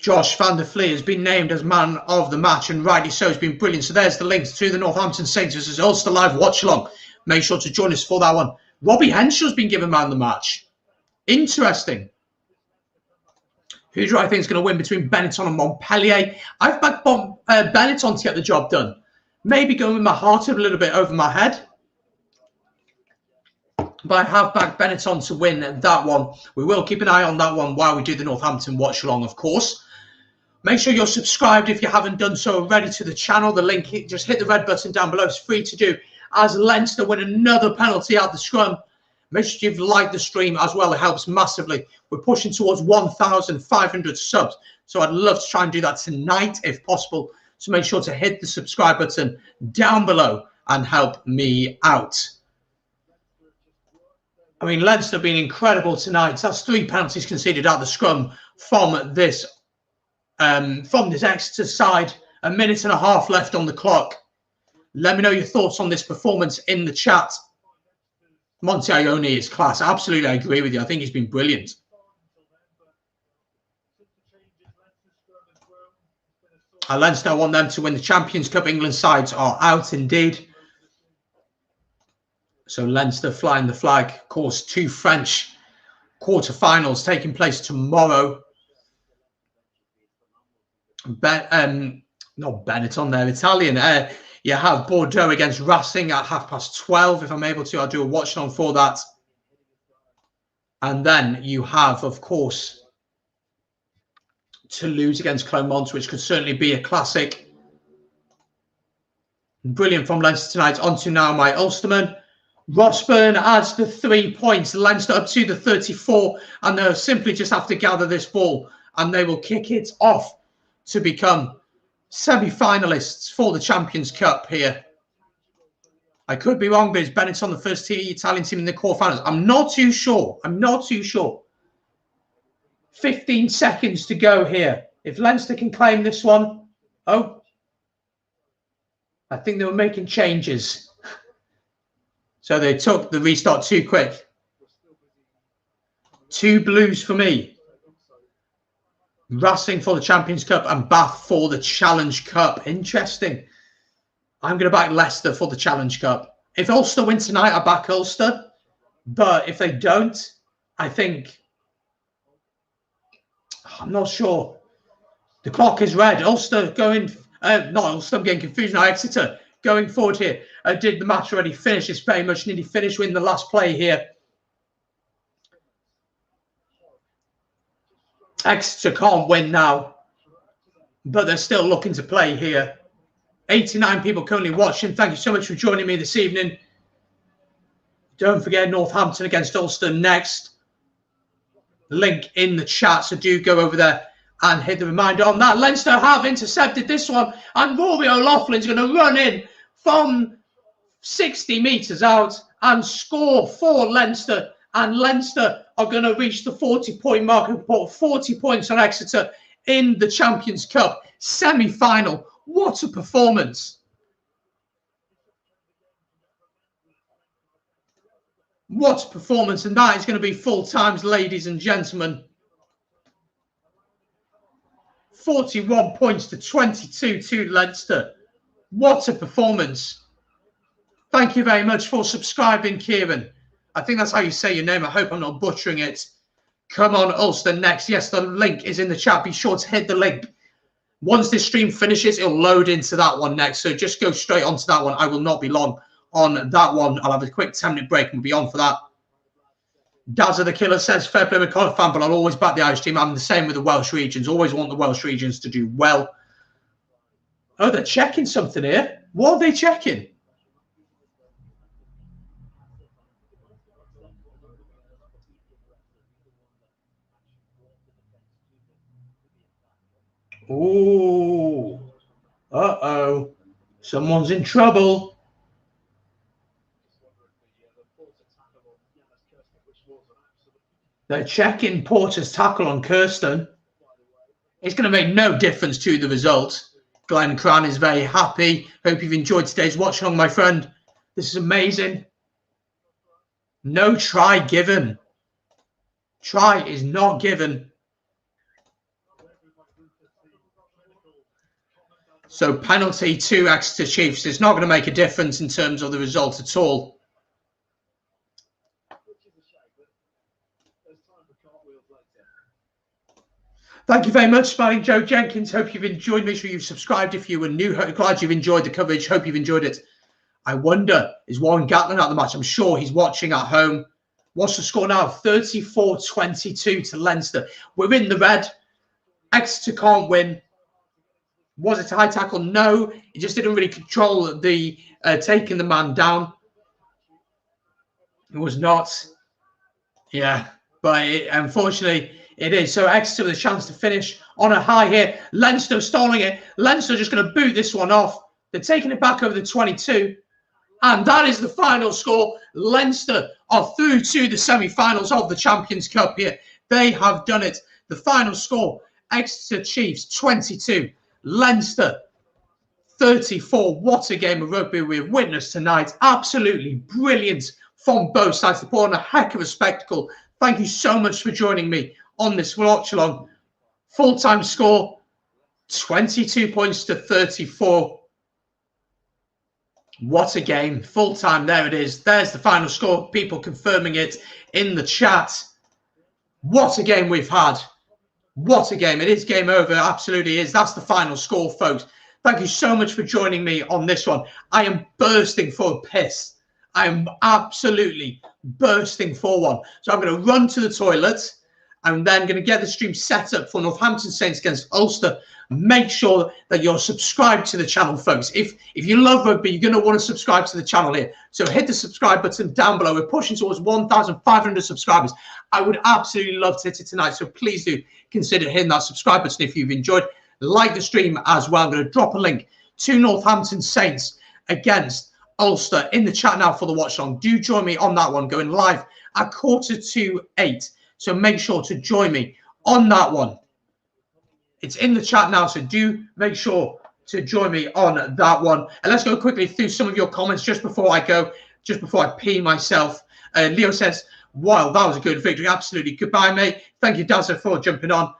Josh van der Vliet has been named as man of the match, and rightly so. It's been brilliant. So there's the links to the Northampton Saints. This is Ulster Live watch along. Make sure to join us for that one. Robbie Henshaw's been given man of the match. Interesting. Who do I think is going to win between Benetton and Montpellier? I've backed Benetton to get the job done. Maybe going with my heart a little bit over my head. But I have backed Benetton to win that one. We will keep an eye on that one while we do the Northampton watch along, of course. Make sure you're subscribed if you haven't done so already to the channel. The link, just hit the red button down below. It's free to do. As Leinster win another penalty out the scrum. Make sure you've liked the stream as well. It helps massively. We're pushing towards 1,500 subs. So I'd love to try and do that tonight if possible. So make sure to hit the subscribe button down below and help me out. I mean, Leinster have been incredible tonight. That's 3 penalties conceded out the scrum from this Exeter side. 1.5 minutes left on the clock. Let me know your thoughts on this performance in the chat. Monty Ione is class. Absolutely, I agree with you. I think he's been brilliant. Leinster want them to win the Champions Cup. England sides are out indeed. So Leinster flying the flag. Of course, 2 French quarterfinals taking place tomorrow. Not Benetton there, Italian. You have Bordeaux against Racing at 12:30. If I'm able to, I'll do a watch on for that. And then you have, of course, Toulouse against Clermont, which could certainly be a classic. Brilliant from Leinster tonight. On to now my Ulsterman. Rossburn adds the 3 points. Leinster up to the 34, and they'll simply just have to gather this ball, and they will kick it off to become semi-finalists for the Champions Cup here. I could be wrong, but is Benetton the first Italian team in the quarterfinals? I'm not too sure. 15 seconds to go here. If Leinster can claim this one, I think they were making changes. So they took the restart too quick. 2 blues for me. Racing for the Champions Cup and Bath for the Challenge Cup. Interesting. I'm going to back Leicester for the Challenge Cup. If Ulster win tonight, I back Ulster. But if they don't, I think... I'm not sure. The clock is red. Ulster going... not Ulster, I'm getting confused now. Exeter going forward here. Did the match already finish? It's very much nearly finished. Win the last play here. Exeter can't win now, but they're still looking to play here. 89 people currently watching. Thank you so much for joining me this evening. Don't forget Northampton against Ulster next. Link in the chat, so do go over there and hit the reminder on that. Leinster have intercepted this one, and Rory O'Loughlin's going to run in from 60 metres out and score for Leinster. And Leinster are going to reach the 40-point mark and put 40 points on Exeter in the Champions Cup semi-final. What a performance. What a performance. And that is going to be full times, ladies and gentlemen. 41 points to 22 to Leinster. What a performance. Thank you very much for subscribing, Kieran. I think that's how you say your name. I hope I'm not butchering it. Come on, Ulster next. Yes, the link is in the chat. Be sure to hit the link. Once this stream finishes, it'll load into that one next. So just go straight onto that one. I will not be long on that one. I'll have a quick 10-minute break and we'll be on for that. Dazza the Killer says, fair play with Connacht fan, but I'll always back the Irish team. I'm the same with the Welsh regions. Always want the Welsh regions to do well. Oh, they're checking something here. What are they checking? Oh, uh-oh. Someone's in trouble. They're checking Porter's tackle on Kirsten. It's going to make no difference to the result. Glenn Cran is very happy. Hope you've enjoyed today's watch along, my friend. This is amazing. No try given. Try is not given. So penalty to Exeter Chiefs is not going to make a difference in terms of the result at all. Thank you very much, Smiling Joe Jenkins. Hope you've enjoyed. Make sure you've subscribed if you were new. Glad you've enjoyed the coverage. Hope you've enjoyed it. I wonder, is Warren Gatlin at the match? I'm sure he's watching at home. What's the score now? 34-22 to Leinster. We're in the red. Exeter can't win. Was it a high tackle? No. He just didn't really control the taking the man down. It was not. Yeah, but unfortunately, it is. So Exeter with a chance to finish on a high here. Leinster stalling it. Leinster just going to boot this one off. They're taking it back over the 22. And that is the final score. Leinster are through to the semi-finals of the Champions Cup here. They have done it. The final score, Exeter Chiefs 22, Leinster 34. What a game of rugby we've witnessed tonight. Absolutely brilliant from both sides. They put on a heck of a spectacle. Thank you so much for joining me on this watch along. Full-time score, 22 points to 34. What a game. Full time. There it is. There's the final score. People confirming it in the chat. What a game we've had. What a game. It is game over. Absolutely is. That's the final score, folks. Thank you so much for joining me on this one. I am bursting for a piss. I am absolutely bursting for one. So I'm going to run to the toilet. I'm then going to get the stream set up for Northampton Saints against Ulster. Make sure that you're subscribed to the channel, folks. If you love rugby, you're going to want to subscribe to the channel here. So hit the subscribe button down below. We're pushing towards 1,500 subscribers. I would absolutely love to hit it tonight. So please do consider hitting that subscribe button if you've enjoyed. Like the stream as well. I'm going to drop a link to Northampton Saints against Ulster in the chat now for the watch along. Do join me on that one, going live at 7:45. So make sure to join me on that one. It's in the chat now, so do make sure to join me on that one. And let's go quickly through some of your comments just before I go, just before I pee myself. Leo says, wow, that was a good victory. Absolutely. Goodbye, mate. Thank you, Dazza, for jumping on.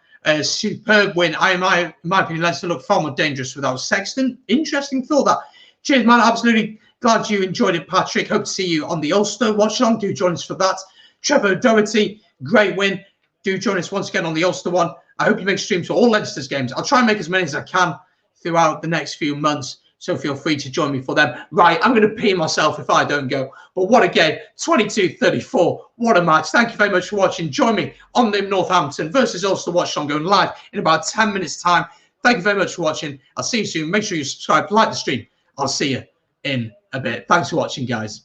Superb win. In my opinion, Leicester look far more dangerous without Sexton. Interesting thought that. Cheers, man. Absolutely glad you enjoyed it, Patrick. Hope to see you on the Ulster watch along. Do join us for that. Trevor Doherty, great win. Do join us once again on the Ulster one. I hope you make streams for all Leinster's games. I'll try and make as many as I can throughout the next few months. So feel free to join me for them. Right, I'm going to pee myself if I don't go. But what a game. 22-34. What a match. Thank you very much for watching. Join me on the Northampton versus Ulster watch on going live in about 10 minutes time. Thank you very much for watching. I'll see you soon. Make sure you subscribe, like the stream. I'll see you in a bit. Thanks for watching, guys.